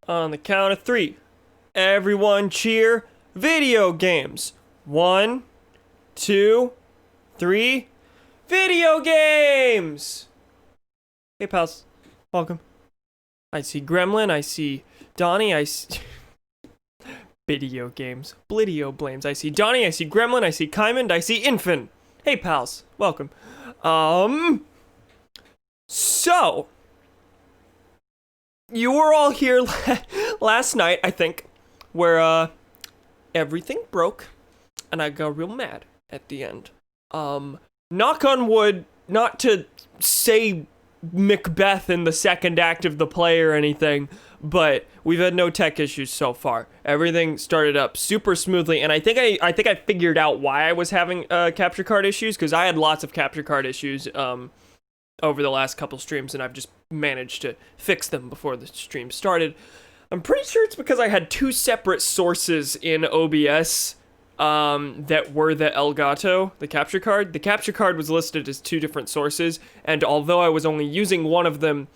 On the count of 3, everyone cheer video games. 1, 2, 3, video games! Hey pals, welcome. I see Gremlin, I see Donnie, I see... video games. Blidio blames. I see Donnie, I see Gremlin, I see Kymond, I see Infant. Hey pals, welcome. So... you were all here last night, I think, where, everything broke, and I got real mad at the end. Knock on wood, not to say Macbeth in the second act of the play or anything, but we've had no tech issues so far. Everything started up super smoothly, and I think I figured out why I was having, capture card issues, because I had lots of capture card issues, over the last couple streams, and I've just managed to fix them before the stream started. I'm pretty sure it's because I had 2 separate sources in OBS that were the Elgato, the capture card. The capture card was listed as 2 different sources, and although I was only using one of them,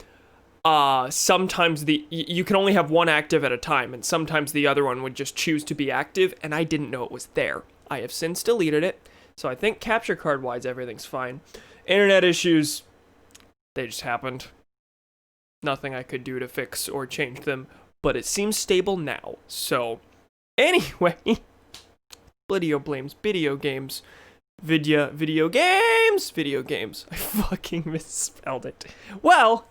sometimes you can only have one active at a time, and sometimes the other one would just choose to be active, and I didn't know it was there. I have since deleted it, so I think capture card wise everything's fine. Internet issues, they just happened. Nothing I could do to fix or change them, but it seems stable now. So, anyway, Blidio blames video games. Video games. I fucking misspelled it. Well,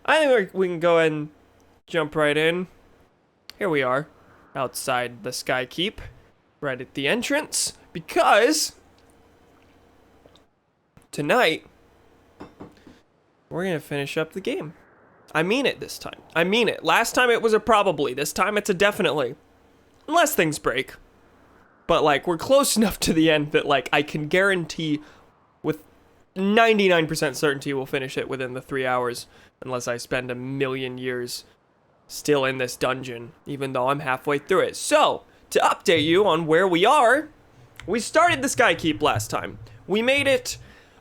I think we can go ahead and jump right in. Here we are, outside the Sky Keep, right at the entrance, because tonight we're gonna finish up the game. I mean it this time. I mean it. Last time it was a probably. This time it's a definitely. Unless things break. But, like, we're close enough to the end that, like, I can guarantee with 99% certainty we'll finish it within the 3 hours. Unless I spend a million years still in this dungeon, even though I'm halfway through it. So, to update you on where we are, we started the Sky Keep last time. We made it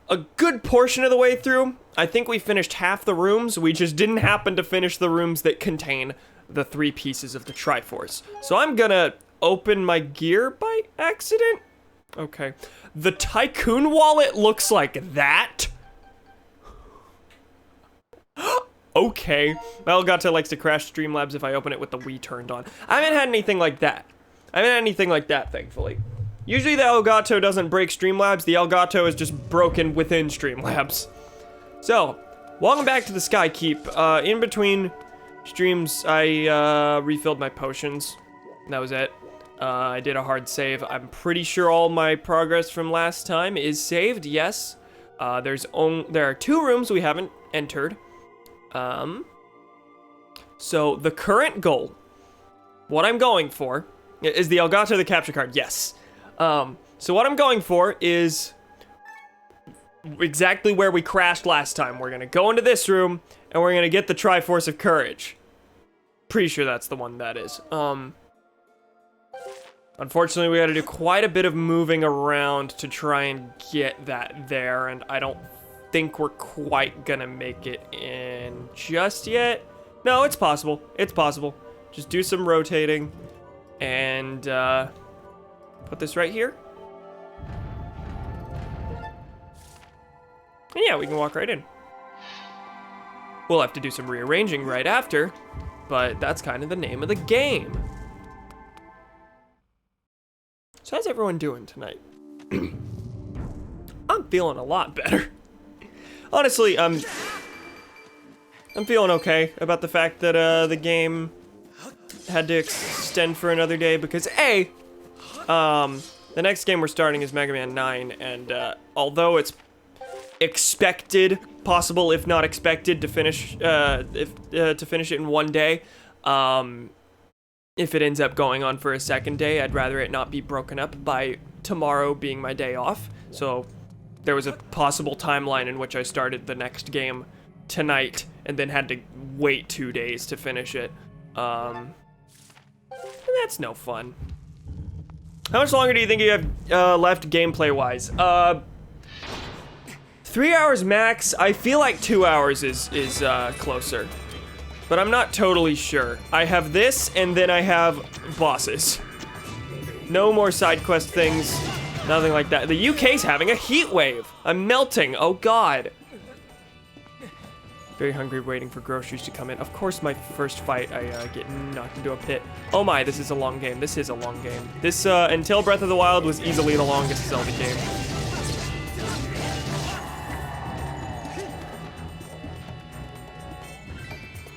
a good portion of the way through. I think we finished half the rooms. We just didn't happen to finish the rooms that contain the 3 pieces of the Triforce. So I'm gonna open my gear by accident? Okay. The Tycoon wallet looks like that? Okay. Elgato likes to crash Streamlabs if I open it with the Wii turned on. I haven't had anything like that. Thankfully. Usually the Elgato doesn't break Streamlabs, the Elgato is just broken within Streamlabs. So, welcome back to the Sky Keep. In between streams, I refilled my potions. That was it. I did a hard save. I'm pretty sure all my progress from last time is saved, yes. There are 2 rooms we haven't entered. So, the current goal, what I'm going for, is the Elgato the capture card, yes. So what I'm going for is exactly where we crashed last time. We're gonna go into this room, and we're gonna get the Triforce of Courage. Pretty sure that's the one that is. Unfortunately, we gotta do quite a bit of moving around to try and get that there, and I don't think we're quite gonna make it in just yet. No, it's possible. It's possible. Just do some rotating, and, put this right here. And yeah, we can walk right in. We'll have to do some rearranging right after, but that's kind of the name of the game. So how's everyone doing tonight? I'm feeling a lot better. Honestly, I'm feeling okay about the fact that the game had to extend for another day because the next game we're starting is Mega Man 9, and although it's expected, possible if not expected, to finish to finish it in one day, if it ends up going on for a second day, I'd rather it not be broken up by tomorrow being my day off. So there was a possible timeline in which I started the next game tonight and then had to wait 2 days to finish it. That's no fun. How much longer do you think you have left gameplay-wise? 3 hours max. I feel like 2 hours is closer, but I'm not totally sure. I have this, and then I have bosses. No more side quest things, nothing like that. The UK's having a heat wave. I'm melting, oh God. Very hungry, waiting for groceries to come in. Of course, my first fight, I get knocked into a pit. Oh my, this is a long game. This is a long game. This, until Breath of the Wild, was easily the longest Zelda game.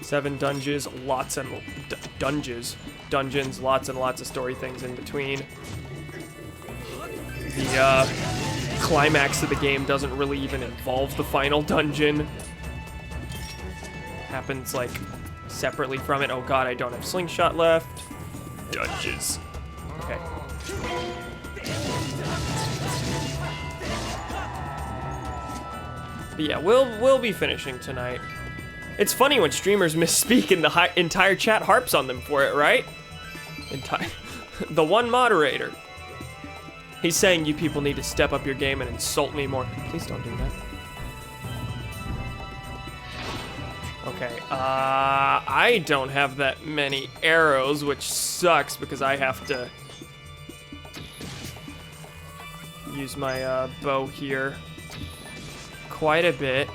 Seven dungeons, lots and dungeons, lots and lots of story things in between. The climax of the game doesn't really even involve the final dungeon. Happens like separately from it. Oh God, I don't have slingshot left. Dungeons. Okay. But yeah, we'll be finishing tonight. It's funny when streamers misspeak and the entire chat harps on them for it, right? The one moderator. He's saying you people need to step up your game and insult me more. Please don't do that. Okay, I don't have that many arrows, which sucks because I have to use my bow here quite a bit.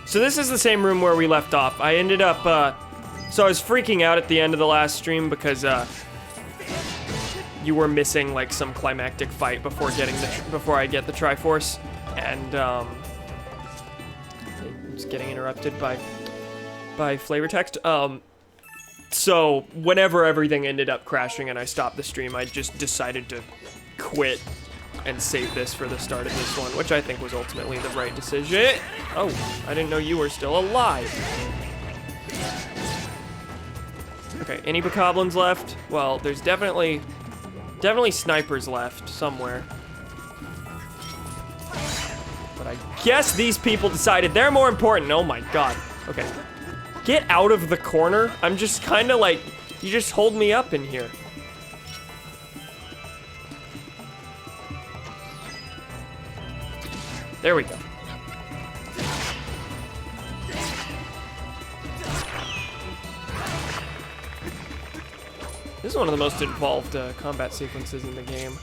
So this is the same room where we left off. I ended up, so I was freaking out at the end of the last stream because you were missing like some climactic fight before I get the Triforce, and it's getting interrupted by flavor text. So whenever everything ended up crashing and I stopped the stream, I just decided to quit and save this for the start of this one, which I think was ultimately the right decision. Oh, I didn't know you were still alive. Okay, any bokoblins left? Well, there's definitely snipers left somewhere. But I guess these people decided they're more important. Oh my God. Okay. Get out of the corner. I'm just kind of like, you just hold me up in here. There we go. This is one of the most involved combat sequences in the game.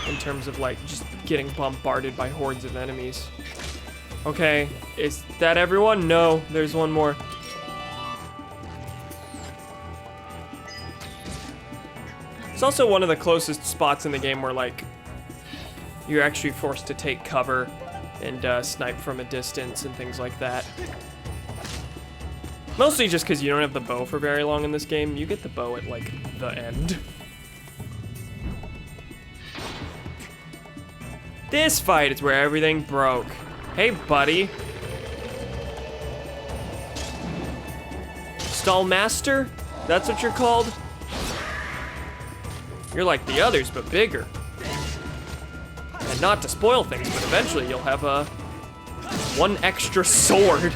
In terms of like just getting bombarded by hordes of enemies. Okay, is that everyone? No, there's one more. It's also one of the closest spots in the game where like you're actually forced to take cover and snipe from a distance and things like that. Mostly just because you don't have the bow for very long in this game. You get the bow at like the end. This fight is where everything broke. Hey, buddy. Stallmaster? That's what you're called? You're like the others, but bigger. And not to spoil things, but eventually you'll have one extra sword.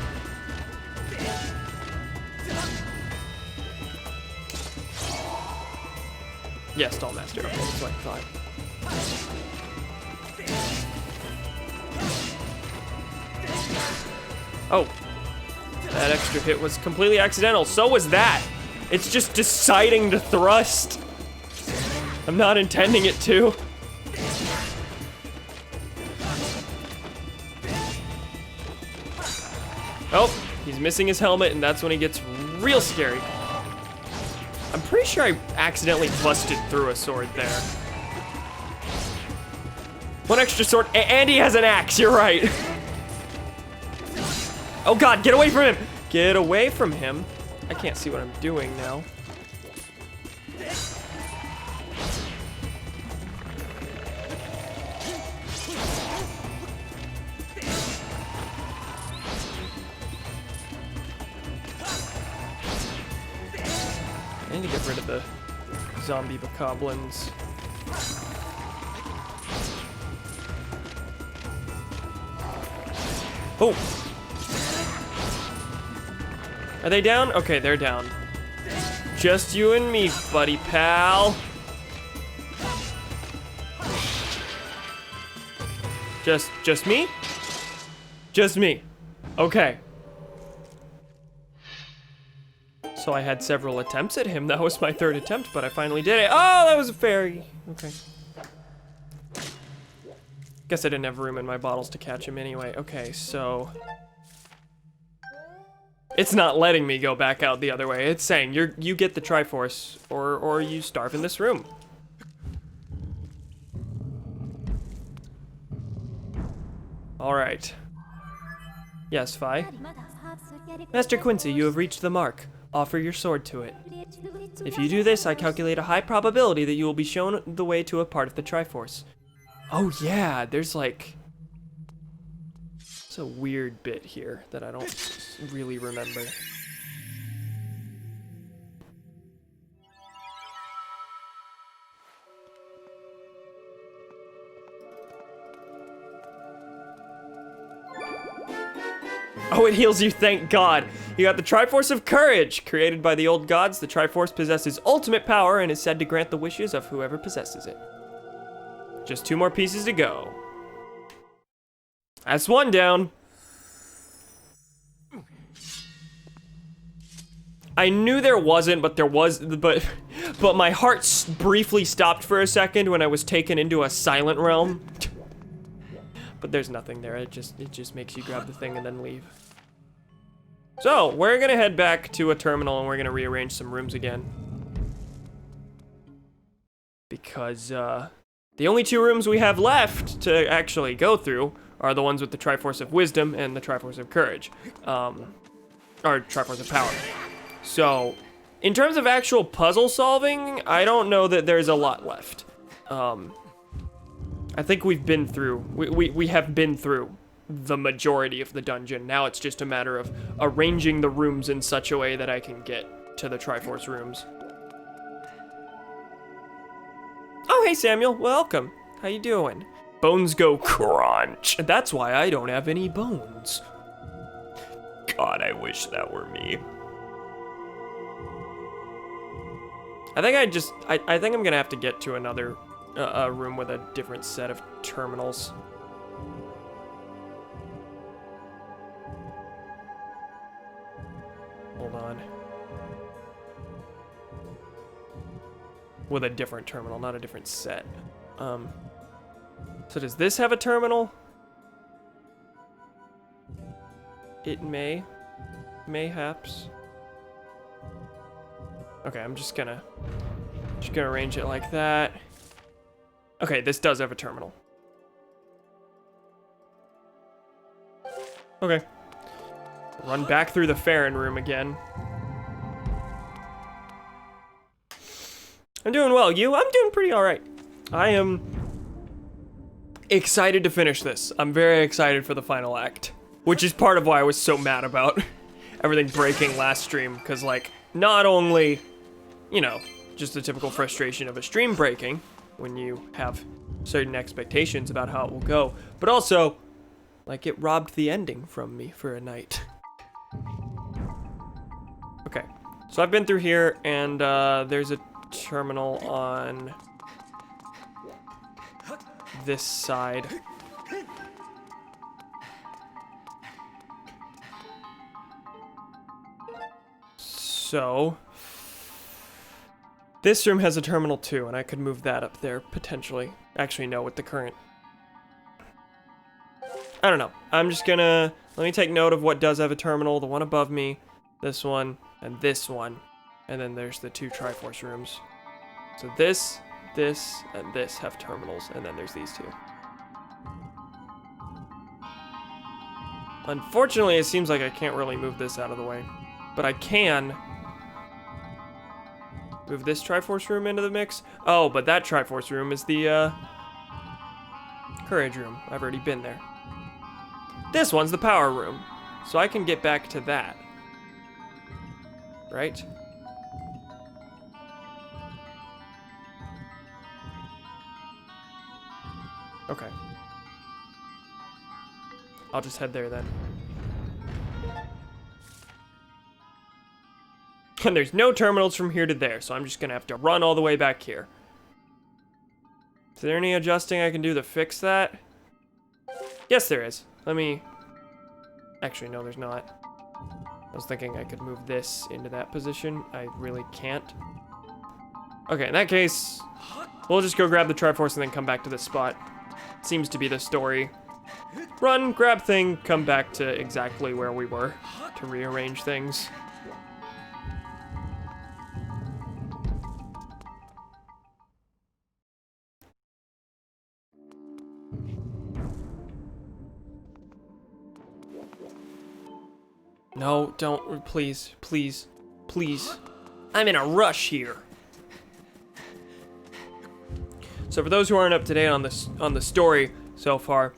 Yeah, Stallmaster. Okay, that's what I thought. Oh, that extra hit was completely accidental. So was that. It's just deciding to thrust. I'm not intending it to. Oh, he's missing his helmet, and that's when he gets real scary. I'm pretty sure I accidentally busted through a sword there. One extra sword, and he has an axe, you're right. Oh God, get away from him! Get away from him. I can't see what I'm doing now. I need to get rid of the zombie bokoblins. Oh, Are they down? Okay, they're down. Just you and me, buddy pal. Just me? Just me. Okay. So I had several attempts at him. That was my third attempt, but I finally did it. Oh, that was a fairy. Okay. Guess I didn't have room in my bottles to catch him anyway. Okay, so... It's not letting me go back out the other way. It's saying you get the Triforce or you starve in this room. All right. Yes, Fi. Master Quincy, you have reached the mark. Offer your sword to it. If you do this, I calculate a high probability that you will be shown the way to a part of the Triforce. Oh yeah, there's like... It's a weird bit here that I don't really remember. Oh, it heals you, thank God. You got the Triforce of Courage. Created by the old gods, the Triforce possesses ultimate power and is said to grant the wishes of whoever possesses it. Just 2 more pieces to go. That's 1 down. I knew there wasn't, but there was, but my heart briefly stopped for a second when I was taken into a silent realm. But there's nothing there. It just makes you grab the thing and then leave. So, we're gonna head back to a terminal and we're gonna rearrange some rooms again. Because, the only 2 rooms we have left to actually go through are the ones with the Triforce of Wisdom and the Triforce of Courage. Or Triforce of Power. So, in terms of actual puzzle solving, I don't know that there's a lot left. I think we've been through, we have been through the majority of the dungeon. Now it's just a matter of arranging the rooms in such a way that I can get to the Triforce rooms. Oh, hey Samuel, welcome. How you doing? Bones go crunch. That's why I don't have any bones. God, I wish that were me. I think I'm gonna have to get to another room with a different set of terminals. Hold on. With a different terminal, not a different set. So does this have a terminal? It may. Mayhaps. Okay, I'm just gonna arrange it like that. Okay, this does have a terminal. Okay. Run back through the Farron room again. I'm doing well. You? I'm doing pretty alright. I am excited to finish this. I'm very excited for the final act. Which is part of why I was so mad about everything breaking last stream. Because, like, not only, you know, just the typical frustration of a stream breaking, when you have certain expectations about how it will go, but also, like, it robbed the ending from me for a night. Okay, so I've been through here, and there's a terminal on this side. So, this room has a terminal too, and I could move that up there, potentially. Actually, no, with the current. I don't know. I'm just gonna... Let me take note of what does have a terminal. The one above me, this one, and this one. And then there's the 2 Triforce rooms. So this, and this have terminals, and then there's these 2. Unfortunately, it seems like I can't really move this out of the way. But I can... move this Triforce room into the mix. Oh, but that Triforce room is the, Courage room. I've already been there. This one's the Power room. So I can get back to that. Right? Okay. I'll just head there then. And there's no terminals from here to there, so I'm just gonna have to run all the way back here. Is there any adjusting I can do to fix that? Yes, there is. Let me... Actually, no, there's not. I was thinking I could move this into that position. I really can't. Okay, in that case, we'll just go grab the Triforce and then come back to this spot. Seems to be the story. Run, grab thing, come back to exactly where we were to rearrange things. No, don't, please, please, please. I'm in a rush here. So for those who aren't up to date on this, on the story so far,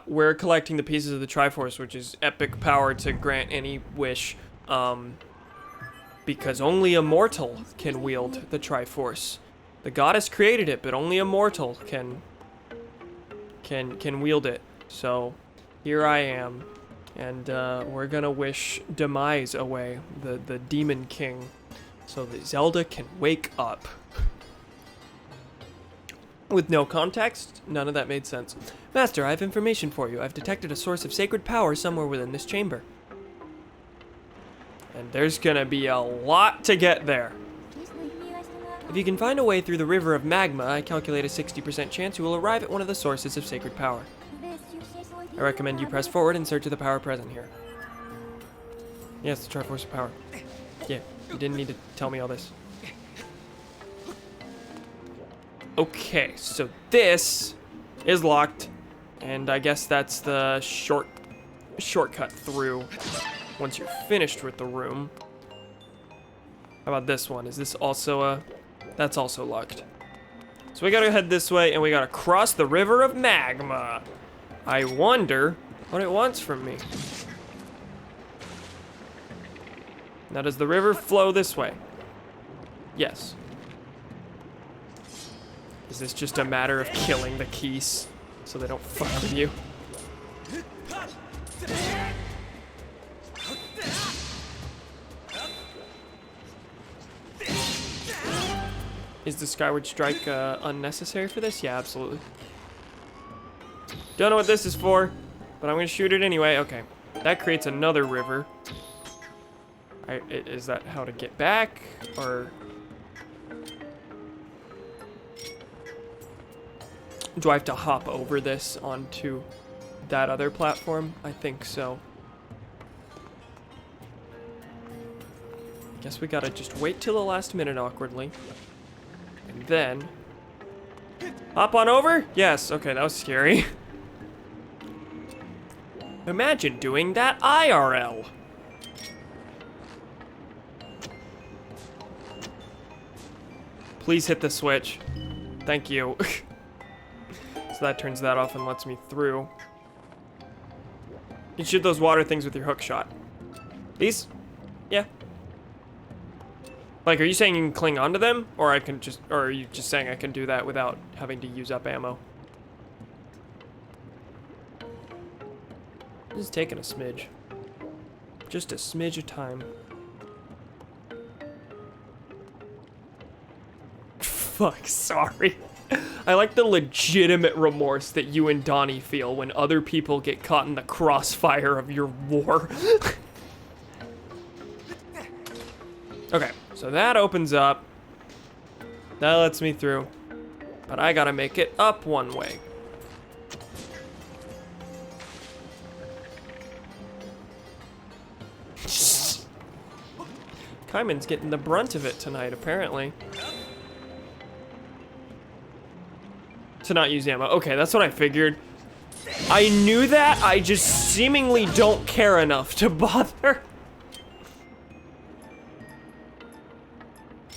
we're collecting the pieces of the Triforce, which is epic power to grant any wish, because only a mortal can wield the Triforce. The goddess created it, but only a mortal can wield it. So here I am. And we're gonna wish Demise away, the Demon King, so that Zelda can wake up. With no context, none of that made sense. Master, I have information for you. I've detected a source of sacred power somewhere within this chamber. And there's gonna be a lot to get there. If you can find a way through the river of magma, I calculate a 60% chance you will arrive at one of the sources of sacred power. I recommend you press forward in search of the power present here. Yes, the Triforce of power. Yeah, you didn't need to tell me all this. Okay, so this is locked, and I guess that's the shortcut through once you're finished with the room. How about this one? Is this also a... That's also locked. So we gotta head this way, and we gotta cross the river of magma. I wonder what it wants from me. Now, does the river flow this way? Yes. Is this just a matter of killing the keys so they don't fuck with you? Is the Skyward Strike unnecessary for this? Yeah, absolutely. Don't know what this is for, but I'm gonna shoot it anyway. Okay, that creates another river. Is that how to get back, or do I have to hop over this onto that other platform? I think so. Guess we gotta just wait till the last minute awkwardly, and then hop on over? Yes, okay, that was scary. Imagine doing that IRL. Please hit the switch. Thank you. So that turns that off and lets me through. You can shoot those water things with your hook shot. These? Yeah. Like, are you saying you can cling onto them? Or I can just, or are you just saying I can do that without having to use up ammo? This is taking a smidge. Just a smidge of time. Fuck, sorry. I like the legitimate remorse that you and Donnie feel when other people get caught in the crossfire of your war. Okay, so that opens up. That lets me through. But I gotta make it up one way. Kaiman's getting the brunt of it tonight, apparently. To not use ammo. Okay, that's what I figured. I knew that, I just seemingly don't care enough to bother.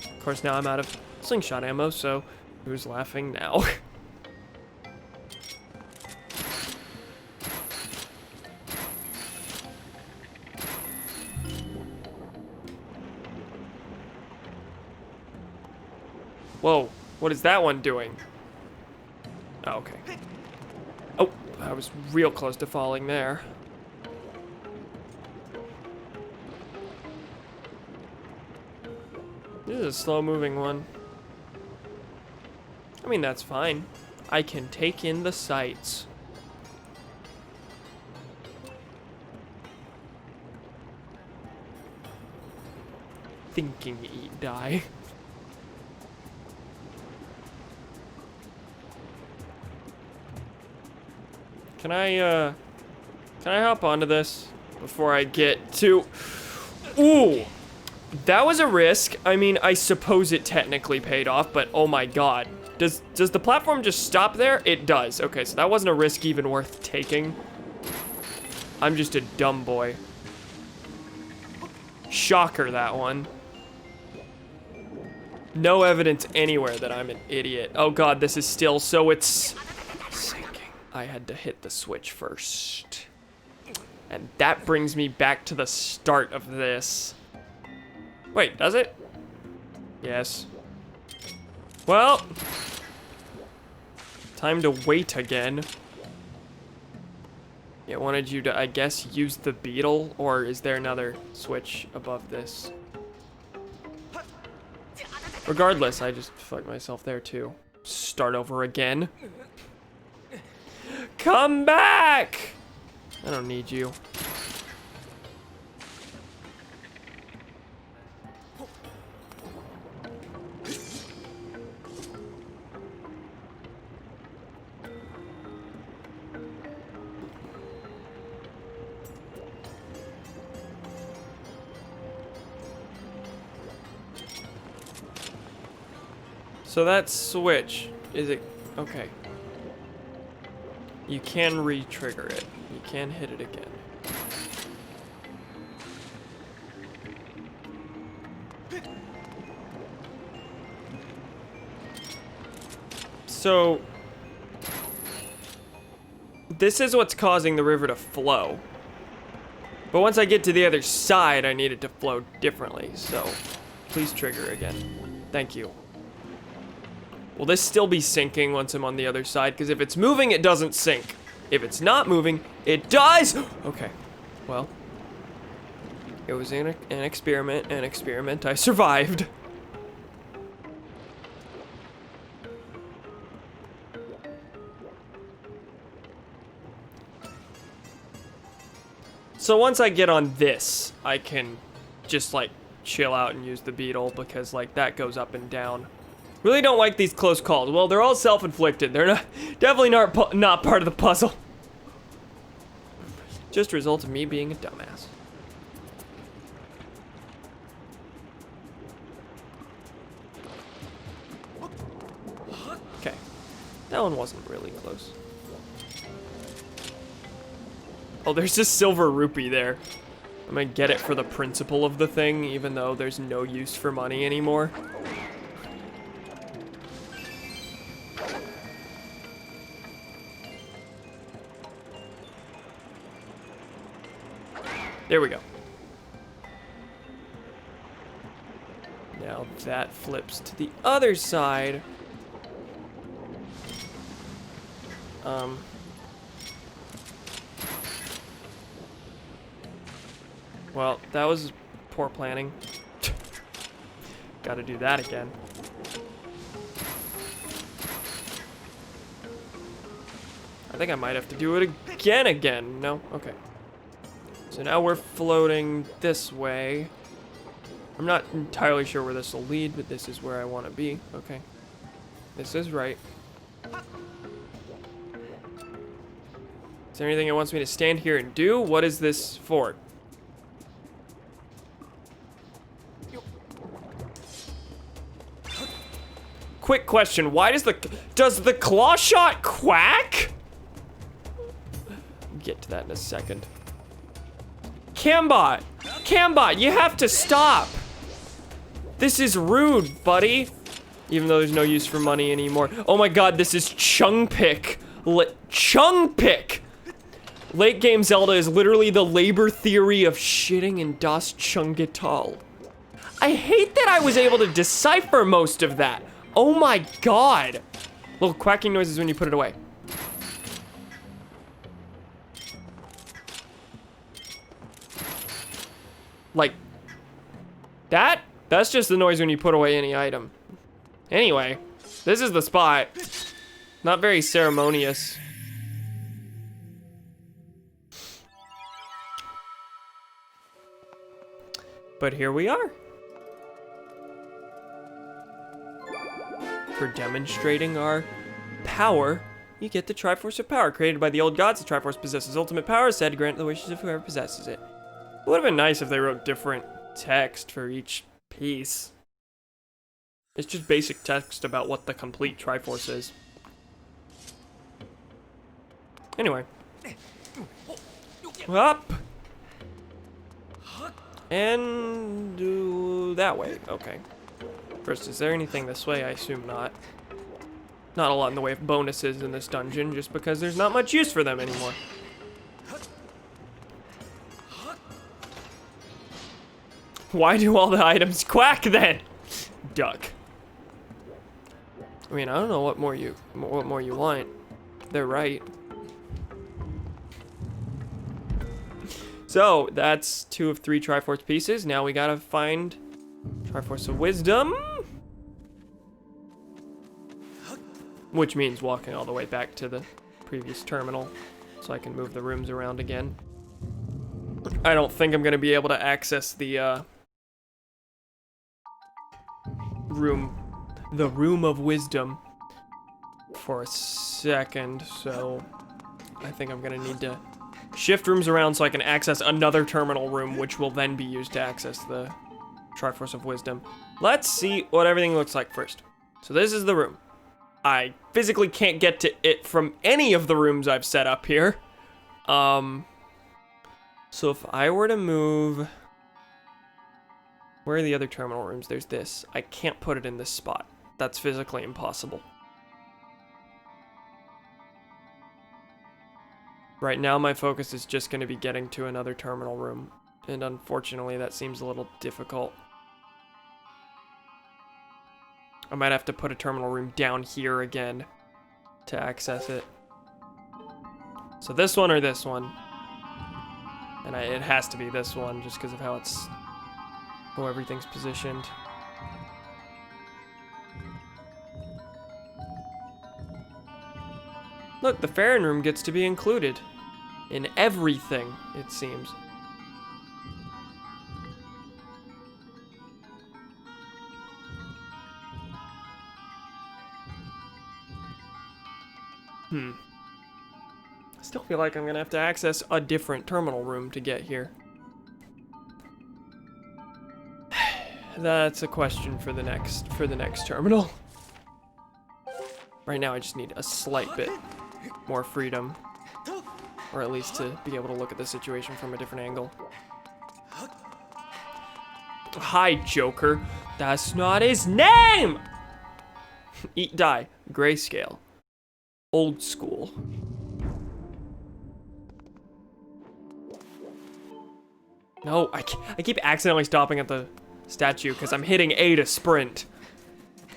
Of course, now I'm out of slingshot ammo, so who's laughing now? Whoa, what is that one doing? Oh, okay. Oh, I was real close to falling there. This is a slow-moving one. I mean, that's fine. I can take in the sights. Thinking, eat, die. Can I hop onto this before I get to... Ooh! That was a risk. I mean, I suppose it technically paid off, but oh my god. Does the platform just stop there? It does. Okay, so that wasn't a risk even worth taking. I'm just a dumb boy. Shocker, that one. No evidence anywhere that I'm an idiot. Oh god, this is still, so it's sinking. I had to hit the switch first. And that brings me back to the start of this. Wait, does it? Yes. Well, time to wait again. Yeah, wanted you to, I guess, use the beetle, or is there another switch above this? Regardless, I just fucked myself there too. Start over again. Come back! I don't need you. So that switch, is it, okay. You can re-trigger it. You can hit it again. So, this is what's causing the river to flow. But once I get to the other side, I need it to flow differently, so please trigger again. Thank you. Will this still be sinking once I'm on the other side? Because if it's moving, it doesn't sink. If it's not moving, it does! Okay, well. It was an experiment. I survived. So once I get on this, I can just like chill out and use the beetle because like that goes up and down. Really don't like these close calls. Well, they're all self-inflicted. They're definitely not part of the puzzle. Just a result of me being a dumbass. Okay, that one wasn't really close. Oh, there's a silver rupee there. I'm gonna get it for the principle of the thing, even though there's no use for money anymore. There we go. Now that flips to the other side. Well, that was poor planning. Gotta do that again. I think I might have to do it again. No? Okay. So now we're floating this way. I'm not entirely sure where this will lead, but this is where I want to be. Okay. This is right. Is there anything it wants me to stand here and do? What is this for? Quick question, why does the claw shot quack? Get to that in a second. Cambot, you have to stop. This is rude, buddy. Even though there's no use for money anymore. Oh my god, this is Chung Pick. Chung Pick! Late game Zelda is literally the labor theory of shitting in Das Chungital. I hate that I was able to decipher most of that. Oh my god. Little quacking noises when you put it away. Like, that That's just the noise when you put away any item. Anyway, this is the spot. Not very ceremonious. But here we are. For demonstrating our power, you get the Triforce of Power. Created by the old gods, the Triforce possesses ultimate power, said to grant the wishes of whoever possesses it. It would have been nice if they wrote different text for each piece. It's just basic text about what the complete Triforce is. Anyway. Up! And do that way. Okay. First, is there anything this way? I assume not. Not a lot in the way of bonuses in this dungeon, just because there's not much use for them anymore. Why do all the items quack then? Duck. I mean, I don't know what more you want. They're right. So, that's 2 of 3 Triforce pieces. Now we gotta find Triforce of Wisdom. Which means walking all the way back to the previous terminal so I can move the rooms around again. I don't think I'm gonna be able to access the room of wisdom for a second, so I think I'm gonna need to shift rooms around so I can access another terminal room, which will then be used to access the Triforce of Wisdom. Let's see what everything looks like first. So this is the room. I physically can't get to it from any of the rooms I've set up here. So if I were to move... Where are the other terminal rooms? There's this. I can't put it in this spot. That's physically impossible. Right now, my focus is just going to be getting to another terminal room. And unfortunately, that seems a little difficult. I might have to put a terminal room down here again to access it. So this one or this one. And it has to be this one just because of how everything's positioned. Look, the Farron room gets to be included in everything, it seems. I still feel like I'm gonna have to access a different terminal room to get here. That's a question for the next terminal. Right now I just need a slight bit more freedom, or at least to be able to look at the situation from a different angle. Hi, Joker. That's not his name! Eat, die. Grayscale. Old school. No, I keep accidentally stopping at the statue because I'm hitting A to sprint.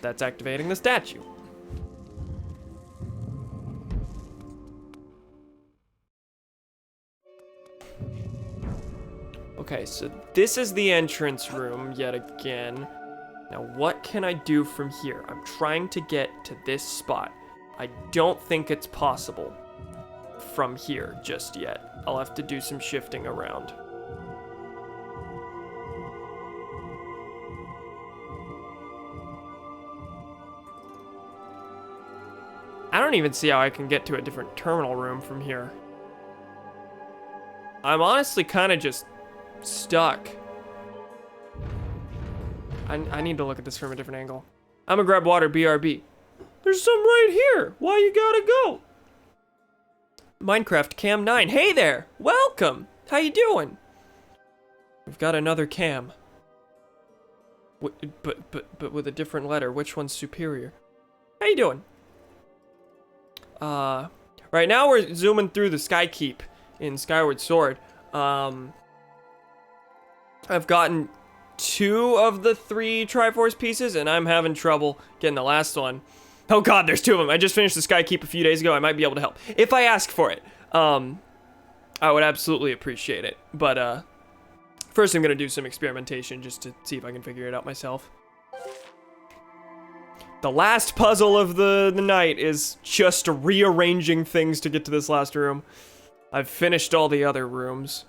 That's activating the statue. Okay, so this is the entrance room yet again. Now, what can I do from here? I'm trying to get to this spot. I don't think it's possible from here just yet. I'll have to do some shifting around. I don't even see how I can get to a different terminal room from here. I'm honestly kind of just stuck. I need to look at this from a different angle. I'm gonna grab water, BRB. There's some right here. Why you gotta go? Minecraft Cam 9. Hey there. Welcome. How you doing? We've got another Cam. But with a different letter. Which one's superior? How you doing? Right now we're zooming through the Sky Keep in Skyward Sword. I've gotten 2 of the 3 Triforce pieces, and I'm having trouble getting the last one. Oh god, there's 2 of them. I just finished the Sky Keep a few days ago. I might be able to help. If I ask for it. I would absolutely appreciate it. But, First, I'm gonna do some experimentation just to see if I can figure it out myself. The last puzzle of the night is just rearranging things to get to this last room. I've finished all the other rooms.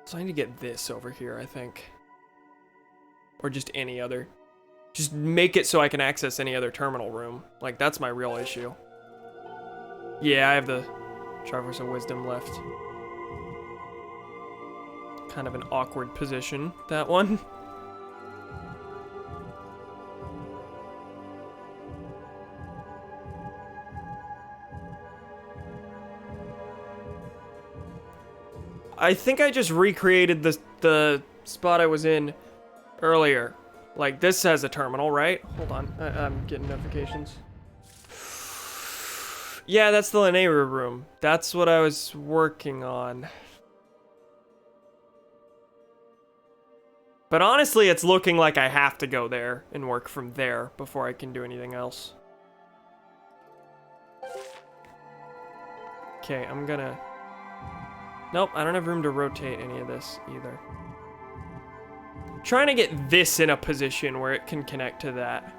So I need to get this over here, I think. Or just any other. Just make it so I can access any other terminal room. Like, that's my real issue. Yeah, I have the Triforce of Wisdom left. Kind of an awkward position, that one. I think I just recreated the spot I was in earlier. Like, this has a terminal, right? Hold on, I'm getting notifications. Yeah, that's the Lanayru room. That's what I was working on. But honestly, it's looking like I have to go there and work from there before I can do anything else. Okay, I'm gonna... Nope, I don't have room to rotate any of this either. I'm trying to get this in a position where it can connect to that.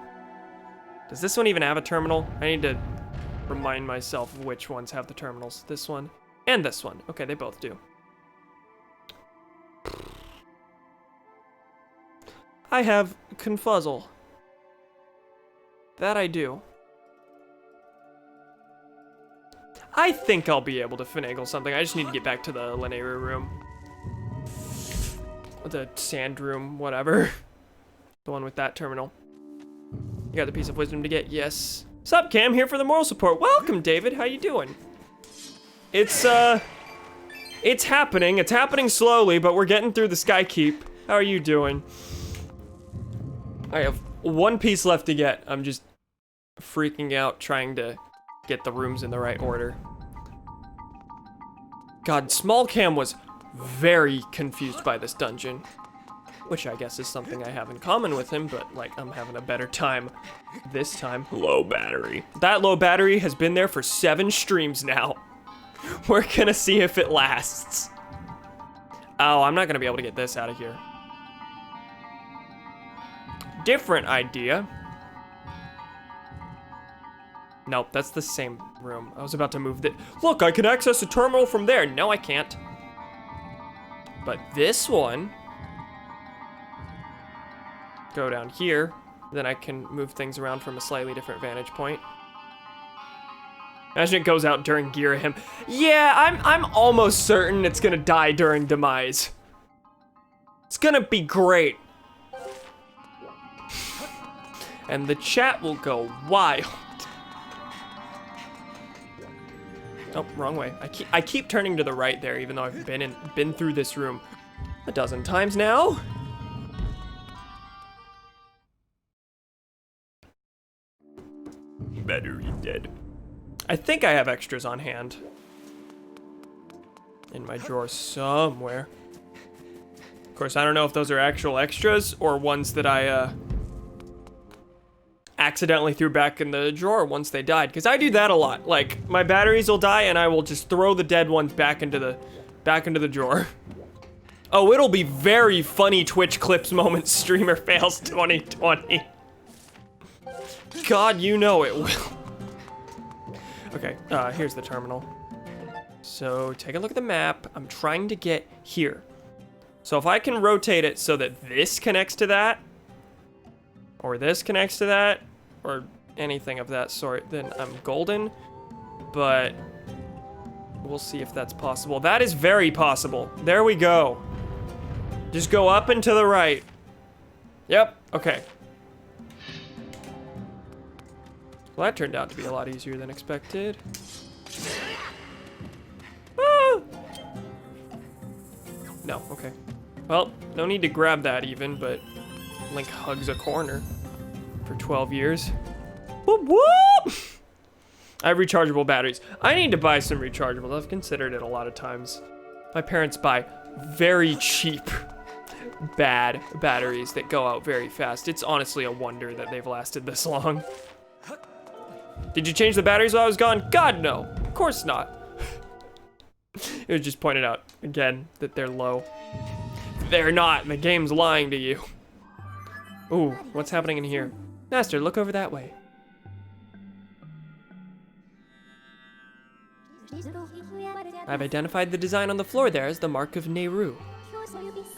Does this one even have a terminal? I need to remind myself which ones have the terminals. This one and this one. Okay, they both do. I have Confuzzle. That I do. I think I'll be able to finagle something. I just need to get back to the Lanayru room. Or the sand room, whatever. The one with that terminal. You got the piece of wisdom to get? Yes. Sup, Cam? Here for the moral support. Welcome, David. How you doing? It's happening. It's happening slowly, but we're getting through the Sky Keep. How are you doing? I have one piece left to get. I'm just freaking out trying to get the rooms in the right order. God, Small Cam was very confused by this dungeon, which I guess is something I have in common with him, but like I'm having a better time this time. Low battery. That low battery has been there for 7 streams now. We're gonna see if it lasts. Oh, I'm not gonna be able to get this out of here. Different idea. Nope, that's the same room. I was about to move that. Look, I can access a terminal from there. No, I can't. But this one, go down here. Then I can move things around from a slightly different vantage point. Imagine it goes out during Girahim. Yeah, I'm almost certain it's gonna die during Demise. It's gonna be great. And the chat will go wild. Oh, wrong way. I keep turning to the right there, even though I've been through this room a dozen times now. Battery dead. I think I have extras on hand. In my drawer somewhere. Of course, I don't know if those are actual extras or ones that I accidentally threw back in the drawer once they died, because I do that a lot. Like, my batteries will die and I will just throw the dead ones back into the drawer. Oh, it'll be very funny Twitch clips moments streamer fails 2020. God, you know it will. Okay, here's the terminal. So take a look at the map. I'm trying to get here. So if I can rotate it so that this connects to that, or this connects to that, or anything of that sort, then I'm golden. But we'll see if that's possible. That is very possible. There we go. Just go up and to the right. Yep, okay. Well, that turned out to be a lot easier than expected. Ah! No, okay. Well, no need to grab that even, but Link hugs a corner for 12 years. Whoop whoop! I have rechargeable batteries. I need to buy some rechargeables. I've considered it a lot of times. My parents buy very cheap, bad batteries that go out very fast. It's honestly a wonder that they've lasted this long. Did you change the batteries while I was gone? God, no. Of course not. It was just pointed out again that they're low. They're not. The game's lying to you. Ooh, what's happening in here? Master, look over that way. I've identified the design on the floor there as the Mark of Nehru.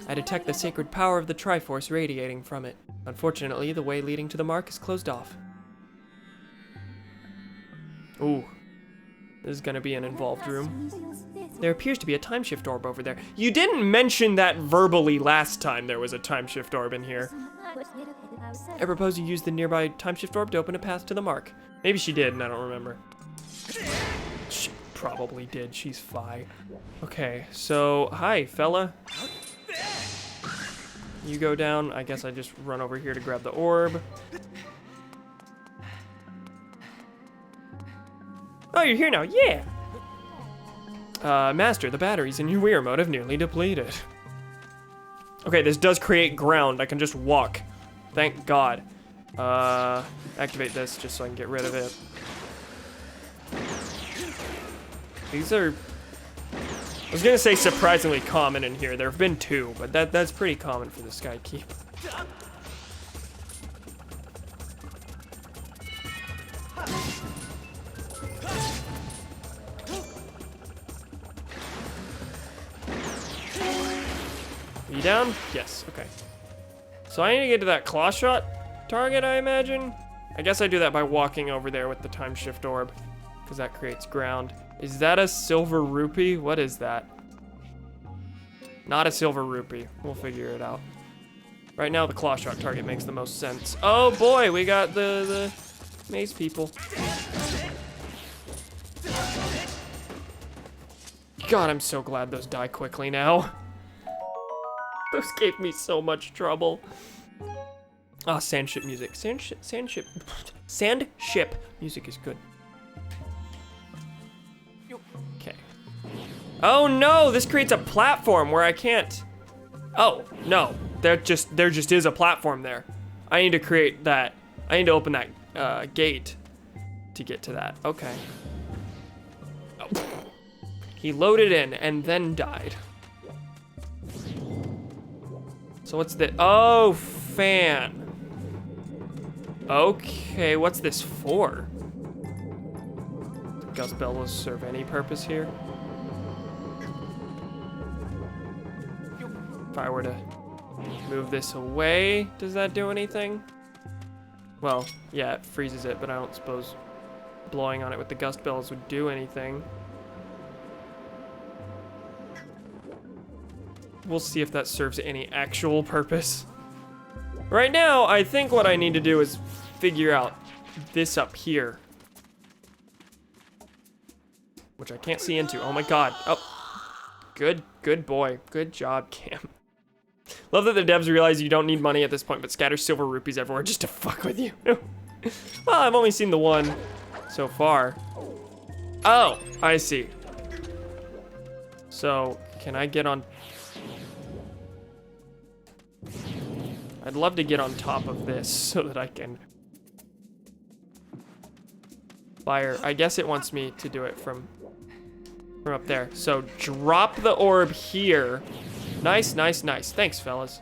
I detect the sacred power of the Triforce radiating from it. Unfortunately, the way leading to the mark is closed off. Ooh, this is gonna be an involved room. There appears to be a time shift orb over there. You didn't mention that verbally last time there was a time shift orb in here. I propose you use the nearby time shift orb to open a path to the mark. Maybe she did, and I don't remember. She probably did. She's fi. Okay, so hi, fella. You go down. I guess I just run over here to grab the orb. Oh, you're here now. Yeah. Master, the batteries in your weir mode have nearly depleted. Okay, this does create ground. I can just walk. Thank God. Activate this just so I can get rid of it. These are, I was gonna say surprisingly common in here. There have been 2, but that's pretty common for the Sky Keep. Are you down? Yes, okay. So I need to get to that claw shot target, I imagine? I guess I do that by walking over there with the time shift orb, because that creates ground. Is that a silver rupee? What is that? Not a silver rupee. We'll figure it out. Right now, the claw shot target makes the most sense. Oh boy, we got the maze people. God, I'm so glad those die quickly now. Those gave me so much trouble. Ah, sand ship music. Sand ship music is good. Okay. Oh no, this creates a platform where I can't. Oh no, there just is a platform there. I need to create that. I need to open that gate to get to that. Okay. Oh. He loaded in and then died. So what's the, oh, fan. Okay, what's this for? Does Gust Bellows serve any purpose here? If I were to move this away, does that do anything? Well, yeah, it freezes it, but I don't suppose blowing on it with the Gust Bellows would do anything. We'll see if that serves any actual purpose. Right now, I think what I need to do is figure out this up here, which I can't see into. Oh my God. Oh, good boy. Good job, Cam. Love that the devs realize you don't need money at this point, but scatter silver rupees everywhere just to fuck with you. Well, I've only seen the one so far. Oh, I see. So, can I get on? I'd love to get on top of this so that I can fire. I guess it wants me to do it from up there. So drop the orb here. Nice, nice, nice. Thanks, fellas.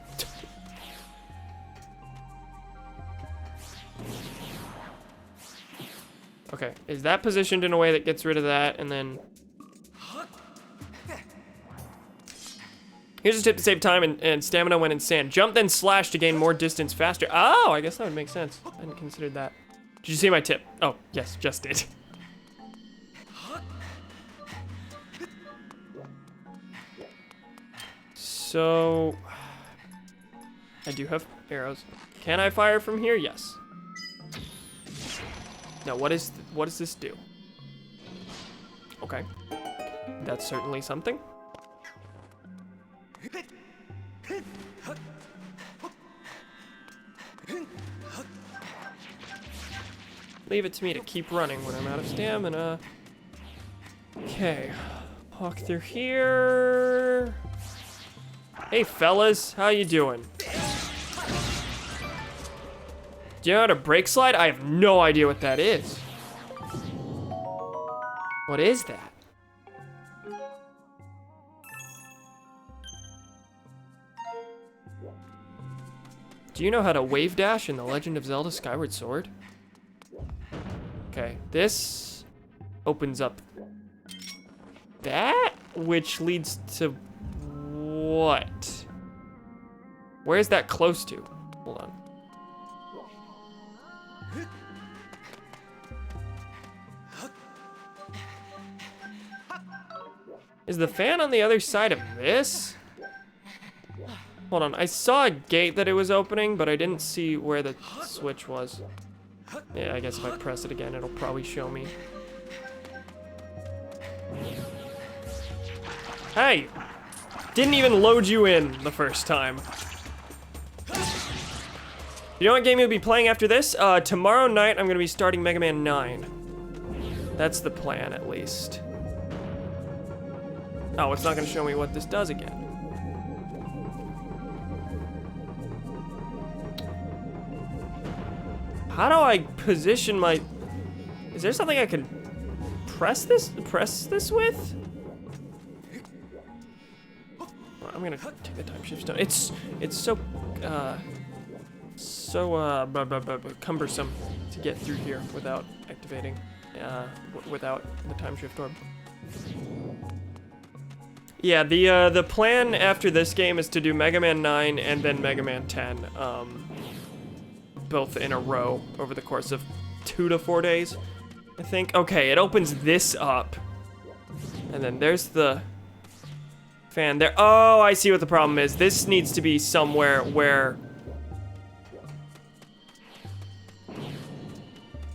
Okay, is that positioned in a way that gets rid of that, and then... Here's a tip to save time and stamina when in sand. Jump, then slash to gain more distance faster. Oh, I guess that would make sense. I hadn't considered that. Did you see my tip? Oh, yes, just did. So, I do have arrows. Can I fire from here? Yes. Now, what does this do? Okay, that's certainly something. Leave it to me to keep running when I'm out of stamina. Okay, walk through here. Hey fellas, how you doing? Do you know how to brake slide? I have no idea what that is. What is that? Do you know how to wave dash in The Legend of Zelda Skyward Sword? Okay, this opens up that, which leads to what? Where's that close to? Hold on. Is the fan on the other side of this? Hold on, I saw a gate that it was opening, but I didn't see where the switch was. Yeah, I guess if I press it again, it'll probably show me. Hey! Didn't even load you in the first time. You know what game you'll be playing after this? Tomorrow night, I'm gonna be starting Mega Man 9. That's the plan, at least. Oh, it's not gonna show me what this does again. How do I position my... Is there something I can press this with? Well, I'm gonna take the time shift stone. It's so cumbersome to get through here without activating, without the time shift orb. Yeah, the plan after this game is to do Mega Man 9 and then Mega Man 10, both in a row over the course of 2 to 4 days, I think. Okay, it opens this up, and then there's the fan there. Oh, I see what the problem is. This needs to be somewhere where...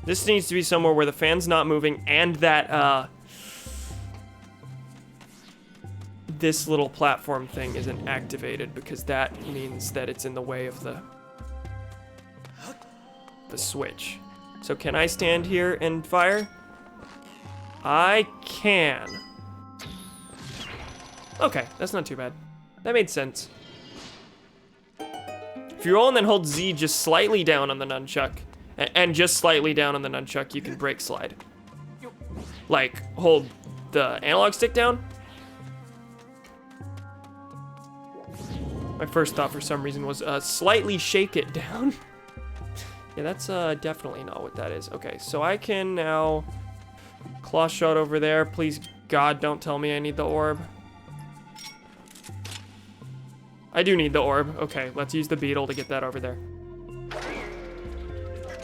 This needs to be somewhere where the fan's not moving and that, this little platform thing isn't activated, because that means that it's in the way of the switch. So can I stand here and fire? I can. Okay, that's not too bad. That made sense. If you roll and then hold Z just slightly down on the nunchuck, and just slightly down on the nunchuck, you can break slide. Like, hold the analog stick down. My first thought for some reason was slightly shake it down. Yeah, that's definitely not what that is. Okay, so I can now claw shot over there. Please, God, don't tell me I need the orb. I do need the orb. Okay, let's use the beetle to get that over there.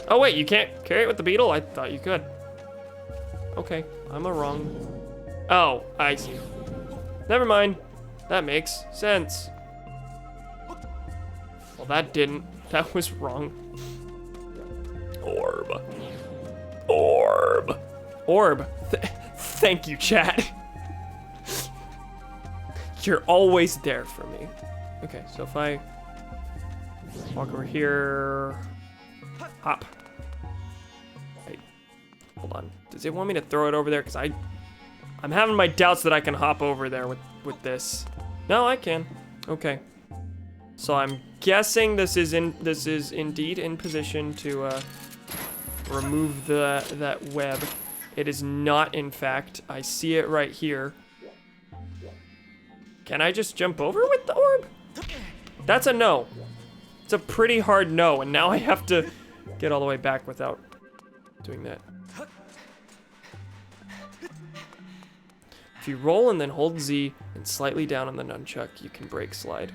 Oh wait, you can't carry it with the beetle? I thought you could. Okay, I'm wrong. Oh, I see. Never mind. That makes sense. Well, that didn't. That was wrong. Orb. Orb. Orb. Thank you, chat. You're always there for me. Okay, so if I walk over here, hop. Wait, hold on. Does it want me to throw it over there? Because I'm having my doubts that I can hop over there with this. No, I can. Okay. So I'm guessing this is indeed in position to remove that web. It is not, in fact. I see it right here. Can I just jump over with the orb? That's a no. It's a pretty hard no, and now I have to get all the way back without doing that. If you roll and then hold Z and slightly down on the nunchuck, you can break slide.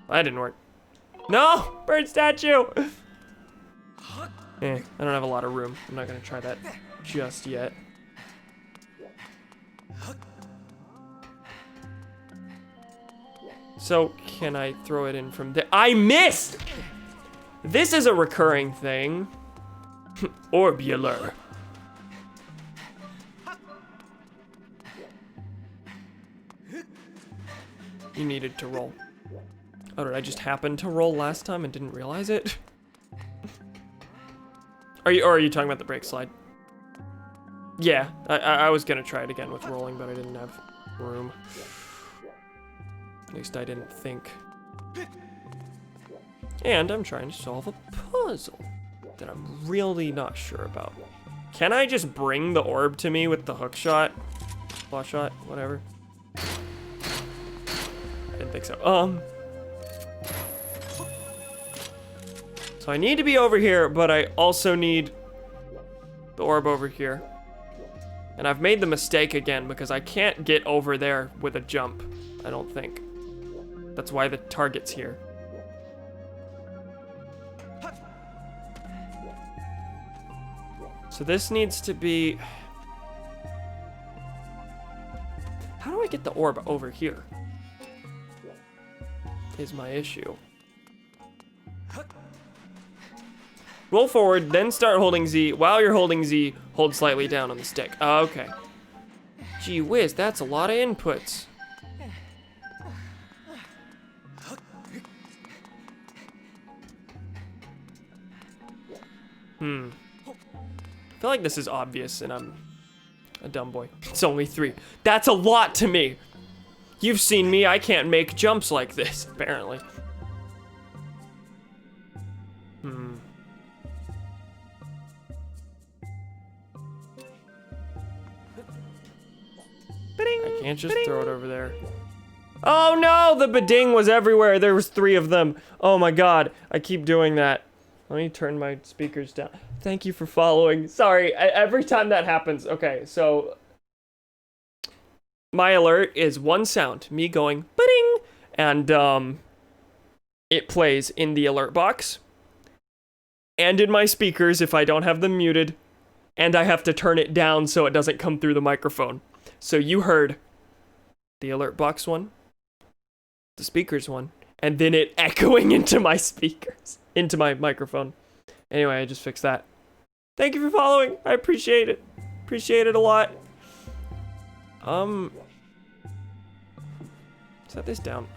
That didn't work. No! Bird statue! I don't have a lot of room. I'm not gonna try that just yet. So, can I throw it in from there? I missed! This is a recurring thing. Orbular. You needed to roll. Oh, did I just happen to roll last time and didn't realize it? Are you talking about the brake slide? Yeah, I was gonna try it again with rolling, but I didn't have room. At least I didn't think. And I'm trying to solve a puzzle that I'm really not sure about. Can I just bring the orb to me with the hook shot? Claw shot, whatever. Didn't think so. So I need to be over here, but I also need the orb over here. And I've made the mistake again because I can't get over there with a jump, I don't think. That's why the target's here. So this needs to be... How do I get the orb over here? Is my issue. Roll forward, then start holding Z. While you're holding Z, hold slightly down on the stick. Okay. Gee whiz, that's a lot of inputs. I feel like this is obvious and I'm a dumb boy. It's only 3. That's a lot to me. You've seen me, I can't make jumps like this, apparently. I can't just throw it over there. Oh no, the beding was everywhere. There was 3 of them. Oh my god, I keep doing that. Let me turn my speakers down. Thank you for following. Sorry, every time that happens. Okay, so my alert is one sound, me going ba-ding, and it plays in the alert box and in my speakers if I don't have them muted, and I have to turn it down so it doesn't come through the microphone. So you heard the alert box one, the speakers one, and then it echoing into my speakers, into my microphone. Anyway, I just fixed that. Thank you for following. I appreciate it. Appreciate it a lot. Set this down.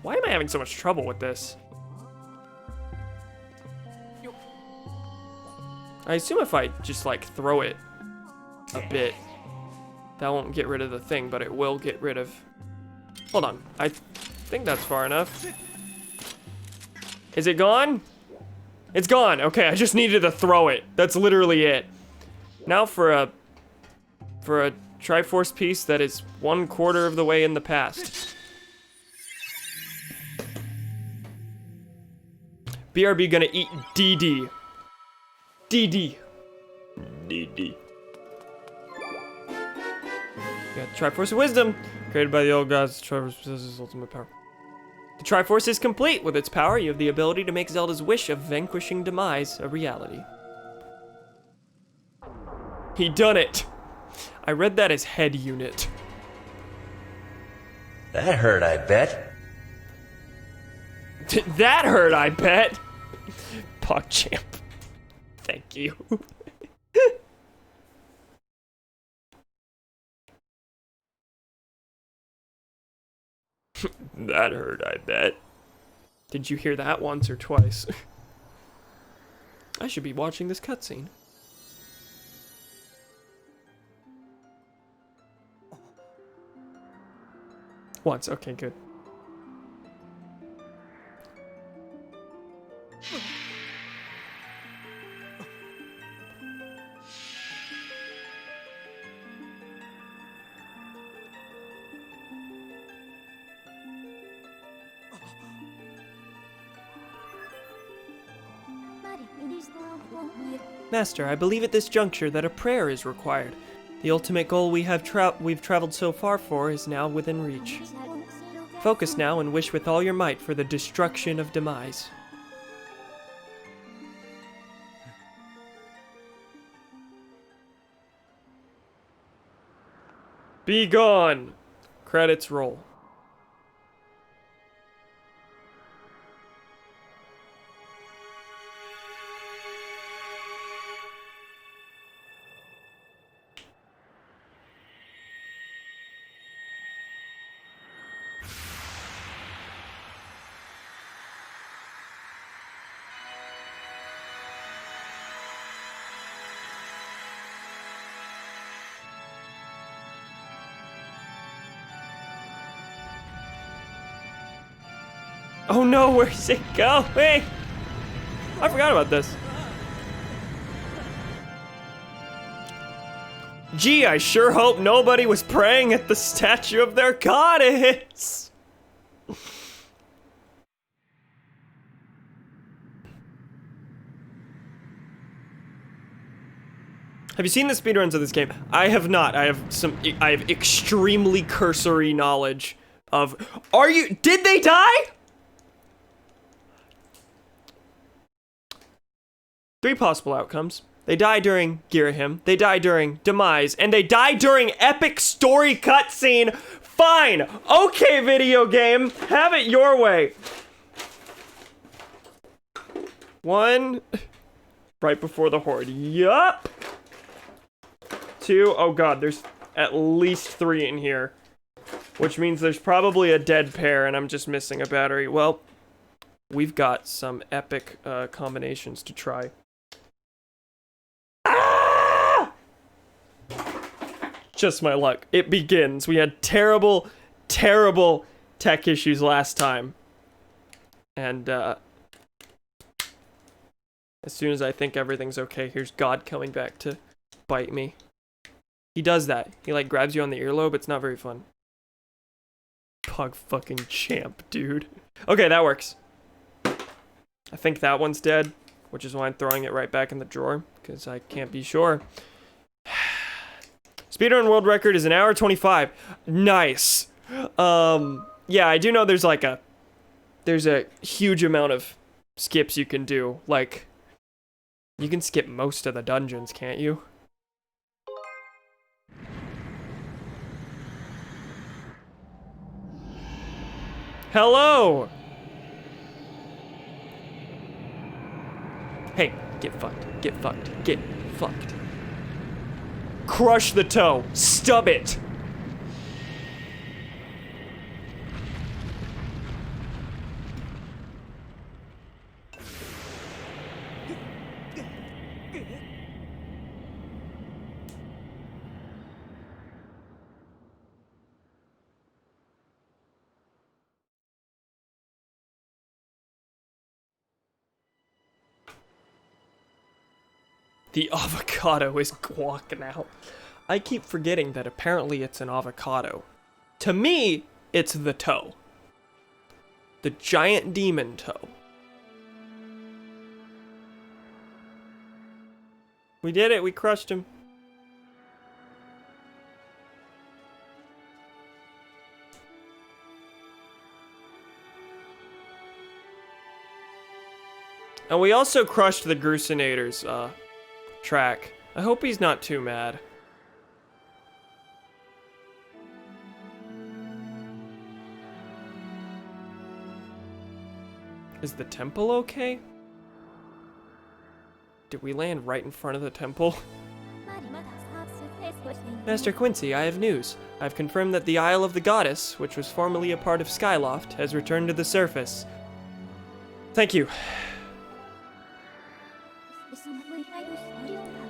Why am I having so much trouble with this? I assume if I just like throw it a bit, that won't get rid of the thing, but it will get rid of... Hold on. I think that's far enough. Is it gone? It's gone. Okay, I just needed to throw it. That's literally it. Now for a Triforce piece that is 1/4 of the way in the past. BRB gonna eat DD. DD. DD. Yeah, Triforce of Wisdom, created by the old gods. Triforce possesses ultimate power. The Triforce is complete. With its power, you have the ability to make Zelda's wish of vanquishing demise a reality. He done it. I read that as head unit. That hurt, I bet. That hurt, I bet. PogChamp. Thank you. That hurt, I bet. Did you hear that once or twice? I should be watching this cutscene. Once, okay, good. Master, I believe at this juncture that a prayer is required. The ultimate goal we've traveled so far for is now within reach. Focus now and wish with all your might for the destruction of demise. Be gone! Credits roll. Oh no, where's it going? I forgot about this. Gee, I sure hope nobody was praying at the statue of their goddess. Have you seen the speedruns of this game? I have not. I have extremely cursory knowledge of... Did they die? 3 possible outcomes. They die during Girahim, they die during Demise, and they die during epic story cutscene. Fine! Okay, video game, have it your way. 1, right before the horde. Yup. 2, oh god, there's at least 3 in here. Which means there's probably a dead pair and I'm just missing a battery. Well, we've got some epic combinations to try. Ah! Just my luck. It begins. We had terrible, terrible tech issues last time. And, as soon as I think everything's okay, here's God coming back to bite me. He does that. He, like, grabs you on the earlobe. It's not very fun. Pug fucking champ, dude. Okay, that works. I think that one's dead, which is why I'm throwing it right back in the drawer, because I can't be sure. Speedrun world record is 1 hour 25. Nice. Yeah, I do know there's a huge amount of skips you can do. Like, you can skip most of the dungeons, can't you? Hello! Hey, get fucked, get fucked, get fucked. Crush the toe, stub it! The avocado is guac now. I keep forgetting that apparently it's an avocado. To me, it's the toe. The giant demon toe. We did it, we crushed him. And we also crushed the Grucinator's, track. I hope he's not too mad. Is the temple okay? Did we land right in front of the temple? Master Quincy, I have news. I've confirmed that the Isle of the Goddess, which was formerly a part of Skyloft, has returned to the surface. Thank you.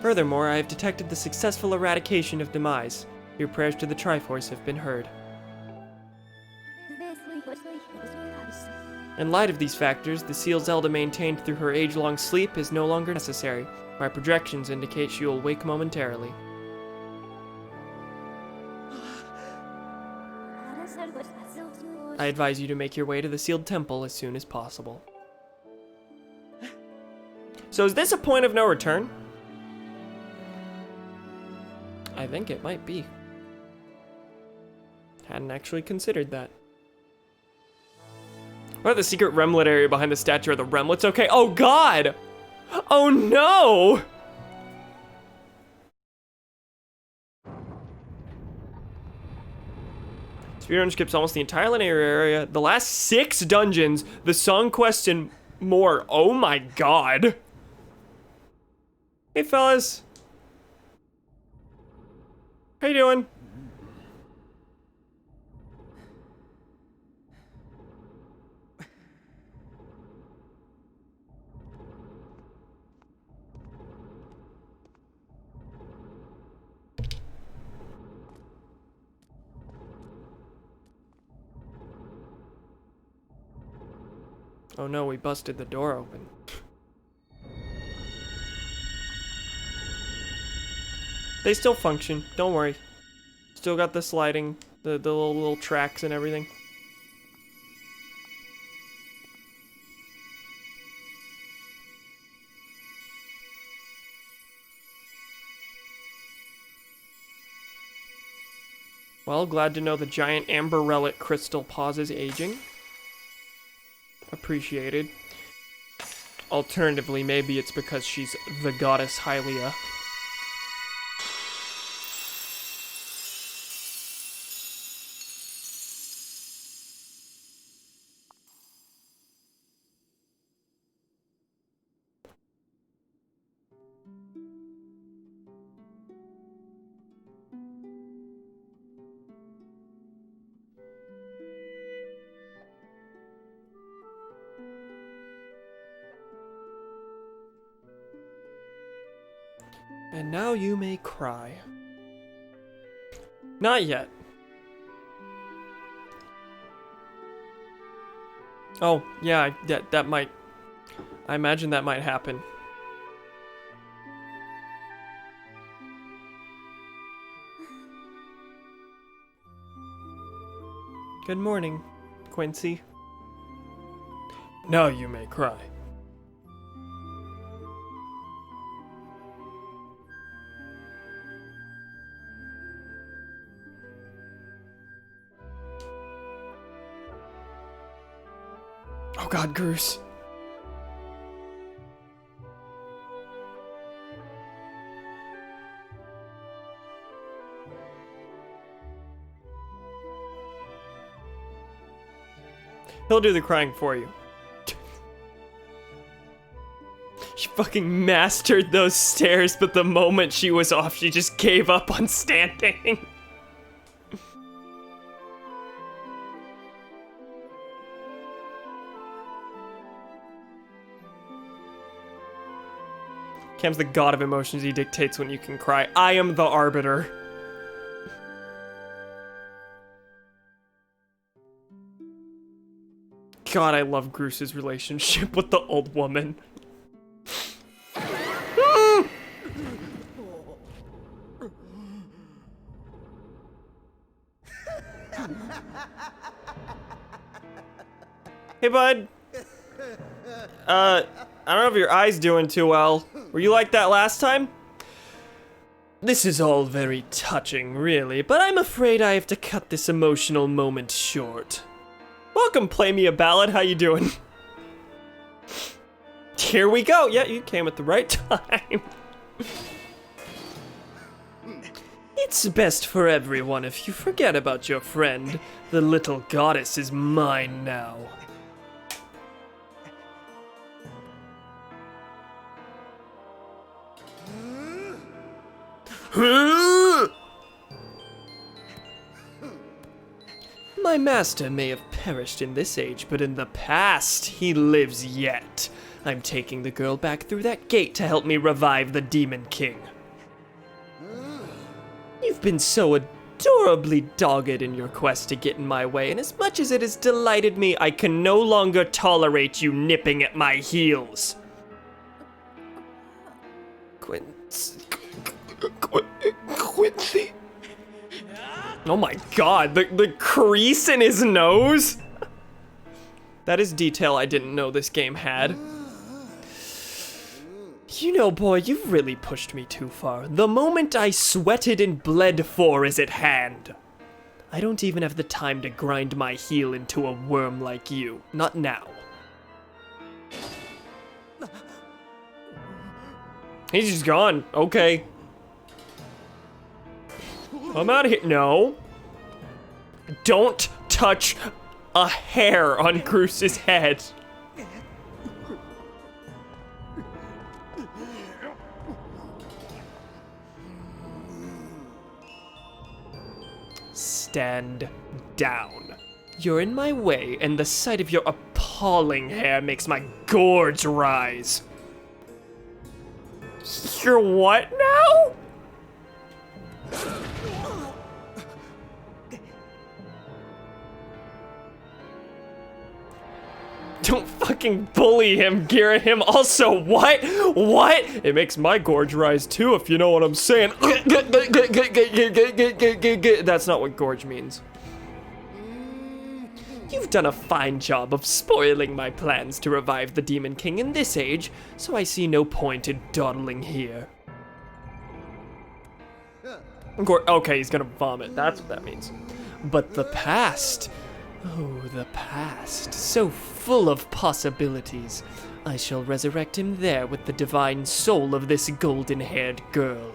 Furthermore, I have detected the successful eradication of Demise. Your prayers to the Triforce have been heard. In light of these factors, the seal Zelda maintained through her age-long sleep is no longer necessary. My projections indicate she will wake momentarily. I advise you to make your way to the sealed temple as soon as possible. So is this a point of no return? I think it might be. Hadn't actually considered that. What about the secret remlet area behind the statue? Are the remlets okay? Oh god! Oh no! Speedrun skips almost the entire linear area, the last 6 dungeons, the song quest, and more. Oh my god. Hey fellas. How you doing? Oh no, we busted the door open. They still function, don't worry. Still got the sliding, the little tracks and everything. Well, glad to know the giant amber relic crystal pauses aging. Appreciated. Alternatively, maybe it's because she's the goddess Hylia. And now you may cry. Not yet. Oh, yeah, that might... I imagine that might happen. Good morning, Quincy. Now you may cry. Oh God, Bruce. He'll do the crying for you. She fucking mastered those stairs, but the moment she was off, she just gave up on standing. Cam's the god of emotions. He dictates when you can cry. I am the arbiter. God, I love Groos's relationship with the old woman. Hey, bud. I don't know if your eye's doing too well. Were you like that last time? This is all very touching, really, but I'm afraid I have to cut this emotional moment short. Welcome, Play Me a Ballad. How you doing? Here we go. Yeah, you came at the right time. It's best for everyone if you forget about your friend. The little goddess is mine now. My master may have perished in this age, but in the past, he lives yet. I'm taking the girl back through that gate to help me revive the Demon King. You've been so adorably dogged in your quest to get in my way, and as much as it has delighted me, I can no longer tolerate you nipping at my heels. Quincy. Oh my God, the crease in his nose? That is detail I didn't know this game had. You know, boy, you've really pushed me too far. The moment I sweated and bled for is at hand. I don't even have the time to grind my heel into a worm like you. Not now. He's just gone. Okay. I'm out of here. No. Don't touch a hair on Groos's head. Stand down. You're in my way, and the sight of your appalling hair makes my gorge rise. You're what now? Don't fucking bully him, Girahim. Also, what? What? It makes my gorge rise too, if you know what I'm saying. That's not what gorge means. You've done a fine job of spoiling my plans to revive the Demon King in this age, so I see no point in dawdling here. Okay, he's gonna vomit. That's what that means. But the past. Oh, the past. So full of possibilities. I shall resurrect him there with the divine soul of this golden-haired girl.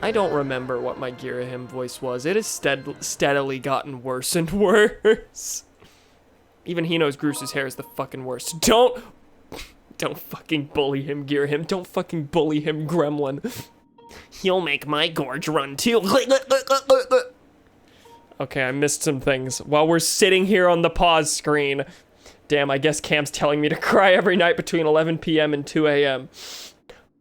I don't remember what my Girahim voice was. It has steadily gotten worse and worse. Even he knows Groos's hair is the fucking worst. Don't fucking bully him, Girahim. Don't fucking bully him, Gremlin. He'll make my gorge run too. Okay, I missed some things. While we're sitting here on the pause screen. Damn, I guess Cam's telling me to cry every night between 11 p.m. and 2 a.m.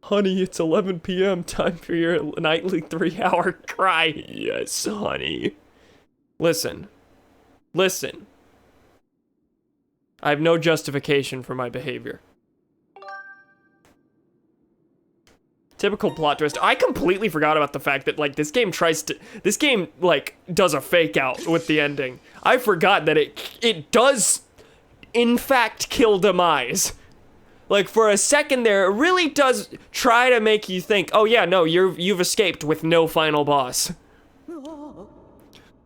Honey, it's 11 p.m. Time for your nightly 3-hour cry. Yes, honey. Listen. Listen. I have no justification for my behavior. Typical plot twist. I completely forgot about the fact that, like, this game, like, does a fake out with the ending. I forgot that it does, in fact, kill Demise. Like, for a second there, it really does try to make you think, oh yeah, no, you've escaped with no final boss.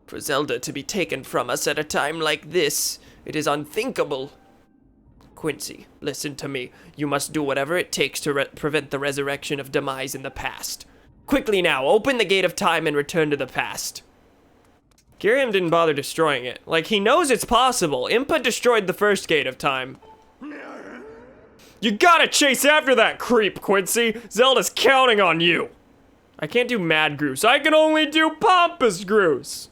For Zelda to be taken from us at a time like this, it is unthinkable. Quincy, listen to me. You must do whatever it takes to prevent the resurrection of Demise in the past. Quickly now, open the gate of time and return to the past. Girahim didn't bother destroying it. Like, he knows it's possible. Impa destroyed the first gate of time. You gotta chase after that creep, Quincy. Zelda's counting on you. I can't do Mad Groose. I can only do Pompous Groose.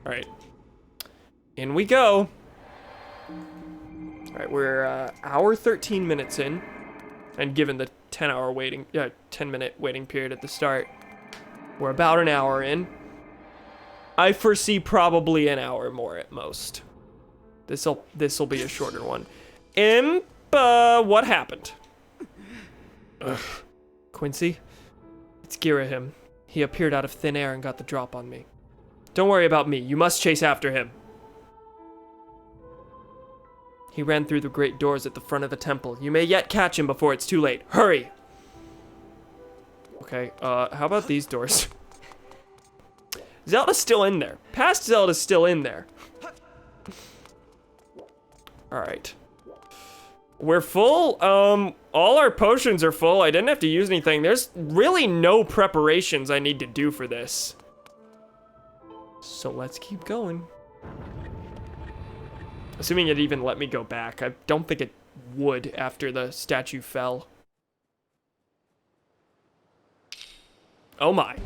All right. In we go. All right, we're hour 13 minutes in, and given the 10-minute waiting period at the start, we're about an hour in. I foresee probably an hour more at most. This'll be a shorter one. What happened? Ugh. Quincy, it's Girahim. He appeared out of thin air and got the drop on me. Don't worry about me. You must chase after him. He ran through the great doors at the front of the temple. You may yet catch him before it's too late. Hurry! Okay, how about these doors? Zelda's still in there. Past Zelda's still in there. Alright. We're full. All our potions are full. I didn't have to use anything. There's really no preparations I need to do for this. So let's keep going. Assuming it even let me go back. I don't think it would after the statue fell. Oh my.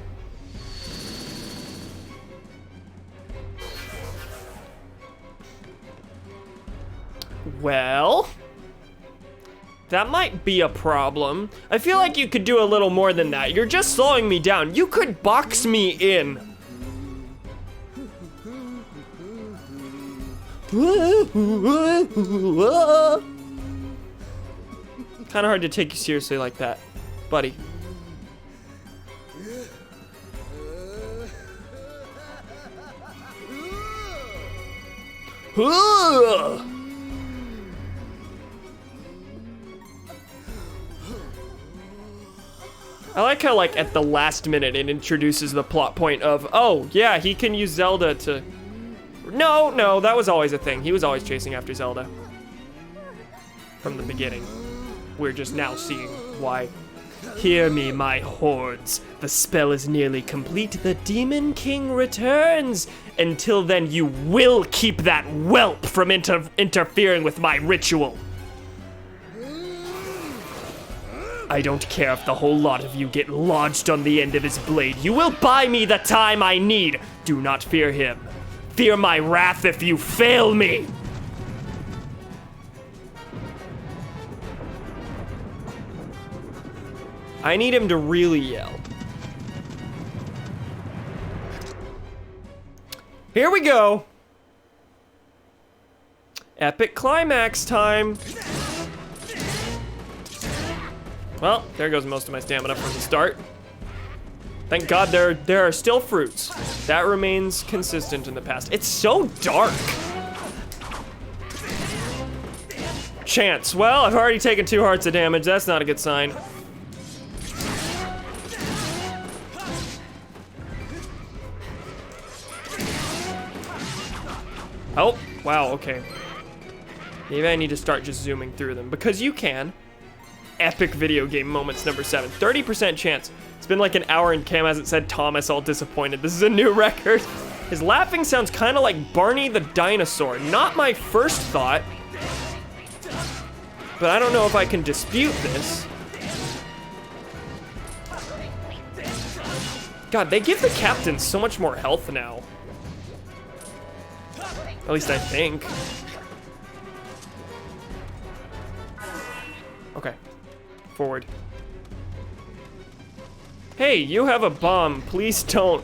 Well, that might be a problem. I feel like you could do a little more than that. You're just slowing me down. You could box me in. Kind of hard to take you seriously like that, buddy. I like how, like, at the last minute it introduces the plot point of, oh, yeah, he can use Zelda to... No, that was always a thing. He was always chasing after Zelda. From the beginning. We're just now seeing why. Hear me, my hordes. The spell is nearly complete. The Demon King returns. Until then, you will keep that whelp from interfering with my ritual. I don't care if the whole lot of you get lodged on the end of his blade. You will buy me the time I need. Do not fear him. Fear my wrath if you fail me. I need him to really yell. Here we go. Epic climax time. Well, there goes most of my stamina from the start. Thank God there are still fruits. That remains consistent in the past. It's so dark. chance. Well, I've already taken 2 hearts of damage. That's not a good sign. Oh, wow, okay. Maybe I need to start just zooming through them, because you can. Epic video game moments number 7. 30% chance. It's been like an hour and Cam hasn't said Thomas, all disappointed. This is a new record. His laughing sounds kind of like Barney the dinosaur. Not my first thought, but I don't know if I can dispute this. God, they give the captains so much more health now. At least I think. Okay. Forward. Hey, you have a bomb. Please don't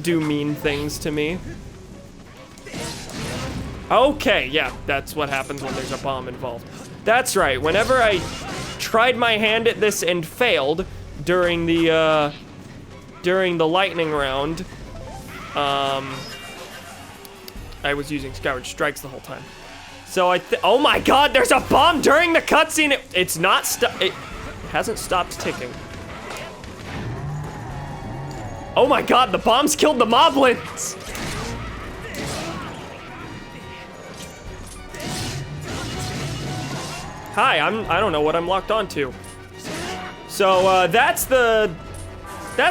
do mean things to me. Okay, yeah, that's what happens when there's a bomb involved. That's right, whenever I tried my hand at this and failed during the lightning round, I was using Skyward Strikes the whole time. So oh my god, there's a bomb during the cutscene! It's not it hasn't stopped ticking. Oh my god, the bombs killed the moblins! Hi, I don't know what I'm locked onto. So, that's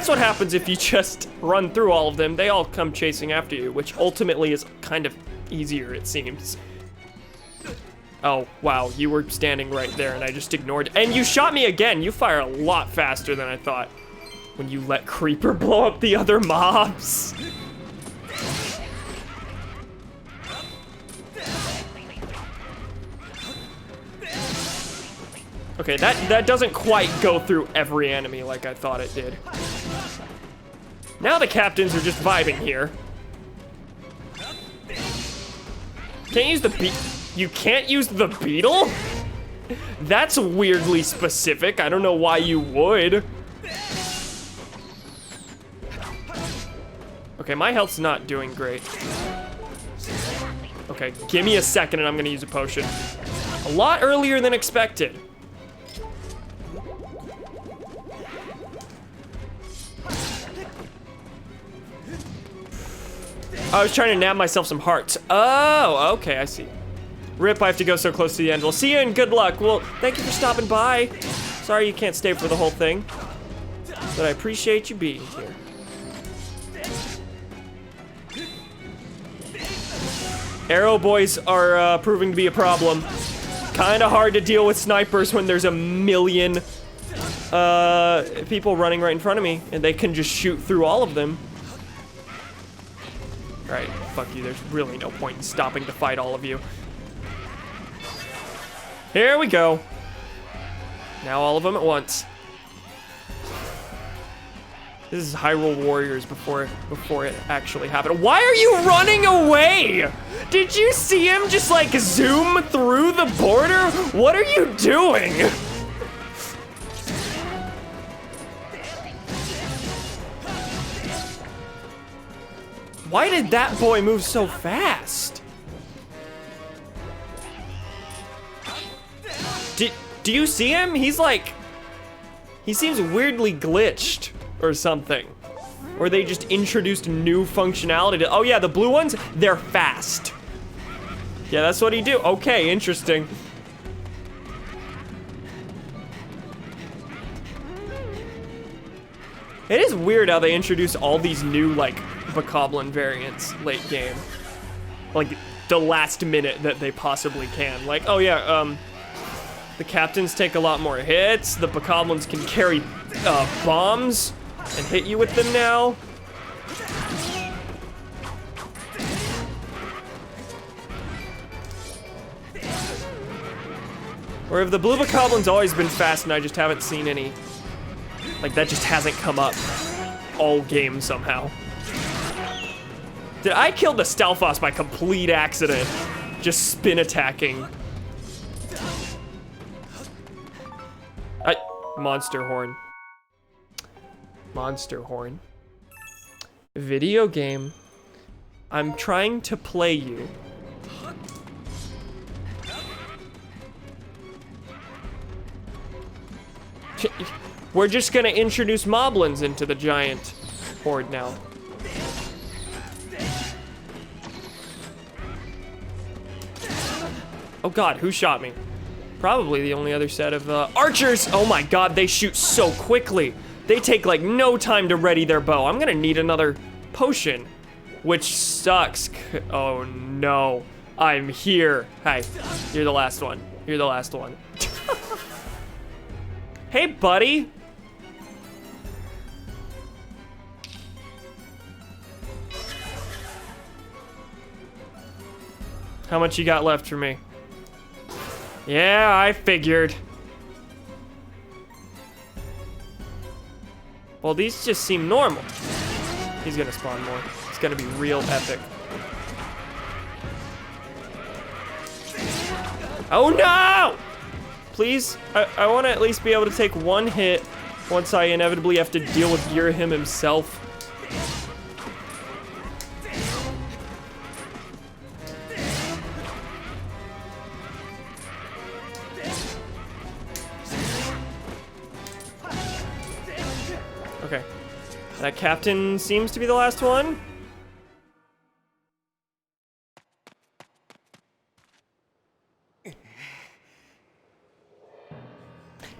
what happens if you just run through all of them. They all come chasing after you, which ultimately is kind of easier, it seems. Oh, wow, you were standing right there and I just ignored. And you shot me again. You fire a lot faster than I thought when you let Creeper blow up the other mobs. Okay, that doesn't quite go through every enemy like I thought it did. Now the captains are just vibing here. Can't use the you can't use the beetle? That's weirdly specific. I don't know why you would. Okay, my health's not doing great. Okay, give me a second and I'm gonna use a potion. A lot earlier than expected. I was trying to nab myself some hearts. Oh, okay, I see. Rip, I have to go so close to the end. We'll see you and good luck. Well, thank you for stopping by. Sorry you can't stay for the whole thing, but I appreciate you being here. Arrow boys are proving to be a problem. Kinda hard to deal with snipers when there's a million people running right in front of me and they can just shoot through all of them. Right, fuck you, there's really no point in stopping to fight all of you. Here we go. Now all of them at once. This is Hyrule Warriors before it actually happened. Why are you running away? Did you see him just like zoom through the border? What are you doing? Why did that boy move so fast? Do you see him? He's like, he seems weirdly glitched or something. Or they just introduced new functionality to, oh yeah, the blue ones, they're fast. Yeah, that's what he do. Okay, interesting. It is weird how they introduce all these new, like, Bokoblin variants late game. Like, the last minute that they possibly can. Like, oh yeah, the captains take a lot more hits. The Bokoblins can carry bombs and hit you with them now. Or have the blue Bokoblins always been fast and I just haven't seen any? Like, that just hasn't come up all game somehow. Did I kill the Stalfos by complete accident? Just spin attacking. Monster horn. Monster horn. Video game. I'm trying to play you. We're just gonna introduce moblins into the giant horde now. Oh god, who shot me? Probably the only other set of archers. Oh my god, they shoot so quickly. They take like no time to ready their bow. I'm gonna need another potion, which sucks. Oh no, I'm here. Hi, you're the last one. You're the last one. Hey, buddy. How much you got left for me? Yeah, I figured. Well, these just seem normal. He's gonna spawn more. It's gonna be real epic. Oh no! Please, I wanna at least be able to take one hit once I inevitably have to deal with Girahim himself. Okay, that captain seems to be the last one.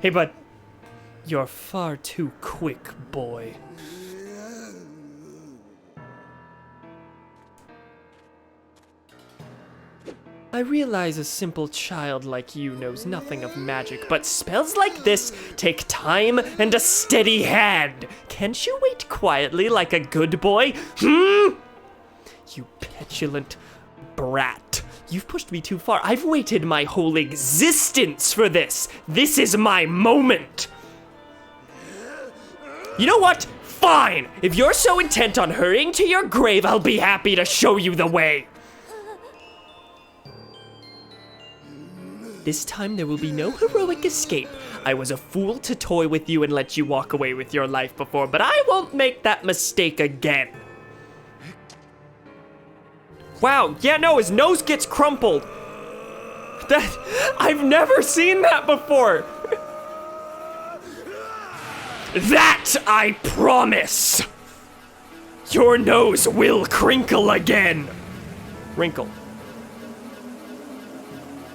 Hey, bud. You're far too quick, boy. I realize a simple child like you knows nothing of magic, but spells like this take time and a steady hand. Can't you wait quietly like a good boy? You petulant brat. You've pushed me too far. I've waited my whole existence for this. This is my moment. You know what? Fine. If you're so intent on hurrying to your grave, I'll be happy to show you the way. This time there will be no heroic escape. I was a fool to toy with you and let you walk away with your life before, but I won't make that mistake again. Wow, yeah, no, his nose gets crumpled. I've never seen that before. That I promise. Your nose will crinkle again. Wrinkle.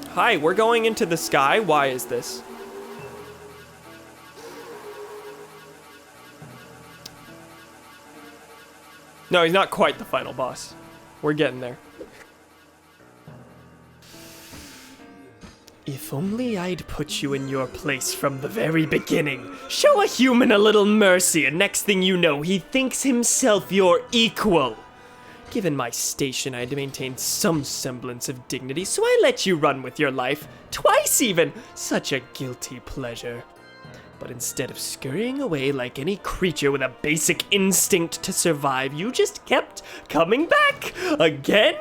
Hi, we're going into the sky. Why is this? No, he's not quite the final boss. We're getting there. If only I'd put you in your place from the very beginning. Show a human a little mercy, and next thing you know, he thinks himself your equal. Given my station, I had to maintain some semblance of dignity, so I let you run with your life. Twice even! Such a guilty pleasure. But instead of scurrying away like any creature with a basic instinct to survive, you just kept coming back! Again,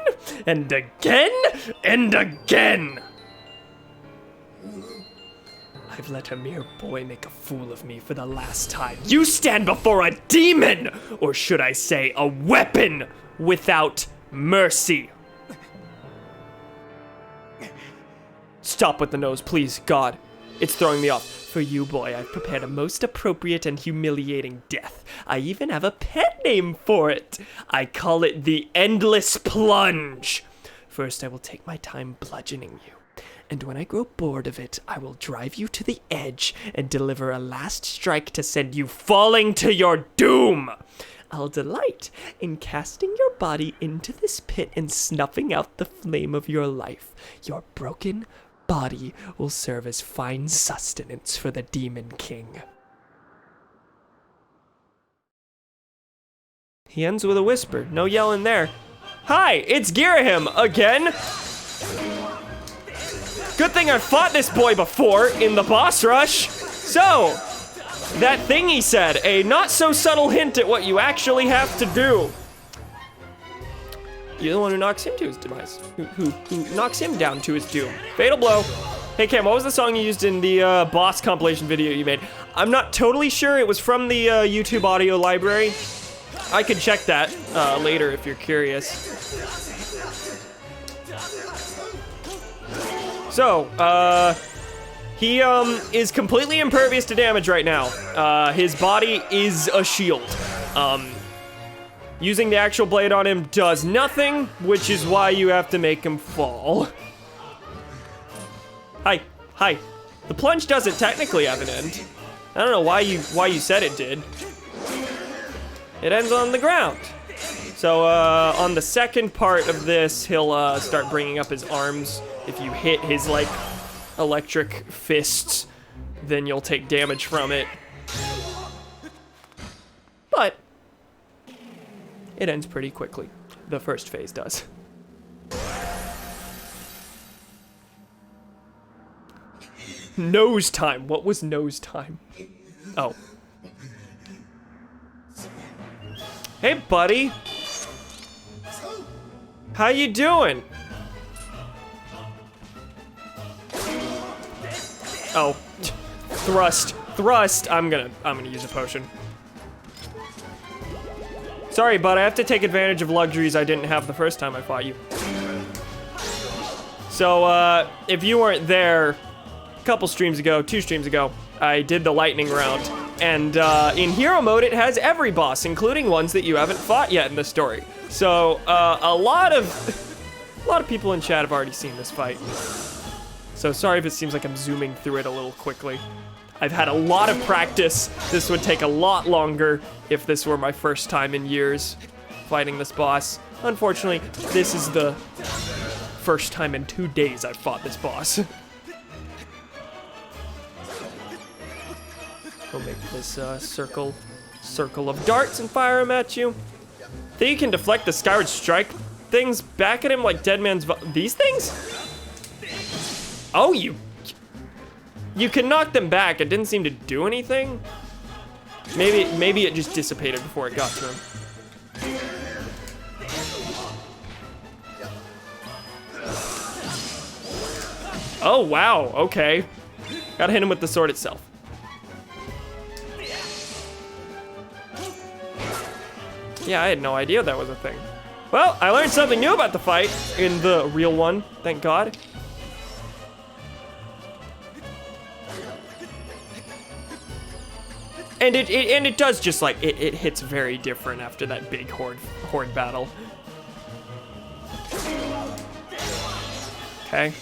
and again, and again! I've let a mere boy make a fool of me for the last time. You stand before a demon! Or should I say, a weapon without mercy. Stop with the nose, please, God. It's throwing me off. For you, boy, I've prepared a most appropriate and humiliating death. I even have a pet name for it. I call it the Endless Plunge. First, I will take my time bludgeoning you. And when I grow bored of it, I will drive you to the edge and deliver a last strike to send you falling to your doom. I'll delight in casting your body into this pit and snuffing out the flame of your life. Your broken body will serve as fine sustenance for the Demon King. He ends with a whisper. No yelling there. Hi, it's Girahim again. Good thing I fought this boy before in the boss rush. So, that thing he said, a not so subtle hint at what you actually have to do. You're the one who knocks him to his demise. Who knocks him down to his doom. Fatal blow. Hey Cam, what was the song you used in the boss compilation video you made? I'm not totally sure. It was from the YouTube audio library. I could check that later if you're curious. So, He is completely impervious to damage right now. His body is a shield. Using the actual blade on him does nothing, which is why you have to make him fall. Hi. The plunge doesn't technically have an end. I don't know why you said it did. It ends on the ground. So on the second part of this, he'll start bringing up his arms. If you hit his like electric fists, then you'll take damage from it. But it ends pretty quickly. The first phase does. Nose time. What was nose time? Oh. Hey, buddy. How you doing? Oh. Thrust. I'm gonna use a potion. Sorry, but I have to take advantage of luxuries I didn't have the first time I fought you. So, if you weren't there, two streams ago, I did the lightning round. And in hero mode, it has every boss, including ones that you haven't fought yet in the story. So a lot of people in chat have already seen this fight. So sorry if it seems like I'm zooming through it a little quickly. I've had a lot of practice. This would take a lot longer if this were my first time in years fighting this boss. Unfortunately, this is the first time in 2 days I've fought this boss. We'll make this circle of darts and fire them at you. Think you can deflect the Skyward strike things back at him like Dead Man's these things? Oh, you can knock them back. It didn't seem to do anything. Maybe it just dissipated before it got to him. Oh, wow, okay. Gotta hit him with the sword itself. Yeah, I had no idea that was a thing. Well, I learned something new about the fight in the real one, thank God. And it does just like, it hits very different after that big horde battle. Okay.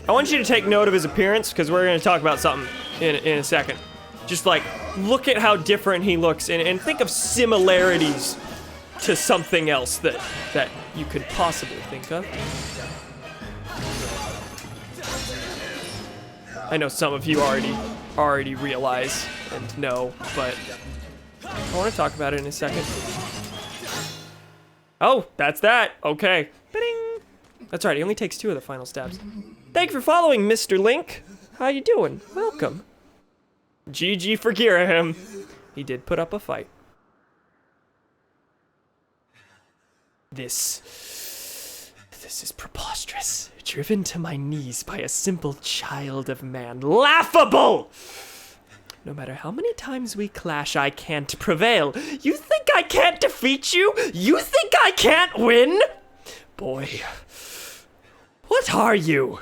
I want you to take note of his appearance because we're gonna talk about something in a second. Just like, look at how different he looks and think of similarities to something else that you could possibly think of. I know some of you already realize and know, but I want to talk about it in a second. Oh, that's that. Okay. Ba-ding. That's right, he only takes 2 of the final stabs. Thank you for following, Mr. Link. How you doing? Welcome. GG for Girahim. He did put up a fight. This is preposterous. Driven to my knees by a simple child of man. Laughable! No matter how many times we clash, I can't prevail. You think I can't defeat you? You think I can't win? Boy, what are you?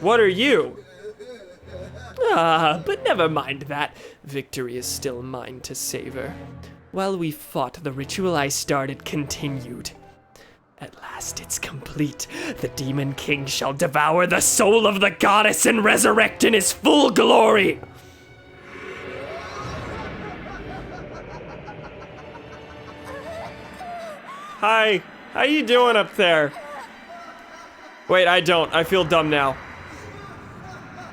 What are you? But never mind that. Victory is still mine to savor. While we fought, the ritual I started continued. At last it's complete. The Demon King shall devour the soul of the goddess and resurrect in his full glory. Hi, how you doing up there? Wait, I don't. I feel dumb now.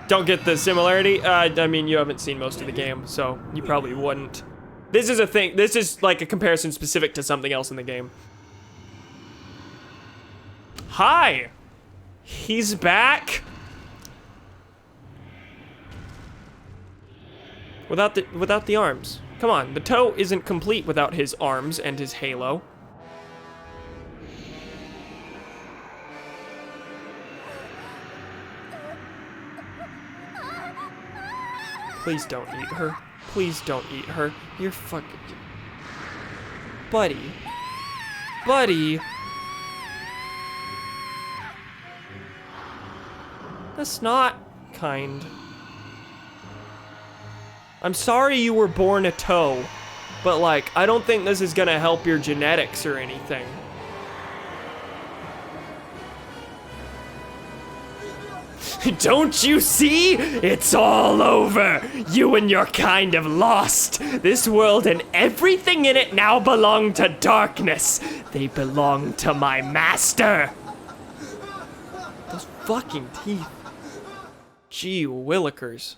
Don't get the similarity. I mean, you haven't seen most of the game, so you probably wouldn't. This is a thing. This is like a comparison specific to something else in the game. Hi! He's back? Without the arms. Come on, the toe isn't complete without his arms and his halo. Please don't eat her. Please don't eat her. You're fucking... Buddy. Buddy. That's not kind. I'm sorry you were born a toe, but like, I don't think this is gonna help your genetics or anything. Don't you see? It's all over. You and your kind have lost. This world and everything in it now belong to darkness. They belong to my master. Those fucking teeth. Gee willikers.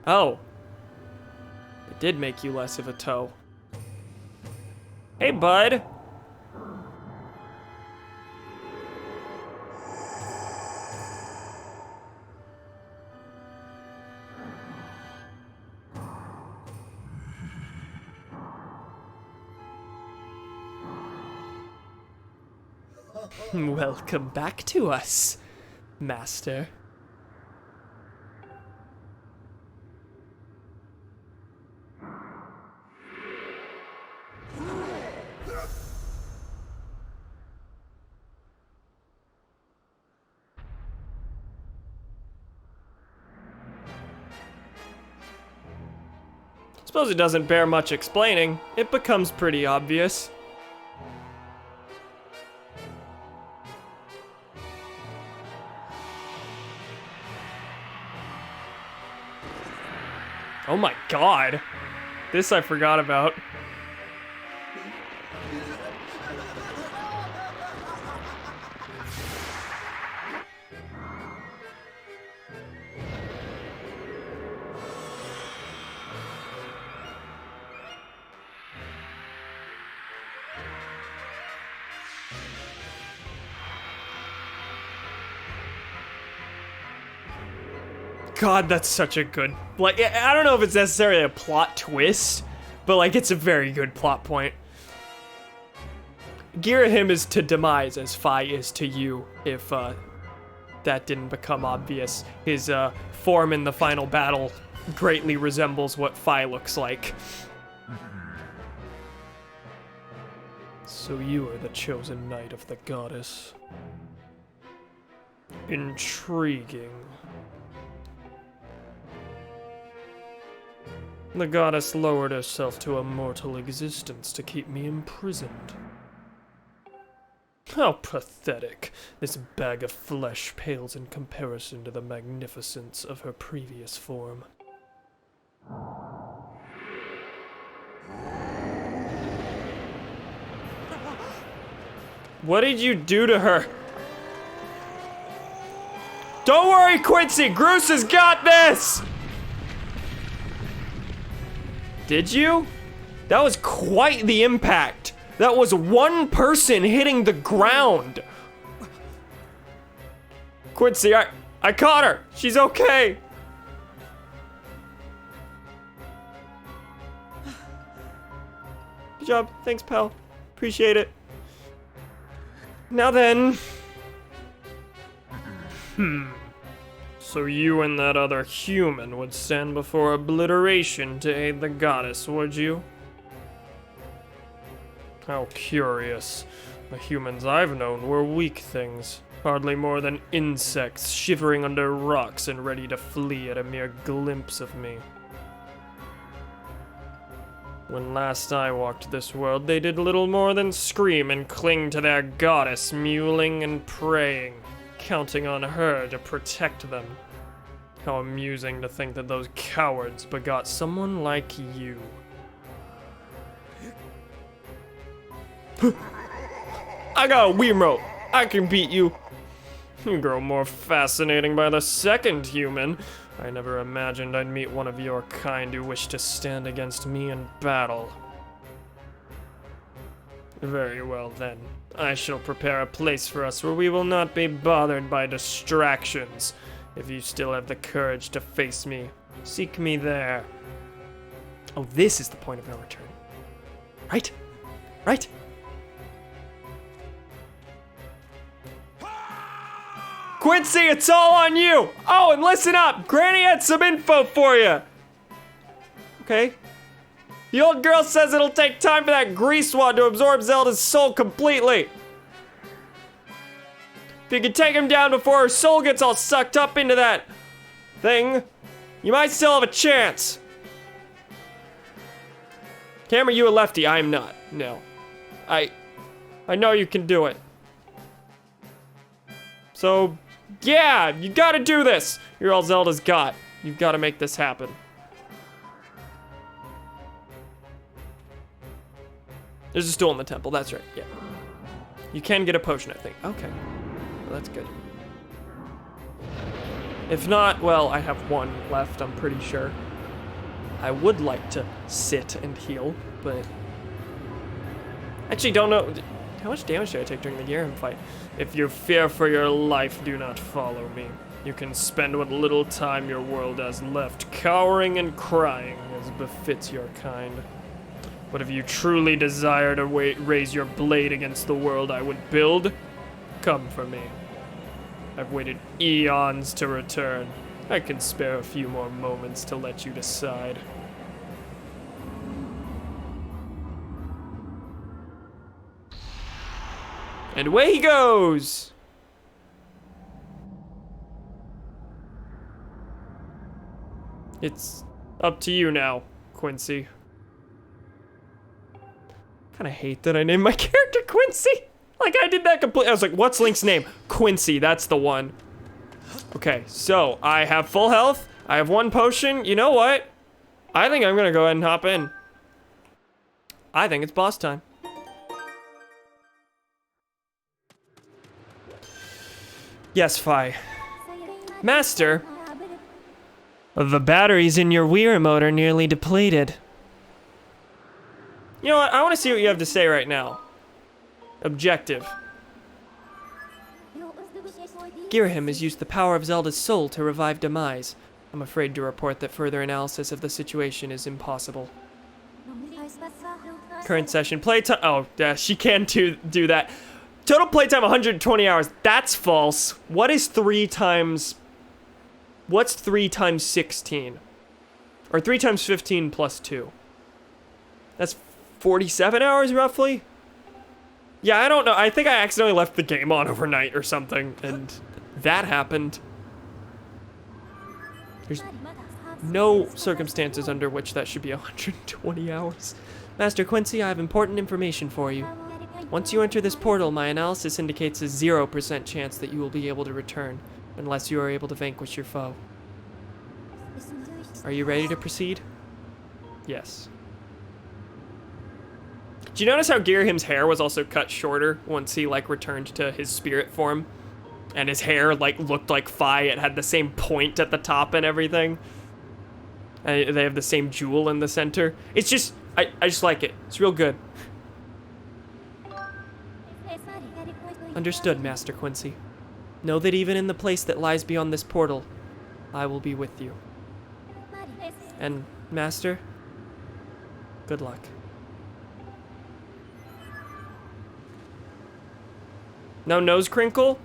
Oh. It did make you less of a toe. Hey, bud. Welcome back to us, Master. Suppose it doesn't bear much explaining. It becomes pretty obvious. Oh my god. This I forgot about. God, that's such a good, like, I don't know if it's necessarily a plot twist, but like, it's a very good plot point. Girahim is to demise as Fi is to you, if that didn't become obvious. His form in the final battle greatly resembles what Fi looks like. So you are the chosen knight of the goddess. Intriguing. The goddess lowered herself to a mortal existence to keep me imprisoned. How pathetic. This bag of flesh pales in comparison to the magnificence of her previous form. What did you do to her? Don't worry, Quincy! Groose has got this! Did you? That was quite the impact. That was one person hitting the ground. Quincy, I caught her. She's okay. Good job. Thanks, pal. Appreciate it. Now then. So you and that other human would stand before obliteration to aid the goddess, would you? How curious. The humans I've known were weak things, hardly more than insects shivering under rocks and ready to flee at a mere glimpse of me. When last I walked this world, they did little more than scream and cling to their goddess, mewling and praying, counting on her to protect them. How amusing to think that those cowards begot someone like you. I got a Wiimote. I can beat you. You grow more fascinating by the second, human. I never imagined I'd meet one of your kind who wished to stand against me in battle. Very well then. I shall prepare a place for us where we will not be bothered by distractions. If you still have the courage to face me, seek me there. Oh, this is the point of no return. Right? Right? Quincy, it's all on you! Oh, and listen up! Granny had some info for you! Okay. The old girl says it'll take time for that grease wad to absorb Zelda's soul completely. If you could take him down before her soul gets all sucked up into that thing, you might still have a chance. Cameron, you a lefty, I'm not. No. I know you can do it. So, yeah, you gotta do this. You're all Zelda's got. You've gotta make this happen. There's a stool in the temple, that's right, yeah. You can get a potion, I think. Okay, well, that's good. If not, well, I have one left, I'm pretty sure. I would like to sit and heal, but... Actually, don't know... How much damage did I take during the Gyrim fight? If you fear for your life, do not follow me. You can spend what little time your world has left cowering and crying as befits your kind. But if you truly desire to raise your blade against the world I would build, come for me. I've waited eons to return. I can spare a few more moments to let you decide. And away he goes! It's up to you now, Quincy. Kinda hate that I named my character Quincy. Like, I did that completely. I was like, what's Link's name? Quincy, that's the one. Okay, so I have full health. I have one potion. You know what? I think I'm gonna go ahead and hop in. I think it's boss time. Yes, Fi. Master, the batteries in your Wii remote are nearly depleted. You know what? I want to see what you have to say right now. Objective. Girahim has used the power of Zelda's soul to revive Demise. I'm afraid to report that further analysis of the situation is impossible. Current session playtime. Oh, yeah, she can do that. Total playtime 120 hours. That's false. What is 3 times... What's 3 times 16? Or 3 times 15 plus 2? That's 47 hours roughly? Yeah, I don't know. I think I accidentally left the game on overnight or something, and that happened. There's no circumstances under which that should be 120 hours. Master Quincy, I have important information for you. Once you enter this portal, my analysis indicates a 0% chance that you will be able to return, unless you are able to vanquish your foe. Are you ready to proceed? Yes. Do you notice how Girahim's hair was also cut shorter once he, like, returned to his spirit form? And his hair, like, looked like Fi. It had the same point at the top and everything. And they have the same jewel in the center. It's just, I just like it. It's real good. Understood, Master Quincy. Know that even in the place that lies beyond this portal, I will be with you. And, Master, good luck. No nose crinkle?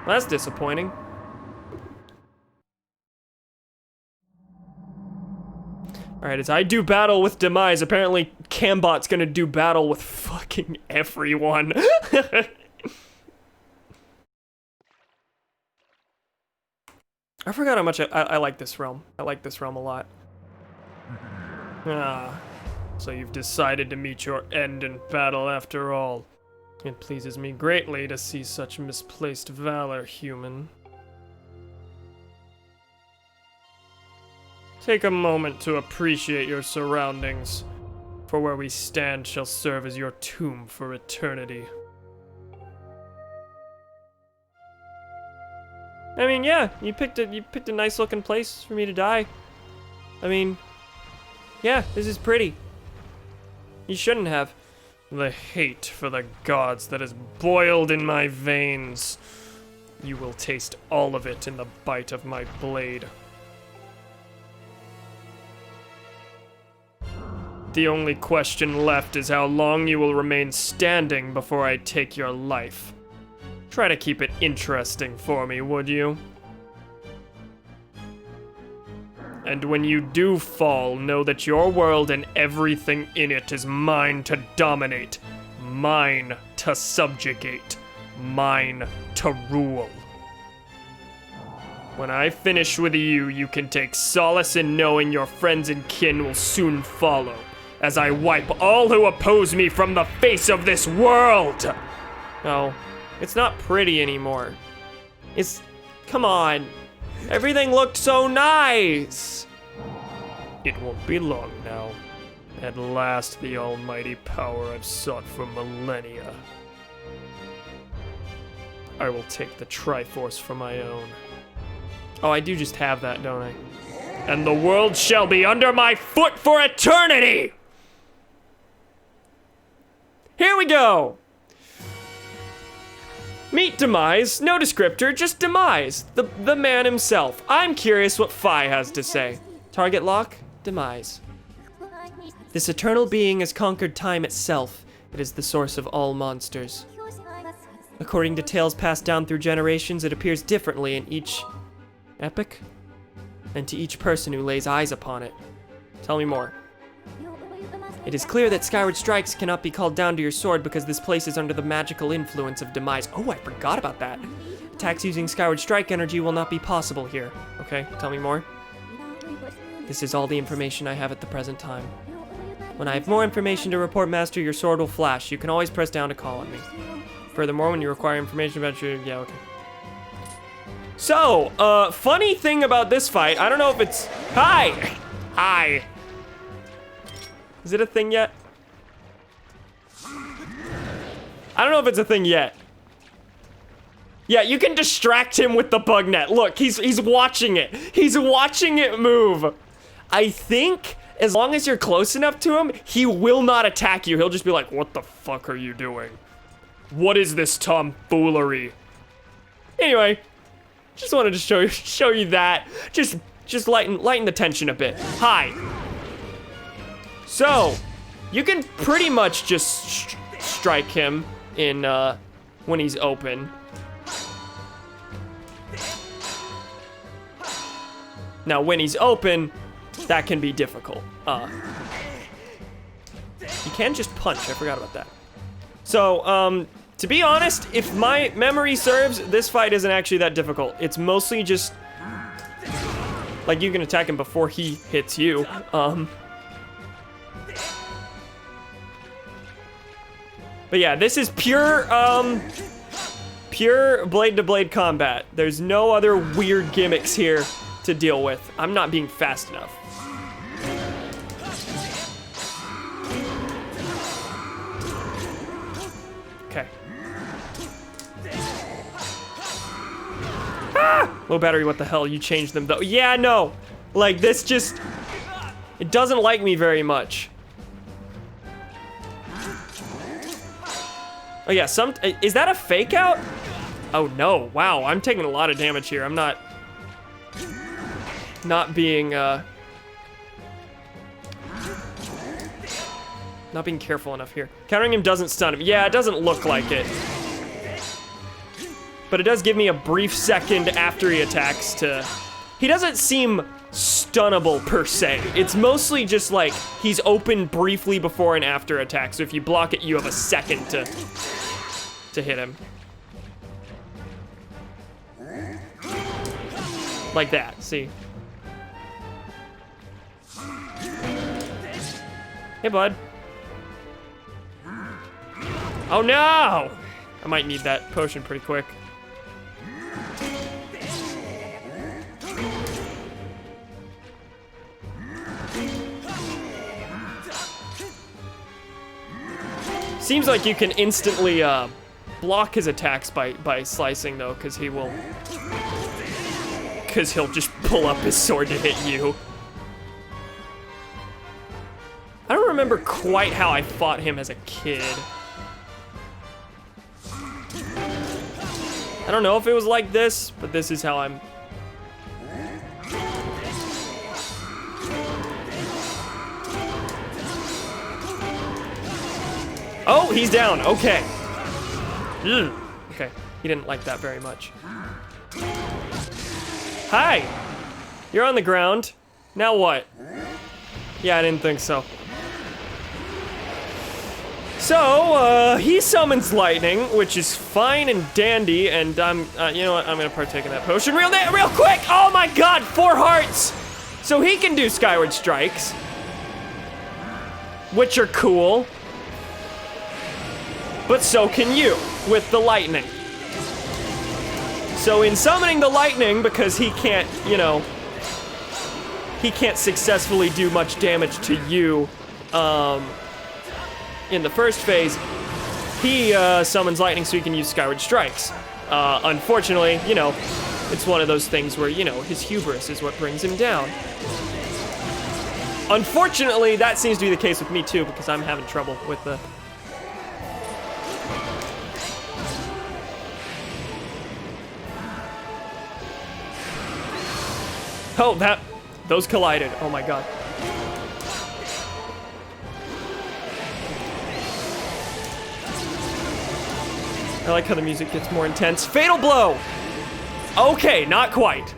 Well, that's disappointing. Alright, as I do battle with Demise, apparently Cambot's gonna do battle with fucking everyone. I forgot how much I like this realm. I like this realm a lot. Ah, so you've decided to meet your end in battle after all. It pleases me greatly to see such misplaced valor, human. Take a moment to appreciate your surroundings, for where we stand shall serve as your tomb for eternity. I mean, yeah, you picked a nice looking place for me to die. I mean, yeah, this is pretty. You shouldn't have. The hate for the gods that has boiled in my veins. You will taste all of it in the bite of my blade. The only question left is how long you will remain standing before I take your life. Try to keep it interesting for me, would you? And when you do fall, know that your world and everything in it is mine to dominate, mine to subjugate, mine to rule. When I finish with you, you can take solace in knowing your friends and kin will soon follow, as I wipe all who oppose me from the face of this world. No, it's not pretty anymore. Come on. Everything looked so nice. It won't be long now. At last, the almighty power I've sought for millennia. I will take the Triforce for my own. Oh, I do just have that, don't I? And the world shall be under my foot for eternity! Here we go! Meet Demise, no descriptor, just Demise, the man himself. I'm curious what Phi has to say. Target lock, Demise. This eternal being has conquered time itself. It is the source of all monsters. According to tales passed down through generations, it appears differently in each epoch and to each person who lays eyes upon it. Tell me more. It is clear that Skyward strikes cannot be called down to your sword because this place is under the magical influence of Demise. Oh, I forgot about that. Attacks using Skyward strike energy will not be possible here. Okay, tell me more. This is all the information I have at the present time. When I have more information to report, Master, your sword will flash. You can always press down to call on me. Furthermore, when you require information about your... Yeah, okay. So, funny thing about this fight, I don't know if it's... Hi! Hi! Is it a thing yet? I don't know if it's a thing yet. Yeah, you can distract him with the bug net. Look, he's watching it. He's watching it move. I think as long as you're close enough to him, he will not attack you. He'll just be like, what the fuck are you doing? What is this tomfoolery? Anyway, just wanted to show you that. Just lighten the tension a bit. Hi. So, you can pretty much just strike him in when he's open. Now, when he's open, that can be difficult. You can just punch. I forgot about that. So, to be honest, if my memory serves, this fight isn't actually that difficult. It's mostly just like you can attack him before he hits you. But yeah, this is pure blade-to-blade combat. There's no other weird gimmicks here to deal with. I'm not being fast enough. Okay. Ah! Low battery, what the hell? You changed them though. Yeah, no. Like, this just... It doesn't like me very much. Oh yeah, is that a fake out? Oh no, wow, I'm taking a lot of damage here. I'm not being careful enough here. Countering him doesn't stun him. Yeah, it doesn't look like it. But it does give me a brief second after he attacks to... He doesn't seem stunnable per se. It's mostly just like he's open briefly before and after attack. So if you block it, you have a second to hit him. Like that, see? Hey, bud. Oh no! I might need that potion pretty quick. Seems like you can instantly block his attacks by slicing though, because he'll just pull up his sword to hit you. I don't remember quite how I fought him as a kid. I don't know if it was like this, but this is how I'm... Oh, he's down, okay. Okay, he didn't like that very much. Hi, you're on the ground. Now what? Yeah, I didn't think so. So, he summons lightning, which is fine and dandy, and you know what, I'm gonna partake in that potion real quick! Oh my god, 4 hearts! So he can do Skyward Strikes, which are cool, but so can you, with the lightning. So in summoning the lightning, because he can't, you know, he can't successfully do much damage to you, in the first phase, he summons lightning so he can use Skyward Strikes. Unfortunately, you know, it's one of those things where, you know, his hubris is what brings him down. Unfortunately, that seems to be the case with me too, because I'm having trouble with the... Oh, those collided. Oh my god. I like how the music gets more intense. Fatal blow! Okay, not quite.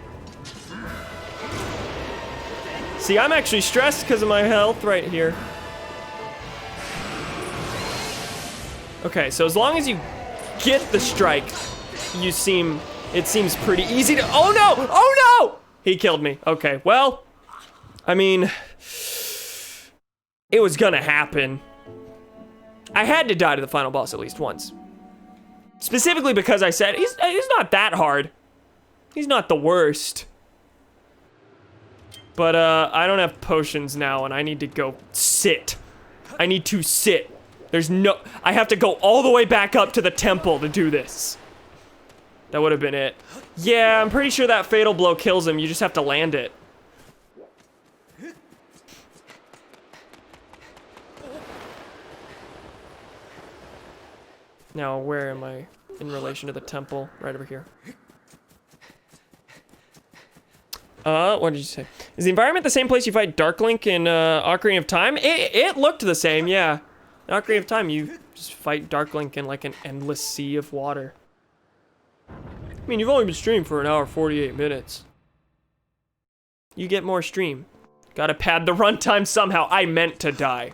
See, I'm actually stressed because of my health right here. Okay, so as long as you get the strike, it seems pretty easy to, oh no! Oh no! He killed me. Okay, well, I mean, it was gonna happen. I had to die to the final boss at least once. Specifically because I said, he's not that hard. He's not the worst. But, I don't have potions now, and I need to go sit. I need to sit. I have to go all the way back up to the temple to do this. That would have been it. Yeah, I'm pretty sure that fatal blow kills him. You just have to land it. Now, where am I in relation to the temple? Right over here. What did you say? Is the environment the same place you fight Dark Link in Ocarina of Time? It looked the same, yeah. In Ocarina of Time, you just fight Dark Link in like an endless sea of water. I mean, you've only been streaming for 1 hour, 48 minutes. You get more stream. Gotta pad the runtime somehow. I meant to die.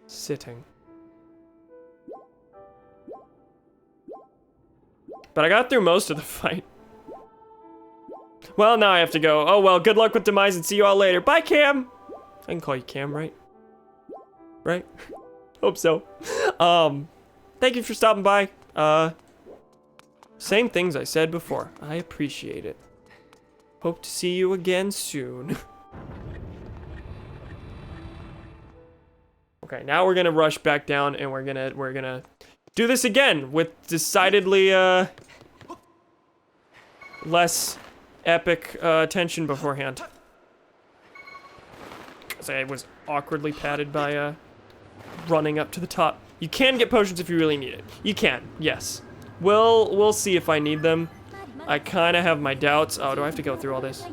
Sitting. But I got through most of the fight. Well, now I have to go. Oh well, good luck with Demise and see you all later. Bye, Cam! I can call you Cam, right? Right? Hope so. Thank you for stopping by. Same things I said before. I appreciate it. Hope to see you again soon. Okay, now we're gonna rush back down and we're gonna do this again with decidedly less epic tension beforehand. Cause I was awkwardly padded by running up to the top. You can get potions if you really need it. You can, yes. We'll see if I need them. I kind of have my doubts. Oh, do I have to go through all this?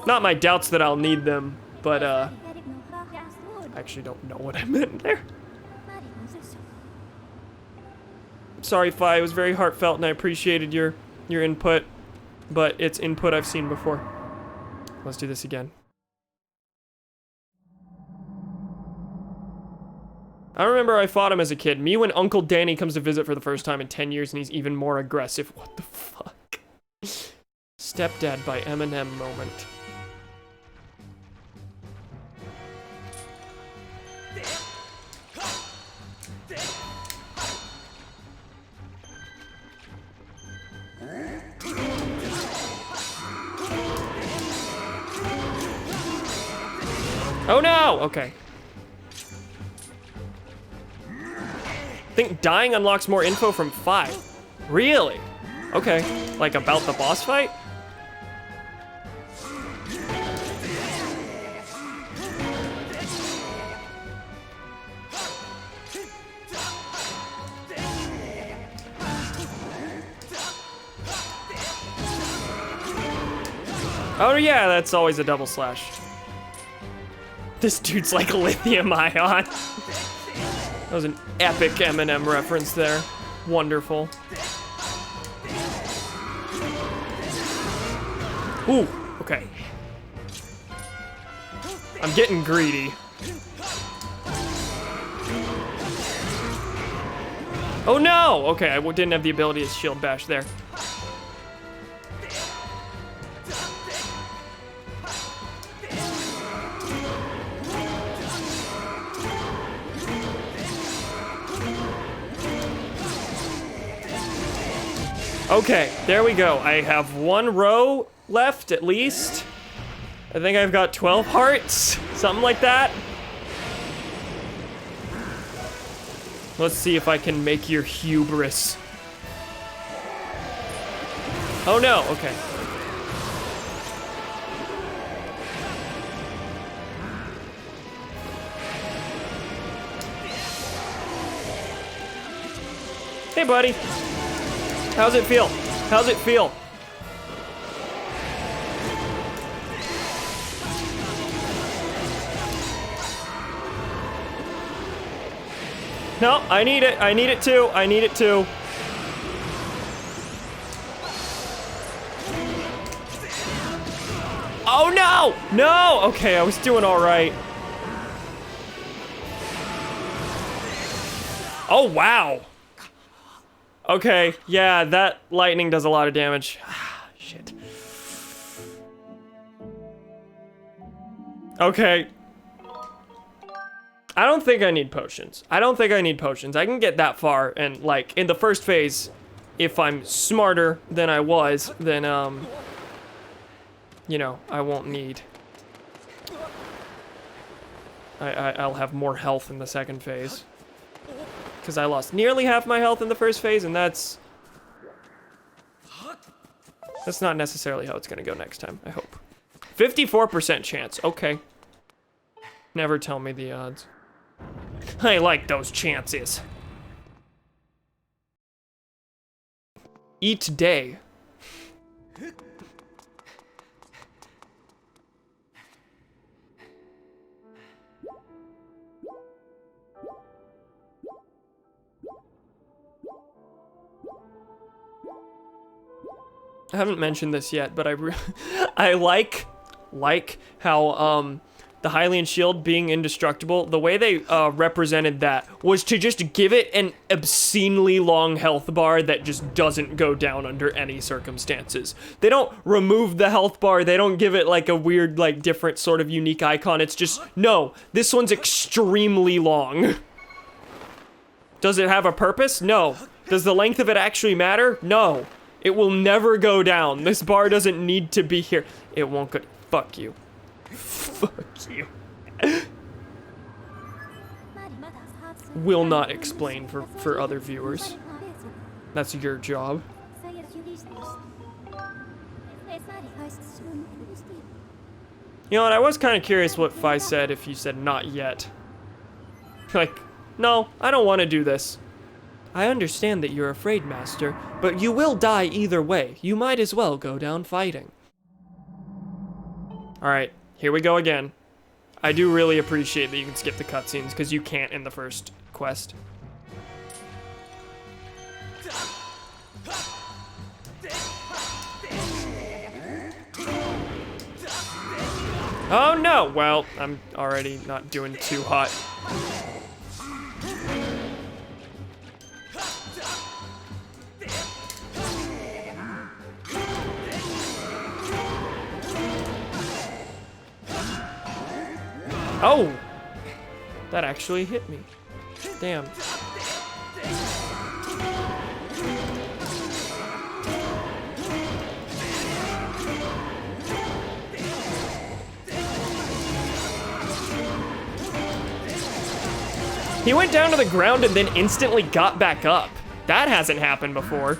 Not my doubts that I'll need them, but I actually don't know what I meant there. Sorry, Fi, it was very heartfelt and I appreciated your input, but it's input I've seen before. Let's do this again. I remember I fought him as a kid. Me when Uncle Danny comes to visit for the first time in 10 years and he's even more aggressive. What the fuck? Stepdad by Eminem moment. Oh no! Okay. I think dying unlocks more info from 5. Really? Okay. Like about the boss fight? Oh yeah, that's always a double slash. This dude's like lithium ion. That was an epic Eminem reference there. Wonderful. Ooh, okay. I'm getting greedy. Oh no! Okay, I didn't have the ability to shield bash there. Okay, there we go. I have 1 row left at least. I think I've got 12 hearts, something like that. Let's see if I can make your hubris. Oh no, okay. Hey buddy. How's it feel? How's it feel? No, I need it. I need it too. I need it too. Oh no! No! Okay, I was doing all right. Oh wow. Okay, yeah, that lightning does a lot of damage. Shit. Okay. I don't think I need potions. I don't think I need potions. I can get that far, and like, in the first phase, if I'm smarter than I was, then, you know, I won't need. I'll have more health in the second phase. Because I lost nearly half my health in the first phase, and that's not necessarily how it's gonna go next time, I hope. 54% chance, okay. Never tell me the odds. I like those chances. Eat day. I haven't mentioned this yet, but I like how the Hylian shield being indestructible, the way they represented that was to just give it an obscenely long health bar that just doesn't go down under any circumstances. They don't remove the health bar, they don't give it like a weird, like different sort of unique icon. It's just, no, this one's extremely long. Does it have a purpose? No. Does the length of it actually matter? No. It will never go down. This bar doesn't need to be here. It won't go, fuck you. Fuck you. Will not explain for other viewers. That's your job. You know what, I was kind of curious what Fi said if you said not yet. Like, no, I don't want to do this. I understand that you're afraid, Master, but you will die either way. You might as well go down fighting. Alright, here we go again. I do really appreciate that you can skip the cutscenes, because you can't in the first quest. Oh no! Well, I'm already not doing too hot. Oh! That actually hit me. Damn. He went down to the ground and then instantly got back up. That hasn't happened before.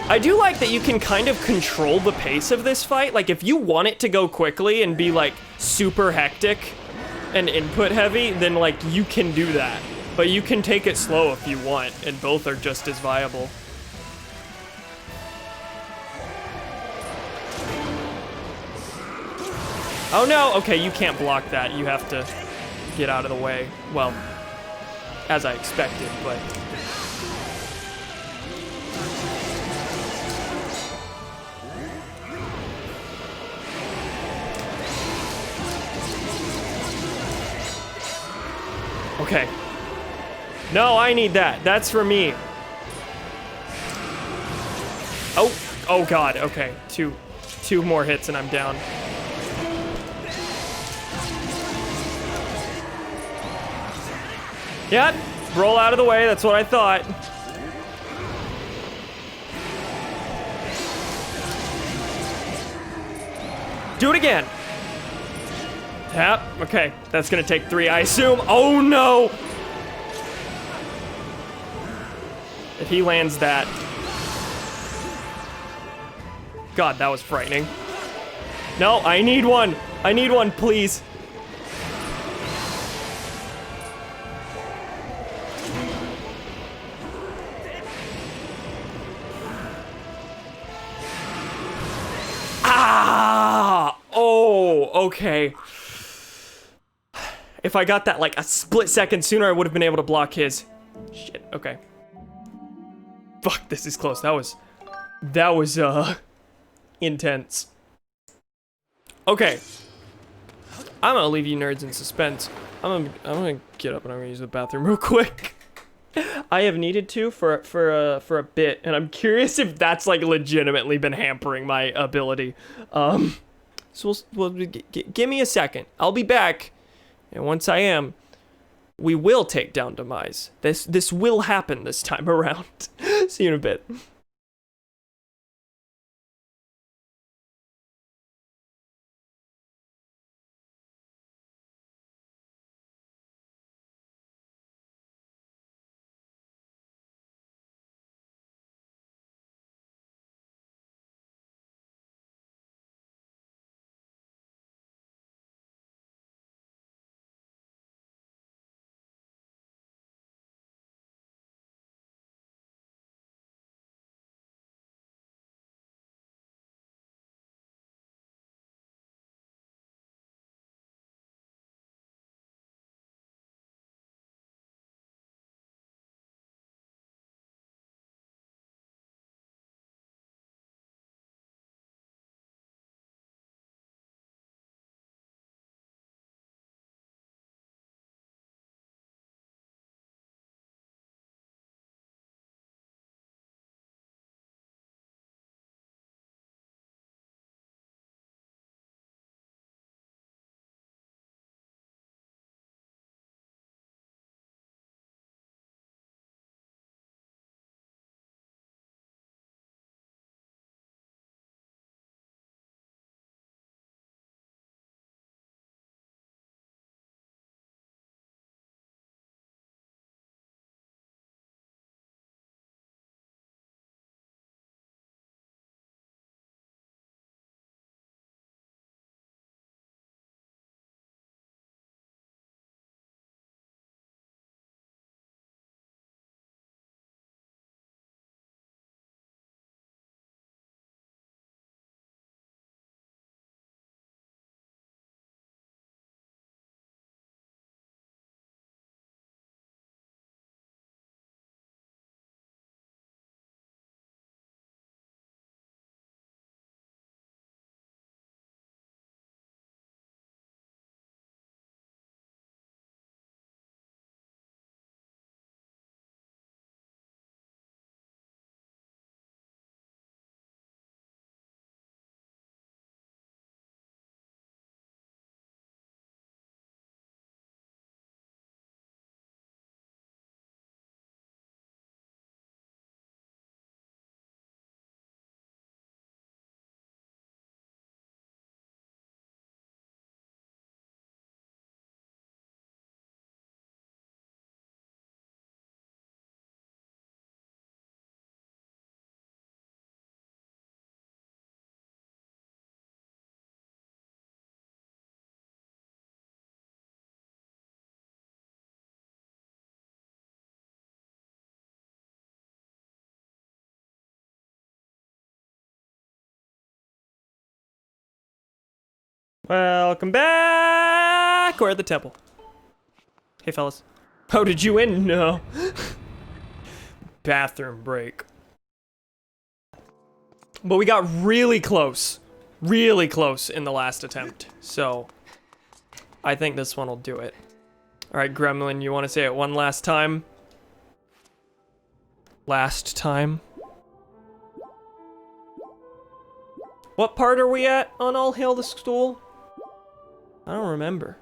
I do like that you can kind of control the pace of this fight. Like, if you want it to go quickly and be, like, super hectic and input heavy, then, like, you can do that. But you can take it slow if you want, and both are just as viable. Oh no, okay, you can't block that. You have to get out of the way. Well, as I expected, but... Okay. No, I need that. That's for me. Oh God. Okay, two more hits and I'm down. Yep. Roll out of the way. That's what I thought. Do it again. Yep. Okay. That's gonna take 3, I assume. Oh no. If he lands that. God, that was frightening. No, I need one. I need one, please. Ah! Oh, okay. If I got that like a split second sooner, I would have been able to block his. Shit, okay. Fuck, this is close. That was intense. Okay. I'm gonna leave you nerds in suspense. I'm gonna get up and I'm gonna use the bathroom real quick. I have needed to for a bit, and I'm curious if that's like legitimately been hampering my ability. So give me a second. I'll be back, and once I am, we will take down Demise. This will happen this time around. See you in a bit. Welcome back! We're at the temple. Hey, fellas. Oh, did you win? No. Bathroom break. But we got really close in the last attempt. So, I think this one will do it. Alright, Gremlin, you want to say it one last time? Last time? What part are we at on All Hail the Stool? I don't remember.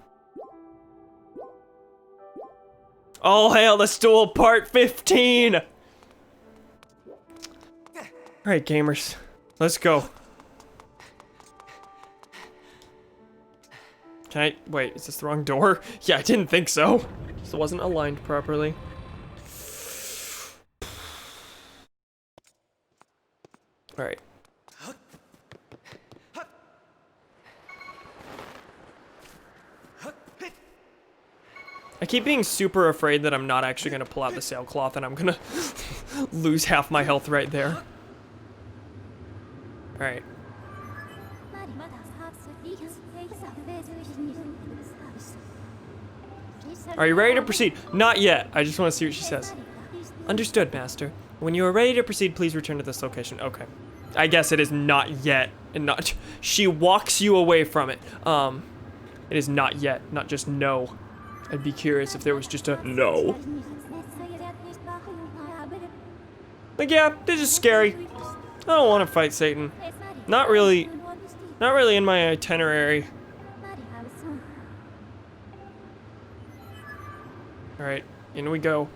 All Hail the Stool Part 15! Alright, gamers. Let's go. Can I- wait, is this the wrong door? Yeah, I didn't think so. Just wasn't aligned properly. Alright. I keep being super afraid that I'm not actually gonna pull out the sailcloth and I'm gonna lose half my health right there. Alright. Are you ready to proceed? Not yet. I just want to see what she says. Understood, Master. When you are ready to proceed, please return to this location. Okay. I guess it is not yet. And not. She walks you away from it. It is not yet. Not just no. I'd be curious if there was just a no. Like, yeah, this is scary. I don't want to fight Satan. Not really. Not really in my itinerary. Alright, in we go.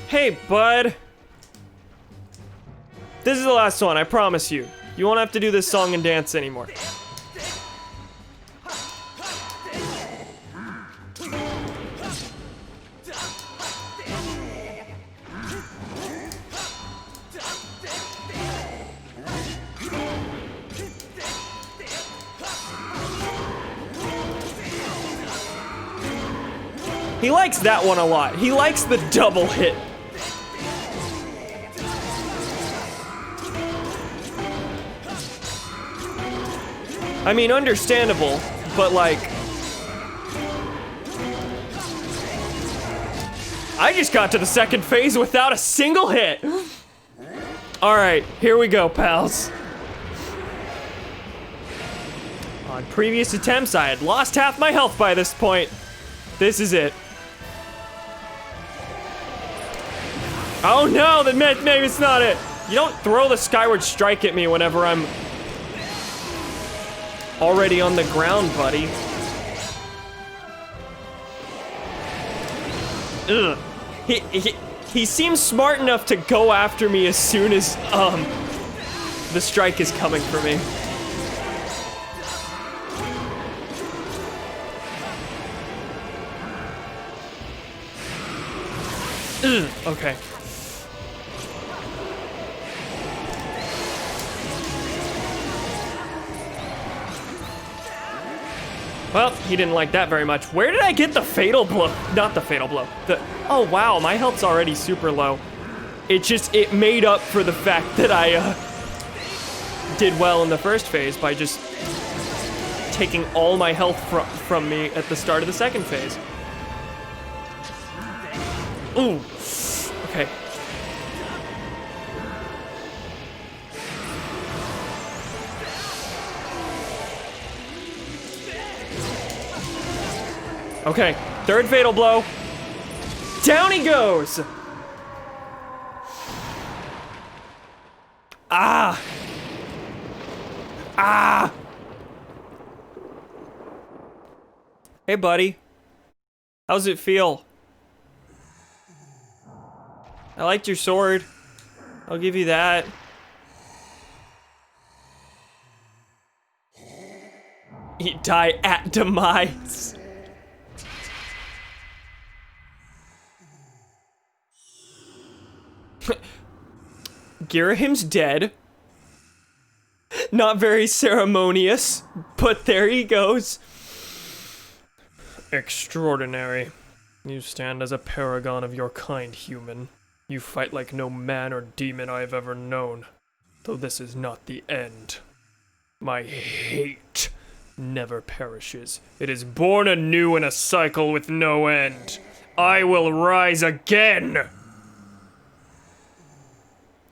Hey, bud. This is the last one, I promise you. You won't have to do this song and dance anymore. He likes that one a lot. He likes the double hit. I mean, understandable, but like... I just got to the second phase without a single hit. Alright, here we go, pals. On previous attempts, I had lost half my health by this point. This is it. Oh no, then maybe it's not it. You don't throw the Skyward Strike at me whenever I'm already on the ground, buddy. Ugh. He seems smart enough to go after me as soon as, the strike is coming for me. Ugh. Okay. Well, he didn't like that very much. Where did I get the fatal blow? Not the fatal blow. Oh wow, my health's already super low. It made up for the fact that I did well in the first phase by just taking all my health from me at the start of the second phase. Ooh. Okay. Okay, third fatal blow. Down he goes! Ah! Ah! Hey, buddy. How's it feel? I liked your sword. I'll give you that. You die at demise. Girahim's dead. Not very ceremonious, but there he goes. Extraordinary. You stand as a paragon of your kind, human. You fight like no man or demon I have ever known. Though this is not the end. My hate never perishes. It is born anew in a cycle with no end. I will rise again!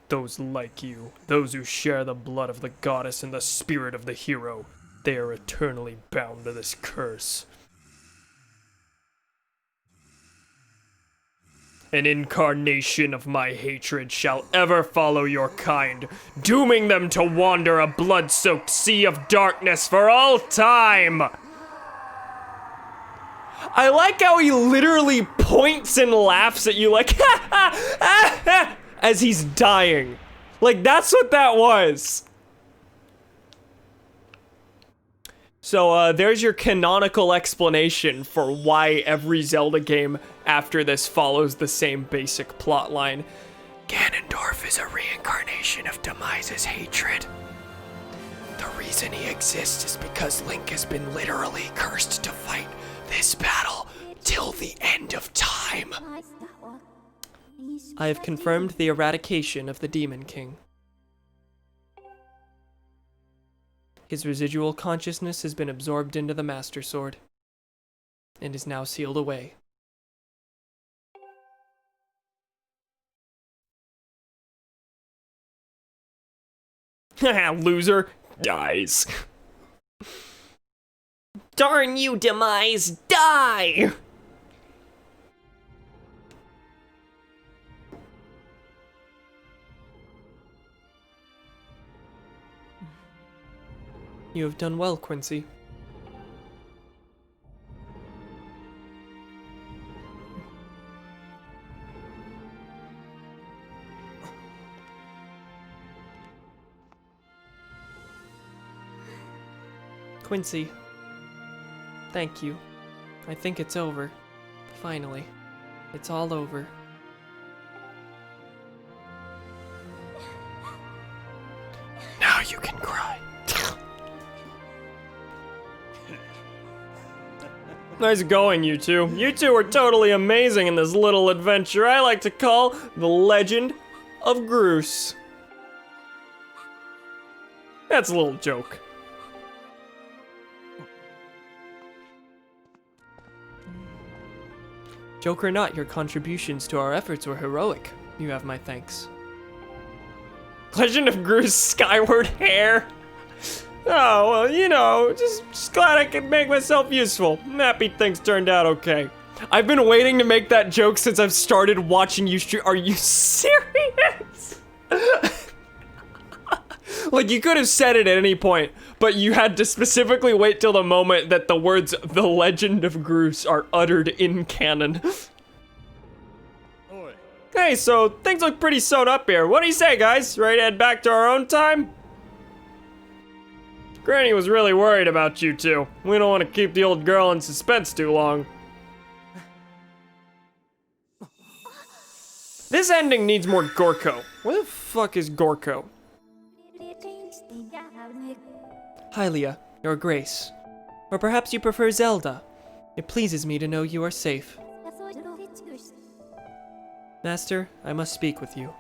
Those like you, those who share the blood of the goddess and the spirit of the hero, they are eternally bound to this curse. An incarnation of my hatred shall ever follow your kind, dooming them to wander a blood-soaked sea of darkness for all time! I like how he literally points and laughs at you like, ha ha ha ha, as he's dying. Like, that's what that was. So, there's your canonical explanation for why every Zelda game after this follows the same basic plot line. Ganondorf is a reincarnation of Demise's hatred. The reason he exists is because Link has been literally cursed to fight this battle till the end of time. I have confirmed the eradication of the Demon King. His residual consciousness has been absorbed into the Master Sword and is now sealed away. Haha, loser. Dies. Darn you, Demise, die! You have done well, Quincy. Quincy, thank you. I think it's over. Finally. It's all over. Now you can cry. Nice going, you two. You two are totally amazing in this little adventure I like to call The Legend of Groose. That's a little joke. Joke or not, your contributions to our efforts were heroic. You have my thanks. Legend of Groose Skyward hair. Oh, well, you know, just glad I could make myself useful. I'm happy things turned out okay. I've been waiting to make that joke since I've started watching you stream. Are you serious? Like, you could have said it at any point, but you had to specifically wait till the moment that the words "The Legend of Groose" are uttered in canon. Hey, so things look pretty sewn up here. What do you say, guys? Ready to head back to our own time? Granny was really worried about you two. We don't want to keep the old girl in suspense too long. This ending needs more Gorko. Where the fuck is Gorko? Hylia, your grace. Or perhaps you prefer Zelda. It pleases me to know you are safe. Master, I must speak with you.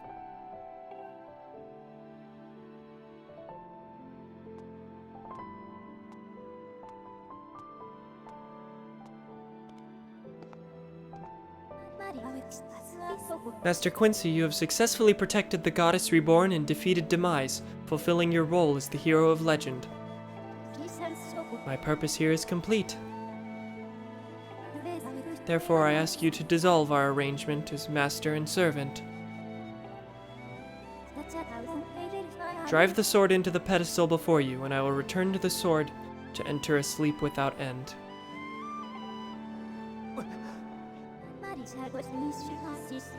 Master Quincy, you have successfully protected the Goddess Reborn and defeated Demise, fulfilling your role as the hero of legend. My purpose here is complete. Therefore, I ask you to dissolve our arrangement as master and servant. Drive the sword into the pedestal before you, and I will return to the sword to enter a sleep without end.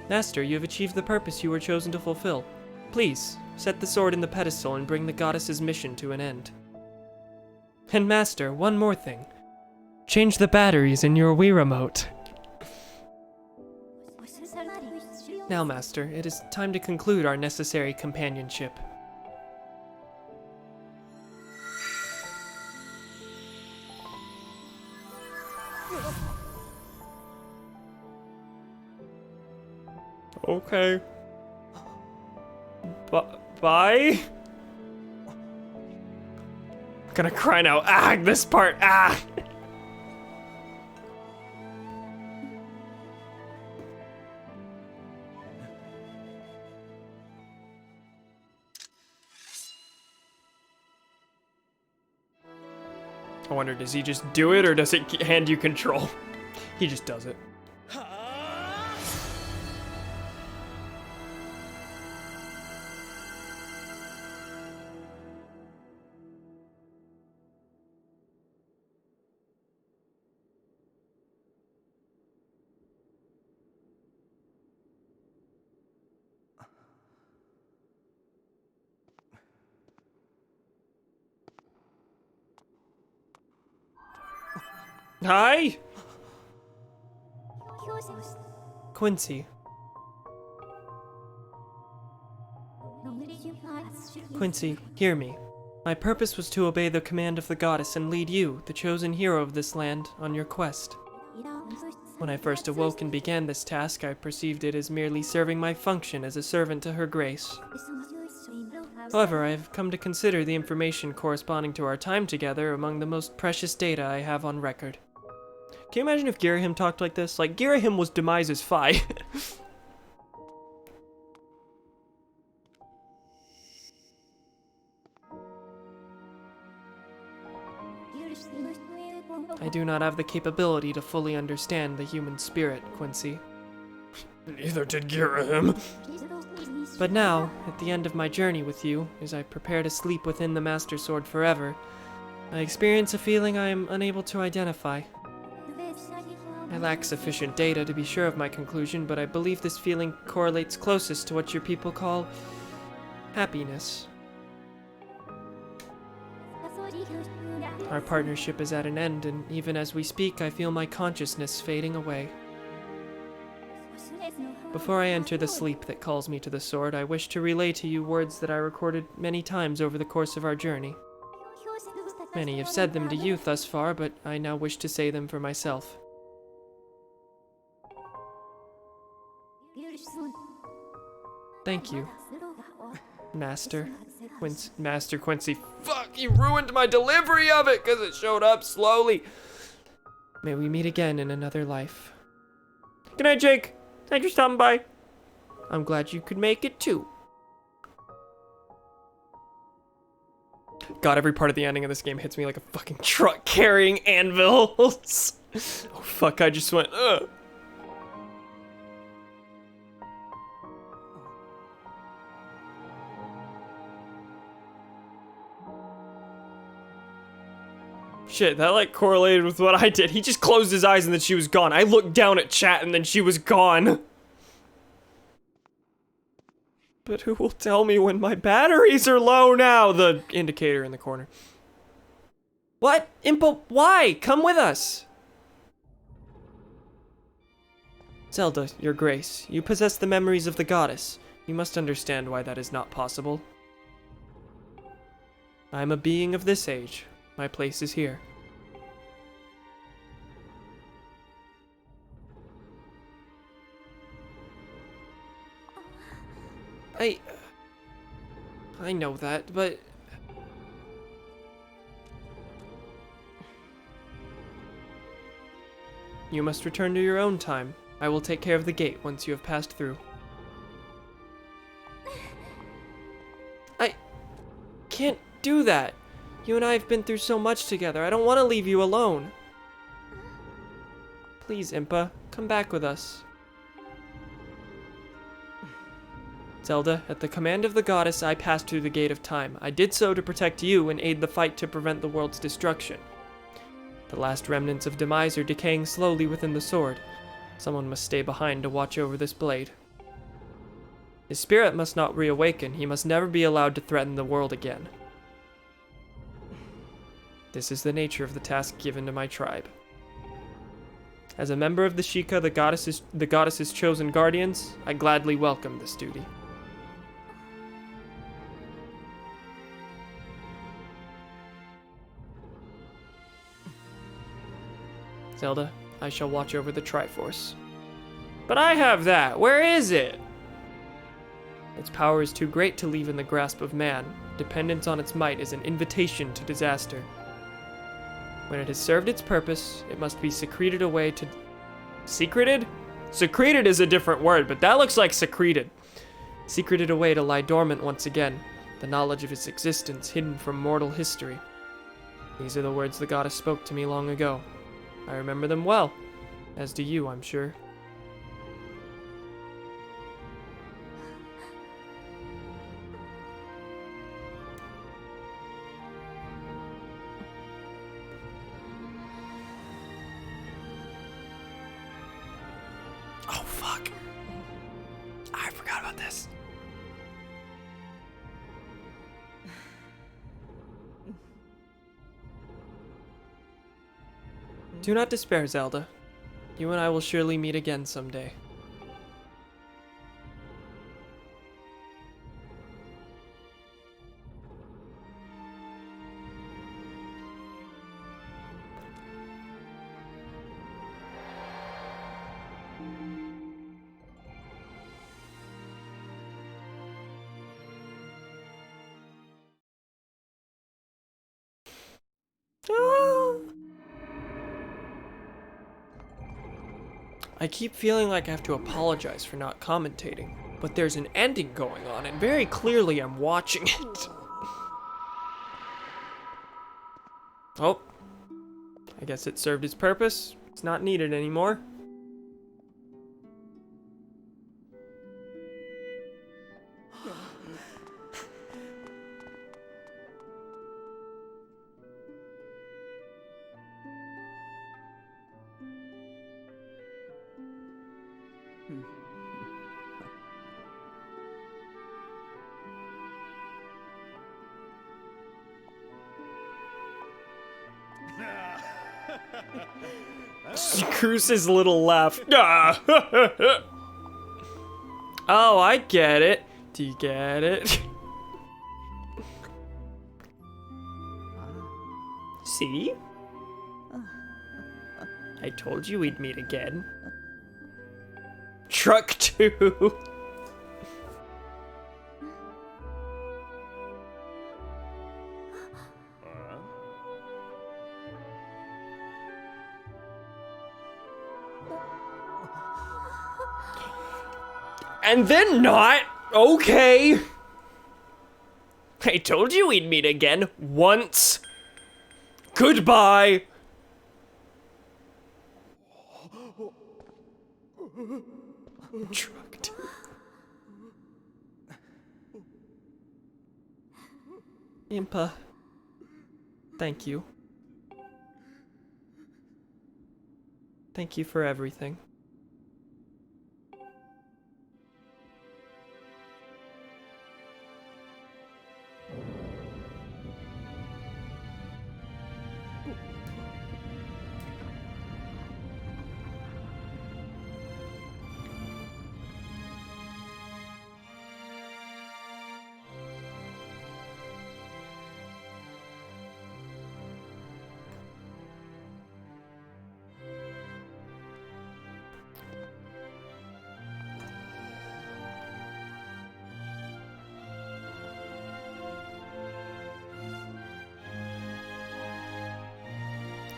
Master, you have achieved the purpose you were chosen to fulfill. Please, set the sword in the pedestal and bring the goddess's mission to an end. And Master, one more thing. Change the batteries in your Wii remote. Now, Master, it is time to conclude our necessary companionship. Okay. Bye? Gonna cry now. Ah, this part. Ah. I wonder, does he just do it or does it hand you control? He just does it. Hi! Quincy. Quincy, hear me. My purpose was to obey the command of the goddess and lead you, the chosen hero of this land, on your quest. When I first awoke and began this task, I perceived it as merely serving my function as a servant to her grace. However, I have come to consider the information corresponding to our time together among the most precious data I have on record. Can you imagine if Girahim talked like this? Like, Girahim was Demise's Fi. I do not have the capability to fully understand the human spirit, Quincy. Neither did Girahim. But now, at the end of my journey with you, as I prepare to sleep within the Master Sword forever, I experience a feeling I am unable to identify. I lack sufficient data to be sure of my conclusion, but I believe this feeling correlates closest to what your people call happiness. Our partnership is at an end, and even as we speak, I feel my consciousness fading away. Before I enter the sleep that calls me to the sword, I wish to relay to you words that I recorded many times over the course of our journey. Many have said them to you thus far, but I now wish to say them for myself. Thank you, Master Quincy. Fuck, you ruined my delivery of it because it showed up slowly. May we meet again in another life. Good night, Jake. Thanks for stopping by. I'm glad you could make it too. God, every part of the ending of this game hits me like a fucking truck carrying anvils. Oh fuck, I just went, ugh. Shit, that like correlated with what I did. He just closed his eyes and then she was gone. I looked down at chat and then she was gone. But who will tell me when my batteries are low now? The indicator in the corner. What? Impo, why? Come with us. Zelda, your grace, you possess the memories of the goddess. You must understand why that is not possible. I am a being of this age. My place is here. I know that, but... You must return to your own time. I will take care of the gate once you have passed through. I can't do that. You and I have been through so much together. I don't want to leave you alone. Please, Impa, come back with us. Zelda, at the command of the goddess, I passed through the Gate of Time. I did so to protect you and aid the fight to prevent the world's destruction. The last remnants of Demise are decaying slowly within the sword. Someone must stay behind to watch over this blade. His spirit must not reawaken. He must never be allowed to threaten the world again. This is the nature of the task given to my tribe. As a member of the Sheikah, the goddess's chosen guardians, I gladly welcome this duty. Zelda, I shall watch over the Triforce. But I have that! Where is it? Its power is too great to leave in the grasp of man. Dependence on its might is an invitation to disaster. When it has served its purpose, it must be secreted away to... Secreted? Secreted is a different word, but that looks like secreted. Secreted away to lie dormant once again, the knowledge of its existence hidden from mortal history. These are the words the goddess spoke to me long ago. I remember them well, as do you, I'm sure. Oh, fuck. I forgot about this. Do not despair, Zelda. You and I will surely meet again someday. I keep feeling like I have to apologize for not commentating, but there's an ending going on, and very clearly I'm watching it. Oh, I guess it served its purpose. It's not needed anymore. Cruce's little laugh. Oh, I get it. Do you get it? See? I told you we'd meet again. Truck 2. And then not. Okay. I told you we'd meet again once. Goodbye. Trucked. Impa. Thank you. Thank you for everything.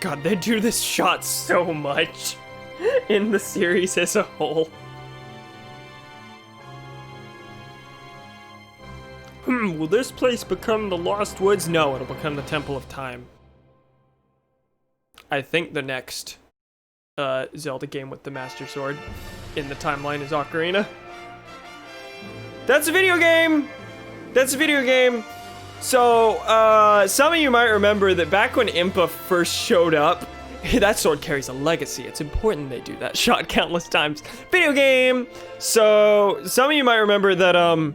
God, they do this shot so much in the series as a whole. Will this place become the Lost Woods? No, it'll become the Temple of Time. I think the next Zelda game with the Master Sword in the timeline is Ocarina. That's a video game! That's a video game! So, some of you might remember that back when Impa first showed up, that sword carries a legacy. It's important they do that shot countless times. Video game! So, some of you might remember that,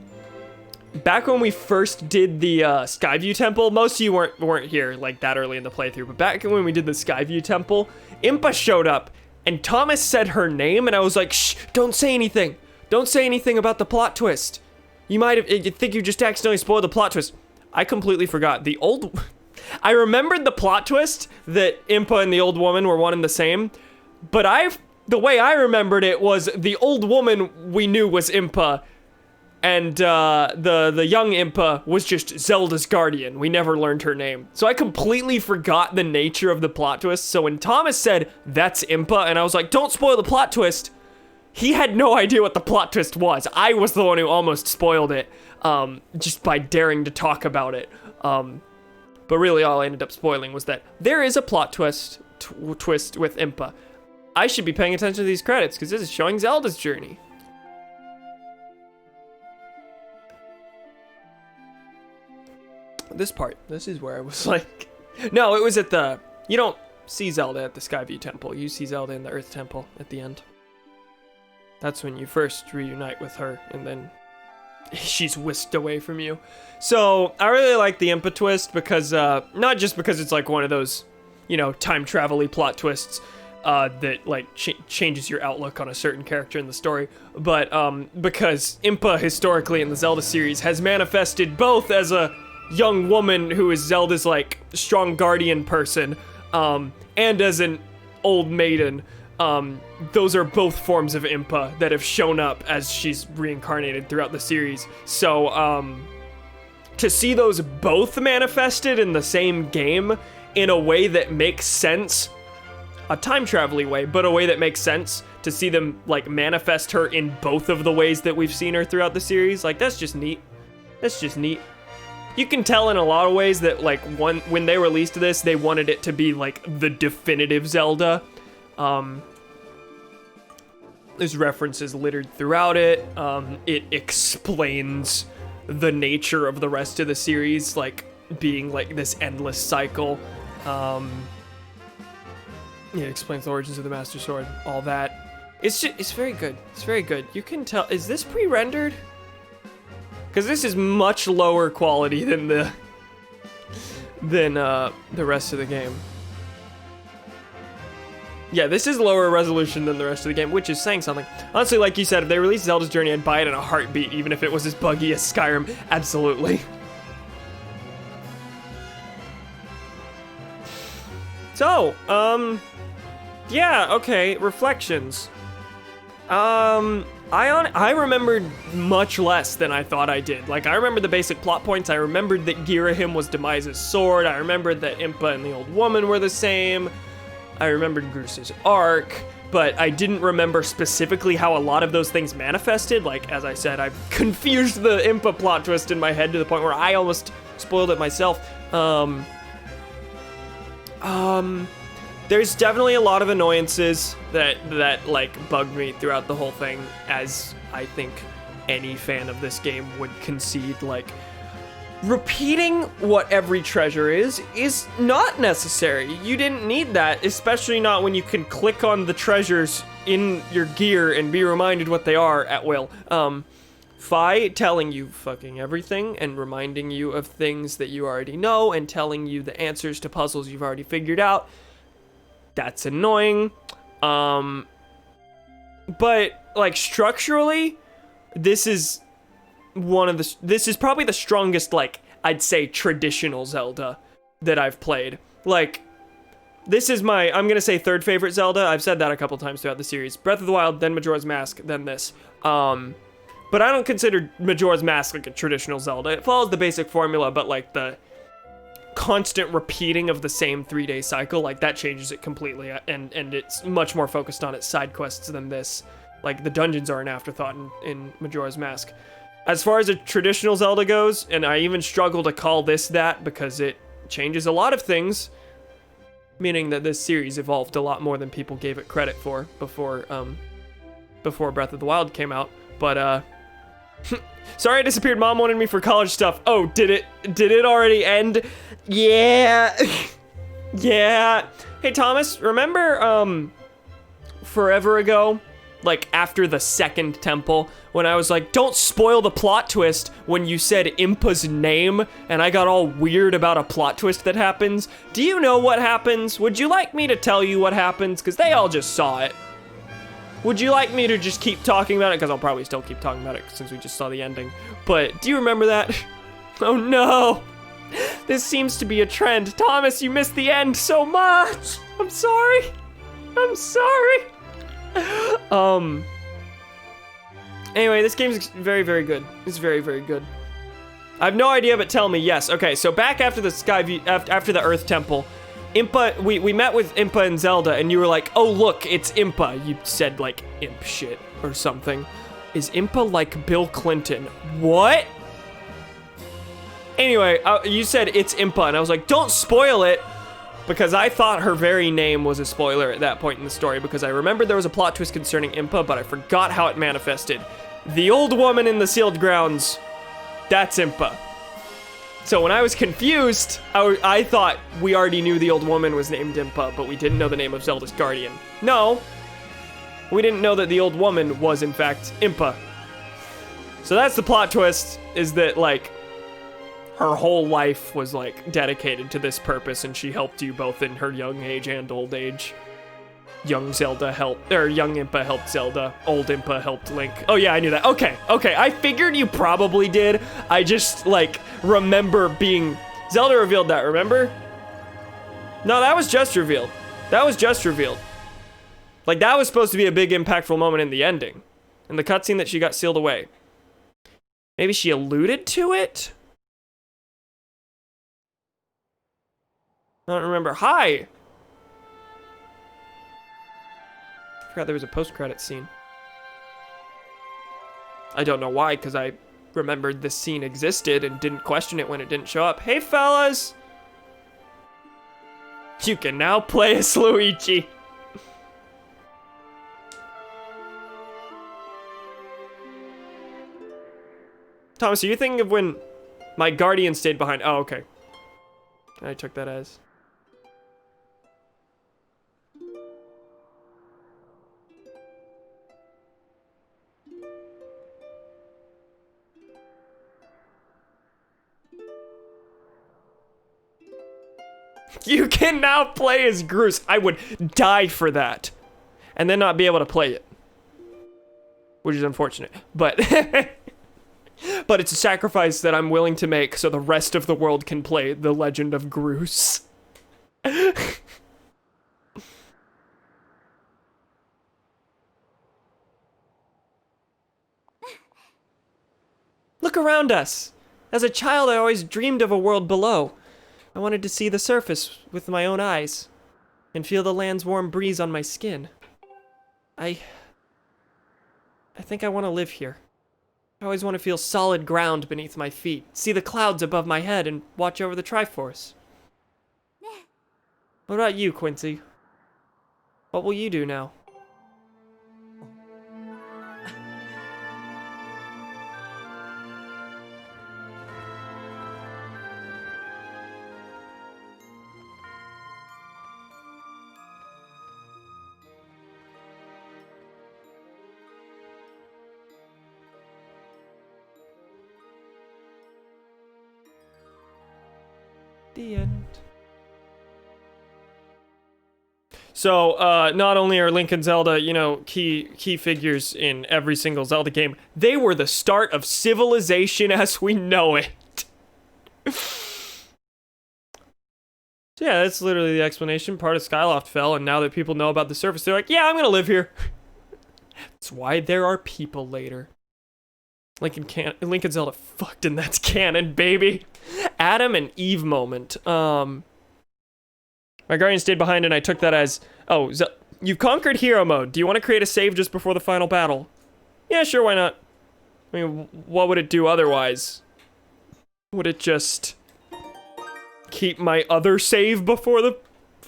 back when we first did the, Skyview Temple, most of you weren't here, like, that early in the playthrough, but back when we did the Skyview Temple, Impa showed up, and Thomas said her name, and I was like, shh, don't say anything. Don't say anything about the plot twist. You think you just accidentally spoiled the plot twist. I completely forgot. I remembered the plot twist that Impa and the old woman were one and the same, but the way I remembered it was the old woman we knew was Impa, And the young Impa was just Zelda's guardian. We never learned her name. So I completely forgot the nature of the plot twist. So when Thomas said, that's Impa, and I was like, don't spoil the plot twist, he had no idea what the plot twist was. I was the one who almost spoiled it, just by daring to talk about it. But really all I ended up spoiling was that there is a plot twist with Impa. I should be paying attention to these credits, because this is showing Zelda's journey. This is where I was like... No, it was at the... You don't see Zelda at the Skyview Temple. You see Zelda in the Earth Temple at the end. That's when you first reunite with her, and then she's whisked away from you. So, I really like the Impa twist because, not just because it's like one of those, you know, time travel-y plot twists that, like, changes your outlook on a certain character in the story, but because Impa, historically in the Zelda series, has manifested both as a young woman who is Zelda's, like, strong guardian person, and as an old maiden. Those are both forms of Impa that have shown up as she's reincarnated throughout the series. So, to see those both manifested in the same game in a way that makes sense, a time travel-y way, but a way that makes sense, to see them, like, manifest her in both of the ways that we've seen her throughout the series, like, that's just neat. That's just neat. You can tell in a lot of ways that, like, when they released this, they wanted it to be, like, the definitive Zelda. There's references littered throughout it. It explains the nature of the rest of the series, like, being, like, this endless cycle. It explains the origins of the Master Sword, all that. It's very good. It's very good. You can tell, is this pre-rendered? Because this is much lower quality than the rest of the game. Yeah, this is lower resolution than the rest of the game, which is saying something. Honestly, like you said, if they released Zelda's Journey, I'd buy it in a heartbeat, even if it was as buggy as Skyrim. Absolutely. So, yeah, okay, reflections. I remembered much less than I thought I did. Like, I remembered the basic plot points. I remembered that Girahim was Demise's sword. I remembered that Impa and the old woman were the same. I remembered Groos's arc, but I didn't remember specifically how a lot of those things manifested. Like, as I said, I've confused the Impa plot twist in my head to the point where I almost spoiled it myself. There's definitely a lot of annoyances that like bug me throughout the whole thing, as I think any fan of this game would concede. Like, repeating what every treasure is not necessary. You didn't need that, especially not when you can click on the treasures in your gear and be reminded what they are at will. Fi telling you fucking everything and reminding you of things that you already know and telling you the answers to puzzles you've already figured out. That's annoying. But, like, structurally, this is probably the strongest, like, I'd say traditional Zelda that I've played. Like, this is my, I'm gonna say, third favorite Zelda. I've said that a couple times throughout the series. Breath of the Wild, then Majora's Mask, then this. But I don't consider Majora's Mask like a traditional Zelda. It follows the basic formula, but, like, the constant repeating of the same 3-day cycle, like, that changes it completely, and it's much more focused on its side quests than this. Like, the dungeons are an afterthought in Majora's Mask. As far as a traditional Zelda goes, and I even struggle to call this that because it changes a lot of things, meaning that this series evolved a lot more than people gave it credit for before Breath of the Wild came out. But sorry I disappeared. Mom wanted me for college stuff. Oh, did it already end? Yeah. Yeah. Hey, Thomas, remember forever ago, like after the second temple, when I was like, don't spoil the plot twist when you said Impa's name, and I got all weird about a plot twist that happens? Do you know what happens? Would you like me to tell you what happens? Because they all just saw it. Would you like me to just keep talking about it? Because I'll probably still keep talking about it since we just saw the ending. But do you remember that? Oh no. This seems to be a trend. Thomas, you missed the end so much. I'm sorry. I'm sorry. Anyway, this game's very, very good. It's very, very good. I have no idea, but tell me. Yes. Okay, so back after the after the Earth Temple, Impa, we met with Impa and Zelda, and you were like, oh, look, it's Impa. You said, like, imp shit or something. Is Impa like Bill Clinton? What? Anyway, you said it's Impa, and I was like, don't spoil it, because I thought her very name was a spoiler at that point in the story, because I remembered there was a plot twist concerning Impa, but I forgot how it manifested. The old woman in the sealed grounds, that's Impa. So when I was confused, I thought we already knew the old woman was named Impa, but we didn't know the name of Zelda's guardian. No, we didn't know that the old woman was, in fact, Impa. So that's the plot twist, is that, like, her whole life was, like, dedicated to this purpose, and she helped you both in her young age and old age. Young Impa helped Zelda. Old Impa helped Link. Oh yeah, I knew that. Okay. I figured you probably did. I just, like, remember being... Zelda revealed that, remember? No, that was just revealed. Like, that was supposed to be a big, impactful moment in the ending. In the cutscene that she got sealed away. Maybe she alluded to it? I don't remember. Hi! I forgot there was a post-credit scene. I don't know why, because I remembered this scene existed and didn't question it when it didn't show up. Hey, fellas! You can now play as Luigi. Thomas, are you thinking of when my guardian stayed behind? Oh, okay. I took that as... You can now play as Groose. I would die for that. And then not be able to play it. Which is unfortunate. But... but it's a sacrifice that I'm willing to make so the rest of the world can play The Legend of Groose. Look around us. As a child, I always dreamed of a world below. I wanted to see the surface with my own eyes and feel the land's warm breeze on my skin. I think I want to live here. I always want to feel solid ground beneath my feet, see the clouds above my head, and watch over the Triforce. What about you, Quincy? What will you do now? The end. So, not only are Link and Zelda, you know, key figures in every single Zelda game, they were the start of civilization as we know it. So yeah, that's literally the explanation. Part of Skyloft fell, and now that people know about the surface, they're like, yeah, I'm gonna live here. That's why there are people later. Link and Zelda fucked, and that's canon, baby. Adam and Eve moment. My guardian stayed behind, and I took that as, oh, you've conquered hero mode. Do you want to create a save just before the final battle? Yeah, sure, why not? I mean, what would it do otherwise? Would it just keep my other save before the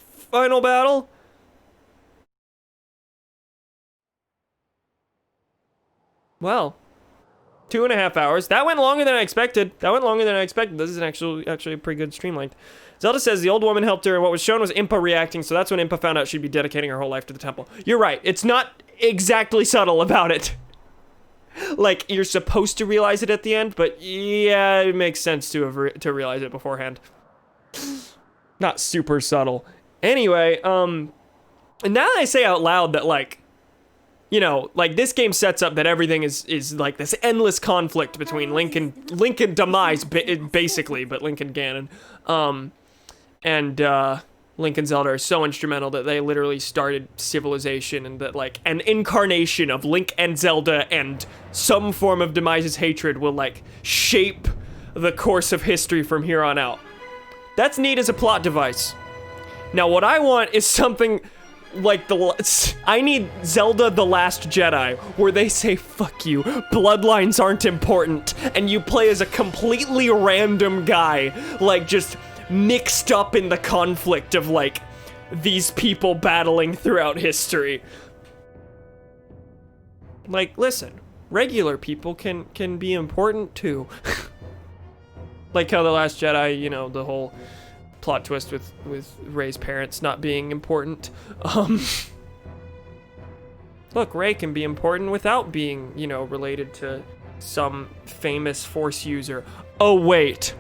final battle? Well, 2.5 hours. That went longer than I expected. This is actually a pretty good stream length. Zelda says the old woman helped her, and what was shown was Impa reacting, so that's when Impa found out she'd be dedicating her whole life to the temple. You're right. It's not exactly subtle about it. Like, you're supposed to realize it at the end, but yeah, it makes sense to realize it beforehand. Not super subtle. Anyway, and now that I say out loud that, like, you know, like, this game sets up that everything is like this endless conflict between Link and Demise, basically, but Link and Ganon. And Link and Zelda are so instrumental that they literally started civilization, and that like an incarnation of Link and Zelda and some form of Demise's hatred will like shape the course of history from here on out. That's neat as a plot device. Now what I want is something like I need Zelda The Last Jedi, where they say, fuck you, bloodlines aren't important, and you play as a completely random guy, like just mixed up in the conflict of like these people battling throughout history. Like, listen, regular people can be important too. Like how The Last Jedi, you know, the whole plot twist with Rey's parents not being important. Look, Rey can be important without being, you know, related to some famous Force user. Oh, wait.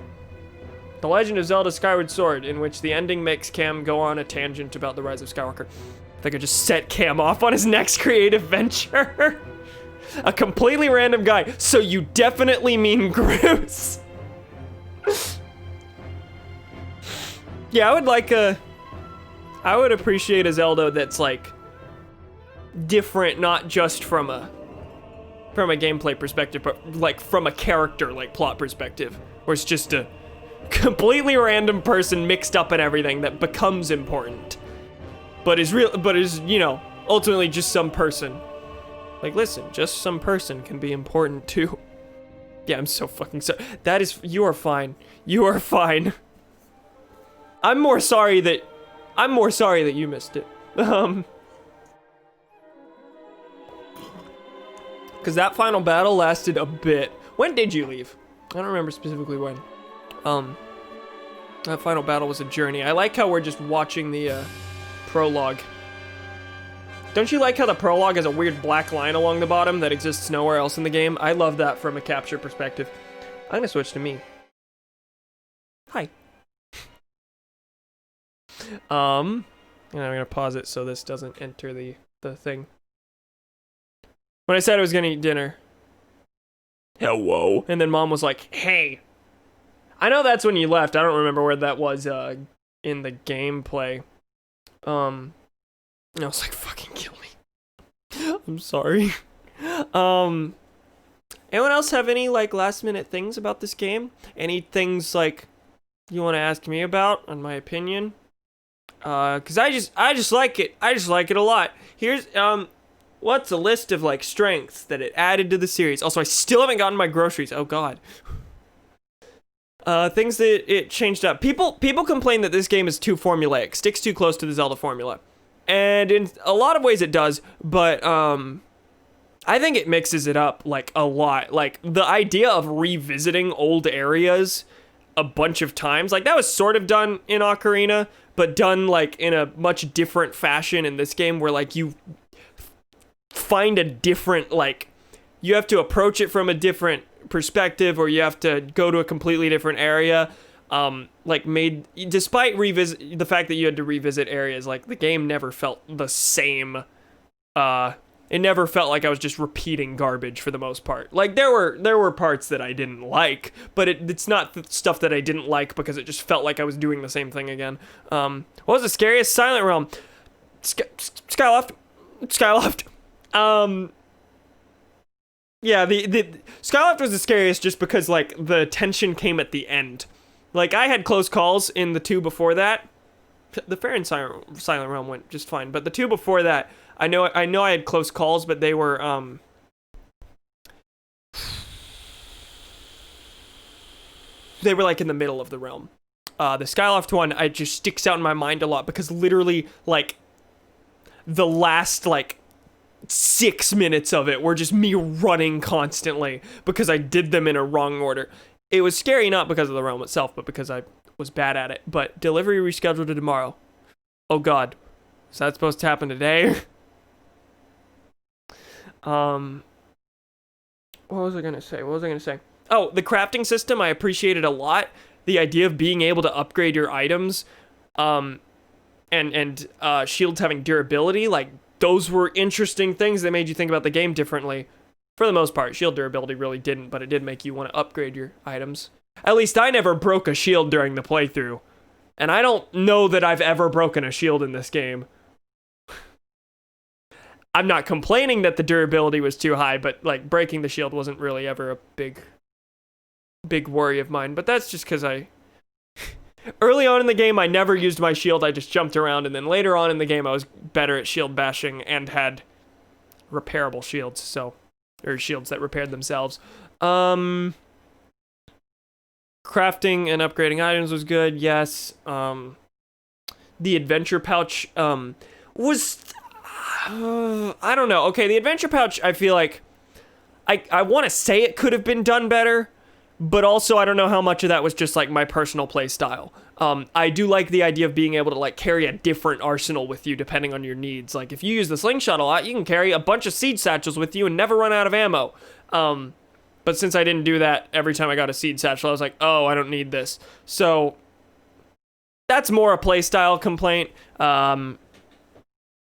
The Legend of Zelda Skyward Sword, in which the ending makes Cam go on a tangent about the rise of Skywalker. I think I just set Cam off on his next creative venture. A completely random guy. So you definitely mean Groose. Yeah, I would appreciate a Zelda that's like different, not just from a gameplay perspective, but like from a character, like plot perspective, where it's just a completely random person mixed up in everything that becomes important, but is you know, ultimately just some person. Like, listen, just some person can be important too. Yeah, I'm so fucking sorry. You are fine. You are fine. I'm more sorry that you missed it. Because that final battle lasted a bit. When did you leave? I don't remember specifically when. That final battle was a journey. I like how we're just watching the prologue. Don't you like how the prologue has a weird black line along the bottom that exists nowhere else in the game? I love that from a capture perspective. I'm gonna switch to me. Hi. And I'm gonna pause it so this doesn't enter the thing. When I said I was gonna eat dinner. Hello. And then Mom was like, hey. I know that's when you left. I don't remember where that was in the gameplay. And I was like, fucking kill me. I'm sorry. Anyone else have any like last minute things about this game? Any things like you want to ask me about, on my opinion? Cause I just like it. I just like it a lot. Here's what's a list of like strengths that it added to the series. Also, I still haven't gotten my groceries. Oh God. Things that it changed up. People complain that this game is too formulaic, sticks too close to the Zelda formula, and in a lot of ways it does. But I think it mixes it up like a lot. Like the idea of revisiting old areas a bunch of times, like that was sort of done in Ocarina, but done like in a much different fashion in this game, where like you find a different, like you have to approach it from a different perspective, or you have to go to a completely different area. Despite the fact that you had to revisit areas, like the game never felt the same. It never felt like I was just repeating garbage for the most part. Like there were parts that I didn't like, but it's not the stuff that I didn't like because it just felt like I was doing the same thing again. What was the scariest? Silent Realm. Skyloft. Yeah, the Skyloft was the scariest just because like the tension came at the end. Like I had close calls in the two before that. The Fair and Silent Realm went just fine, but the two before that, I know I had close calls, but they were like in the middle of the realm. The Skyloft one, it just sticks out in my mind a lot because literally like the last like 6 minutes of it were just me running constantly because I did them in a wrong order. It was scary not because of the realm itself, but because I was bad at it. But delivery rescheduled to tomorrow. Oh God, is that supposed to happen today? What was I gonna say? Oh, the crafting system I appreciated a lot. The idea of being able to upgrade your items, and shields having durability, like those were interesting things that made you think about the game differently. For the most part, shield durability really didn't, but it did make you want to upgrade your items. At least I never broke a shield during the playthrough. And I don't know that I've ever broken a shield in this game. I'm not complaining that the durability was too high, but like breaking the shield wasn't really ever a big worry of mine. But that's just because early on in the game, I never used my shield. I just jumped around, and then later on in the game, I was better at shield bashing and had repairable shields, or shields that repaired themselves. Crafting and upgrading items was good, yes. The adventure pouch was... I don't know. Okay, the adventure pouch, I feel like... I want to say it could have been done better, but also I don't know how much of that was just like my personal play style. I do like the idea of being able to like carry a different arsenal with you depending on your needs. Like if you use the slingshot a lot, you can carry a bunch of seed satchels with you and never run out of ammo. But since I didn't do that every time I got a seed satchel, I was like, oh, I don't need this. So that's more a play style complaint.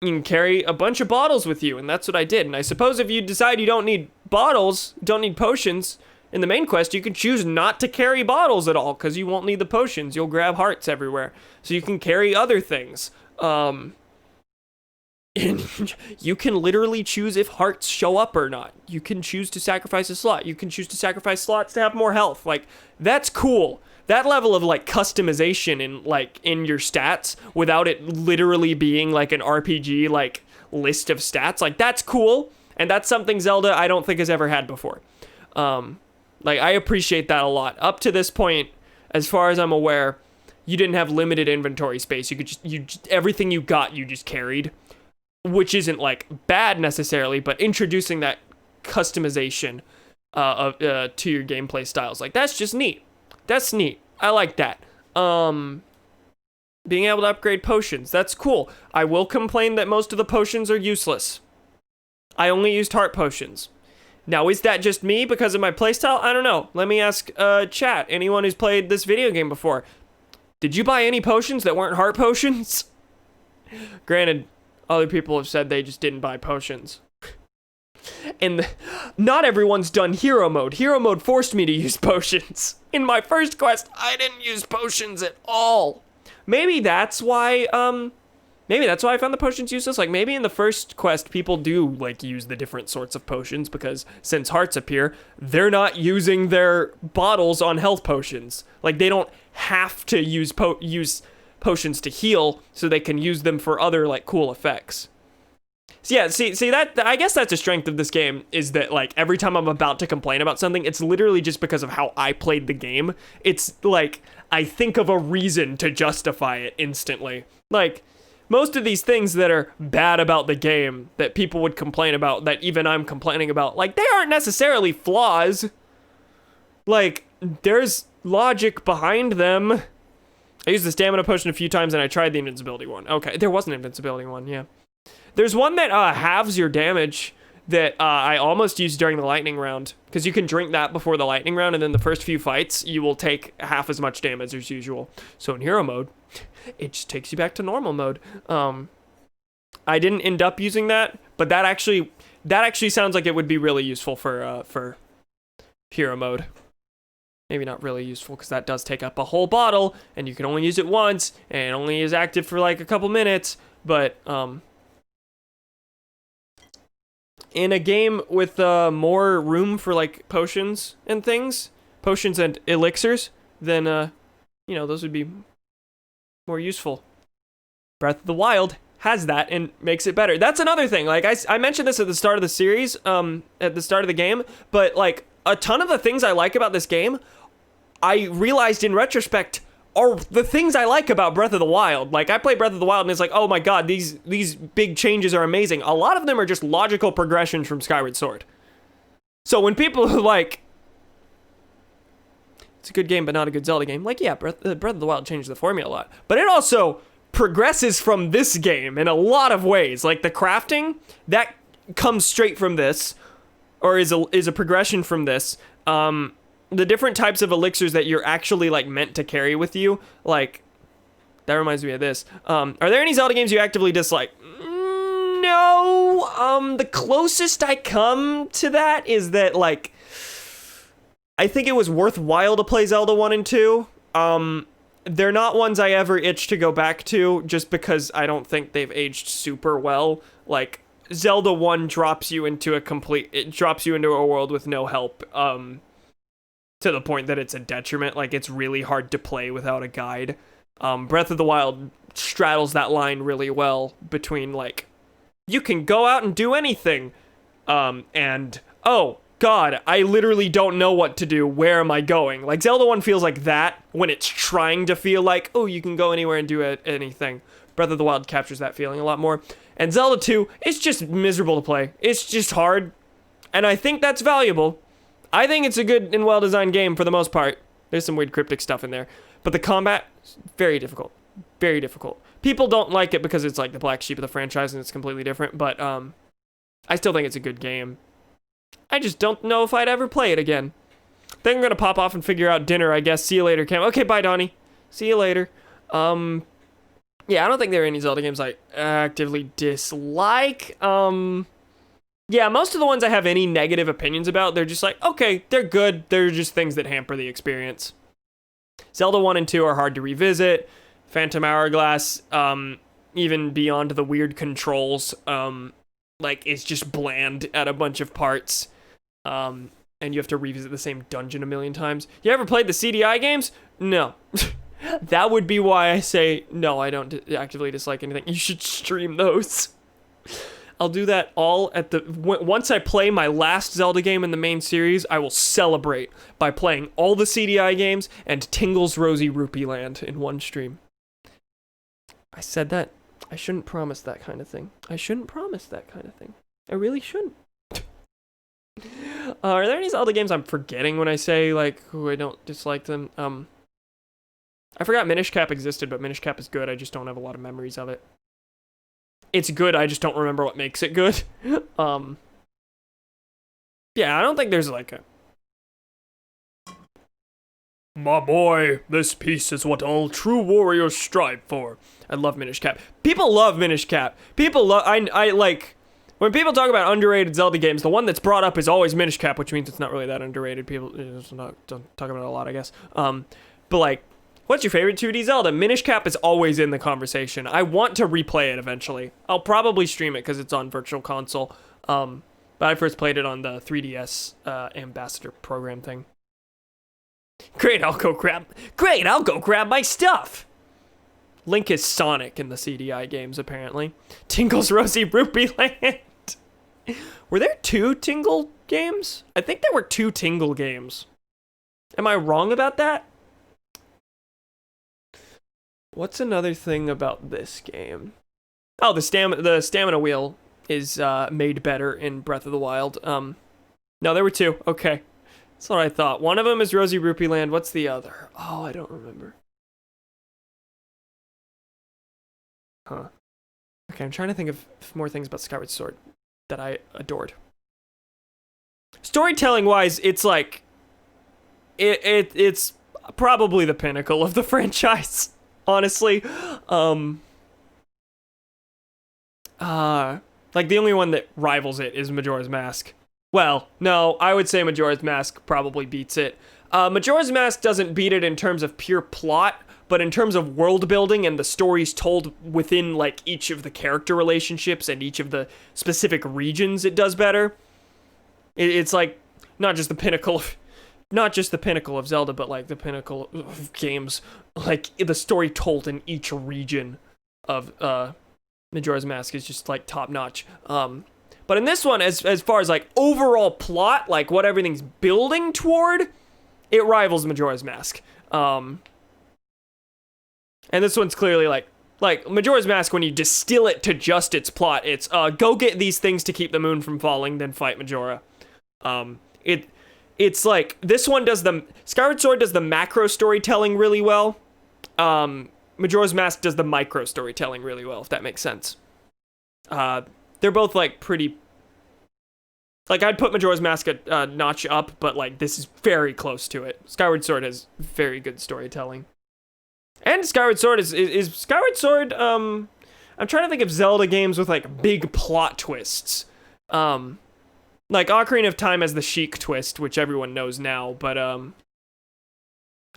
You can carry a bunch of bottles with you, and that's what I did. And I suppose if you decide you don't need bottles, don't need potions, in the main quest, you can choose not to carry bottles at all, because you won't need the potions. You'll grab hearts everywhere. So you can carry other things. And you can literally choose if hearts show up or not. You can choose to sacrifice a slot. You can choose to sacrifice slots to have more health. Like, that's cool. That level of like customization in your stats without it literally being like an RPG like list of stats, like that's cool, and that's something Zelda I don't think has ever had before. Like I appreciate that a lot. Up to this point, as far as I'm aware, you didn't have limited inventory space. You could just everything you got you just carried, which isn't like bad necessarily, but introducing that customization to your gameplay styles, like that's just neat. That's neat. I like that. Being able to upgrade potions, that's cool. I will complain that most of the potions are useless. I only used heart potions. Now, is that just me because of my playstyle? I don't know. Let me ask chat, anyone who's played this video game before. Did you buy any potions that weren't heart potions? Granted, other people have said they just didn't buy potions. And not everyone's done hero mode. Hero mode forced me to use potions. In my first quest, I didn't use potions at all. Maybe that's why I found the potions useless. Like maybe in the first quest, people do like use the different sorts of potions because since hearts appear, they're not using their bottles on health potions. Like they don't have to use potions to heal, so they can use them for other like cool effects. So yeah, see that I guess that's a strength of this game is that like every time I'm about to complain about something, it's literally just because of how I played the game. It's like I think of a reason to justify it instantly. Like most of these things that are bad about the game that people would complain about, that even I'm complaining about, like they aren't necessarily flaws. Like there's logic behind them. I used the stamina potion a few times and I tried the invincibility one. Okay, there was an invincibility one, yeah. There's one that halves your damage that I almost used during the lightning round, because you can drink that before the lightning round, and then the first few fights, you will take half as much damage as usual. So in hero mode, it just takes you back to normal mode. I didn't end up using that, but that actually sounds like it would be really useful for hero mode. Maybe not really useful, because that does take up a whole bottle, and you can only use it once, and it only is active for like a couple minutes, but in a game with more room for like potions and things, potions and elixirs, then those would be more useful. Breath of the Wild has that and makes it better. That's another thing. Like I mentioned this at the start of the series, at the start of the game, but like a ton of the things I like about this game, I realized in retrospect are the things I like about Breath of the Wild. Like I play Breath of the Wild and it's like, oh my god, these big changes are amazing. A lot of them are just logical progressions from Skyward Sword. So when people are like, it's a good game but not a good Zelda game, like yeah, Breath of the Wild changed the formula a lot. But it also progresses from this game in a lot of ways. Like the crafting, that comes straight from this, or is a progression from this. The different types of elixirs that you're actually like meant to carry with you, like that reminds me of this. Are there any Zelda games you actively dislike? No. The closest I come to that is that like I think it was worthwhile to play Zelda 1 and 2. they're not ones I ever itch to go back to, just because I don't think they've aged super well. Like, Zelda 1 drops you into a world with no help, to the point that it's a detriment. Like, it's really hard to play without a guide. Breath of the Wild straddles that line really well between, like, you can go out and do anything, and, oh, God, I literally don't know what to do. Where am I going? Like, Zelda 1 feels like that when it's trying to feel like, oh, you can go anywhere and do anything. Breath of the Wild captures that feeling a lot more. And Zelda 2, it's just miserable to play. It's just hard, and I think that's valuable. I think it's a good and well-designed game for the most part. There's some weird cryptic stuff in there. But the combat, very difficult. Very difficult. People don't like it because it's like the black sheep of the franchise and it's completely different, but I still think it's a good game. I just don't know if I'd ever play it again. I think I'm going to pop off and figure out dinner, I guess. See you later, Cam. Okay, bye, Donnie. See you later. Yeah, I don't think there are any Zelda games I actively dislike. Yeah, most of the ones I have any negative opinions about, they're just like, okay, they're good. They're just things that hamper the experience. Zelda 1 and 2 are hard to revisit. Phantom Hourglass, even beyond the weird controls, like, it's just bland at a bunch of parts. And you have to revisit the same dungeon a million times. You ever played the CDI games? No. That would be why I say, no, I don't actively dislike anything. You should stream those. I'll do that all at once I play my last Zelda game in the main series, I will celebrate by playing all the CDI games and Tingle's Rosy Rupee Land in one stream. I said that. I shouldn't promise that kind of thing. I shouldn't promise that kind of thing. I really shouldn't. Are there any Zelda games I'm forgetting when I say, like, I don't dislike them? I forgot Minish Cap existed, but Minish Cap is good. I just don't have a lot of memories of it. It's good, I just don't remember what makes it good. Yeah, I don't think there's like a... My boy, this piece is what all true warriors strive for. I love Minish Cap. People love Minish Cap. People love... I like... When people talk about underrated Zelda games, the one that's brought up is always Minish Cap, which means it's not really that underrated. People don't talk about it a lot, I guess. But like... What's your favorite 2D Zelda? Minish Cap is always in the conversation. I want to replay it eventually. I'll probably stream it because it's on Virtual Console. But I first played it on the 3DS Ambassador program thing. Great, I'll go grab my stuff! Link is Sonic in the CDI games, apparently. Tingle's Rosy Rupee Land! Were there 2 Tingle games? I think there were 2 Tingle games. Am I wrong about that? What's another thing about this game? Oh, the stamina wheel is made better in Breath of the Wild. No, there were 2. Okay. That's what I thought. One of them is Rosy Rupee Land. What's the other? Oh, I don't remember. Huh. Okay, I'm trying to think of more things about Skyward Sword that I adored. Storytelling-wise, it's like... It's probably the pinnacle of the franchise. Honestly, like the only one that rivals it is Majora's Mask. Well, no, I would say Majora's Mask probably beats it. Majora's Mask doesn't beat it in terms of pure plot, but in terms of world building and the stories told within like each of the character relationships and each of the specific regions, it does better. It's like not just the pinnacle of Zelda, but like the pinnacle of games, like the story told in each region of Majora's Mask is just like top notch. But in this one, as far as like overall plot, like what everything's building toward, it rivals Majora's Mask. And this one's clearly like Majora's Mask, when you distill it to just its plot, it's go get these things to keep the moon from falling, then fight Majora. It's like, this one Skyward Sword does the macro storytelling really well. Majora's Mask does the micro storytelling really well, if that makes sense. They're both like pretty, like I'd put Majora's Mask a notch up, but like this is very close to it. Skyward Sword has very good storytelling. And Skyward Sword is Skyward Sword, I'm trying to think of Zelda games with like big plot twists. Like Ocarina of Time has the Sheik twist, which everyone knows now, but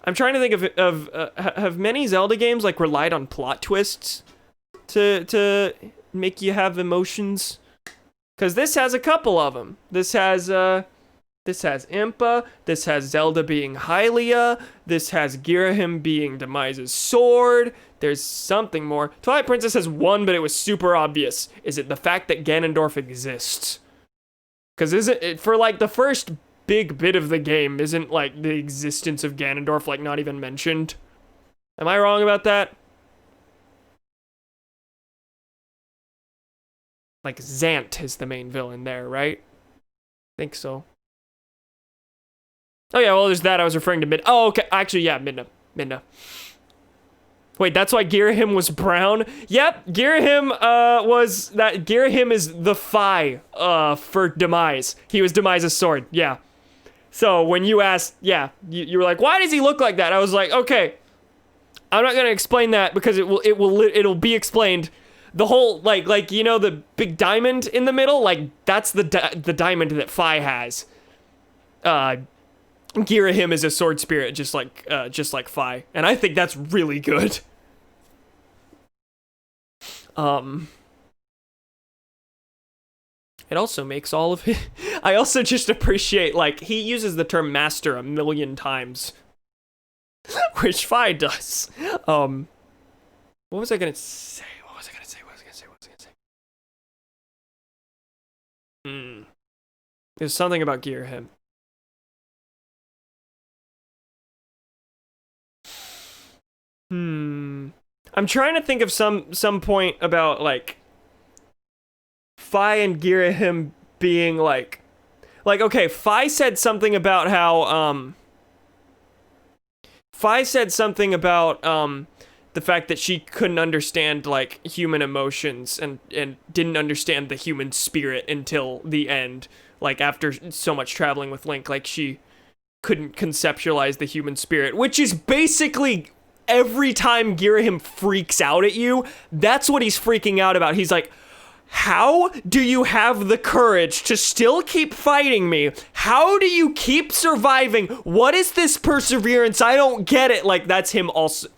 I'm trying to think have many Zelda games like relied on plot twists to make you have emotions? Because this has a couple of them. This has Impa. This has Zelda being Hylia. This has Girahim being Demise's sword. There's something more. Twilight Princess has one, but it was super obvious. Is it the fact that Ganondorf exists? Because isn't it for like the first big bit of the game, isn't like the existence of Ganondorf like not even mentioned? Am I wrong about that? Like Zant is the main villain there, right? I think so. Oh yeah, well there's that. I was referring to Midna. Oh, okay. Actually, yeah, Midna. Wait, that's why Girahim was brown? Yep, Girahim Girahim is the Phi for Demise. He was Demise's sword, yeah. So when you asked, yeah, you were like, why does he look like that? I was like, okay, I'm not gonna explain that because it'll be explained. The whole like you know the big diamond in the middle, like that's the diamond that Phi has. Girahim is a sword spirit, just like Phi, and I think that's really good. It also makes all of it. I also just appreciate like he uses the term master a million times, which Phi does. What was I gonna say? There's something about Girahim. I'm trying to think of some point about like Phi and Girahim being like okay, Phi said something about how the fact that she couldn't understand like human emotions and didn't understand the human spirit until the end, like after so much traveling with Link, like she couldn't conceptualize the human spirit, which is basically every time Girahim freaks out at you, that's what he's freaking out about. He's like, how do you have the courage to still keep fighting me? How do you keep surviving? What is this perseverance? I don't get it. Like, that's him also.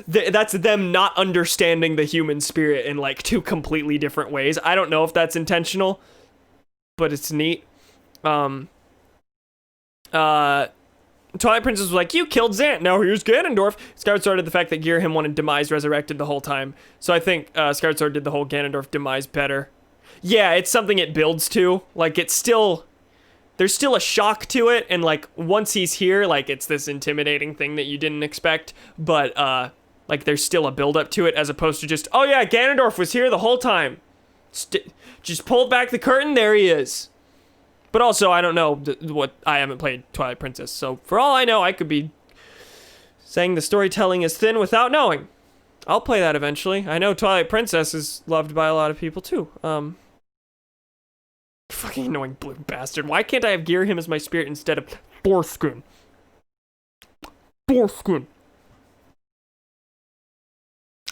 That's them not understanding the human spirit in like two completely different ways. I don't know if that's intentional, but it's neat. Twilight Princess was like, you killed Zant, now here's Ganondorf. Skyward Sword did the fact that Girahim wanted Demise resurrected the whole time. So I think Skyward Sword did the whole Ganondorf Demise better. Yeah, it's something it builds to. Like, it's still... There's still a shock to it, and like, once he's here, like, it's this intimidating thing that you didn't expect. But, like, there's still a build-up to it, as opposed to just, oh yeah, Ganondorf was here the whole time. Just pulled back the curtain, there he is. But also, I don't know what... I haven't played Twilight Princess, so for all I know, I could be saying the storytelling is thin without knowing. I'll play that eventually. I know Twilight Princess is loved by a lot of people, too. Fucking annoying blue bastard. Why can't I have Girahim as my spirit instead of Foreskin? Foreskin.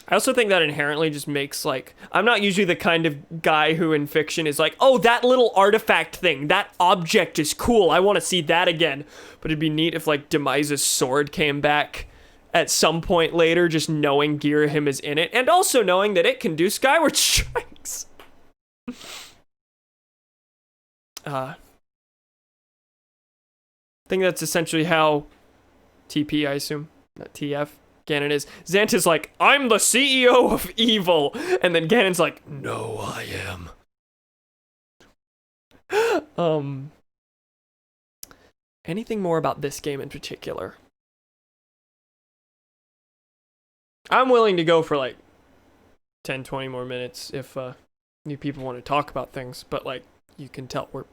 I also think that inherently just makes, like... I'm not usually the kind of guy who in fiction is like, oh, that little artifact thing, that object is cool, I want to see that again. But it'd be neat if, like, Demise's sword came back at some point later, just knowing Girahim is in it, and also knowing that it can do Skyward Strikes. I think that's essentially how TP, I assume, not TF, Ganon is. Zant is like, I'm the CEO of evil, and then Ganon's like, no, I am. Anything more about this game in particular? I'm willing to go for like 10, 20 more minutes if you people want to talk about things, but like, you can tell we're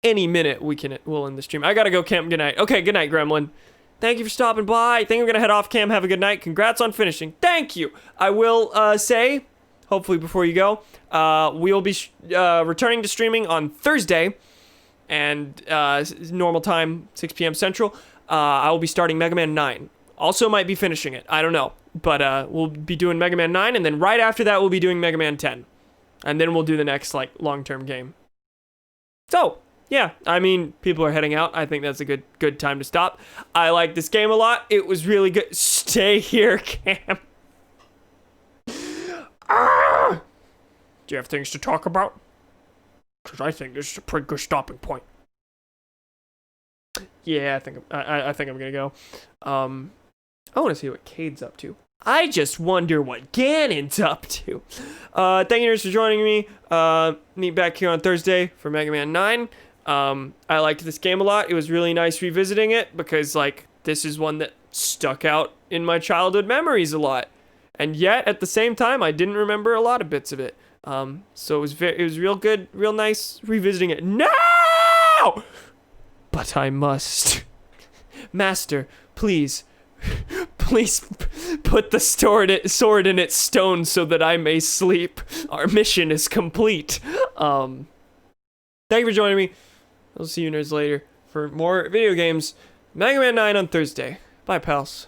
any minute we'll end the stream. I gotta go camp. Good night. Okay, good night, Gremlin. Thank you for stopping by. I think I'm gonna head off cam. Have a good night. Congrats on finishing. Thank you. I will say, hopefully before you go, we will be returning to streaming on Thursday, and normal time, 6 p.m. Central. I will be starting Mega Man 9. Also might be finishing it. I don't know, but we'll be doing Mega Man 9, and then right after that we'll be doing Mega Man 10, and then we'll do the next like long-term game. So, yeah, I mean, people are heading out. I think that's a good time to stop. I like this game a lot. It was really good. Stay here, Cam. Ah! Do you have things to talk about? Because I think this is a pretty good stopping point. Yeah, I think I'm gonna go. I want to see what Cade's up to. I just wonder what Ganon's up to. Thank you guys for joining me. Meet back here on Thursday for Mega Man 9. I liked this game a lot. It was really nice revisiting it because, like, this is one that stuck out in my childhood memories a lot. And yet, at the same time, I didn't remember a lot of bits of it. So it was real good, real nice revisiting it. No! But I must. Master, please put the sword in its stone so that I may sleep. Our mission is complete. Thank you for joining me. I'll see you nerds later for more video games. Mega Man 9 on Thursday. Bye, pals.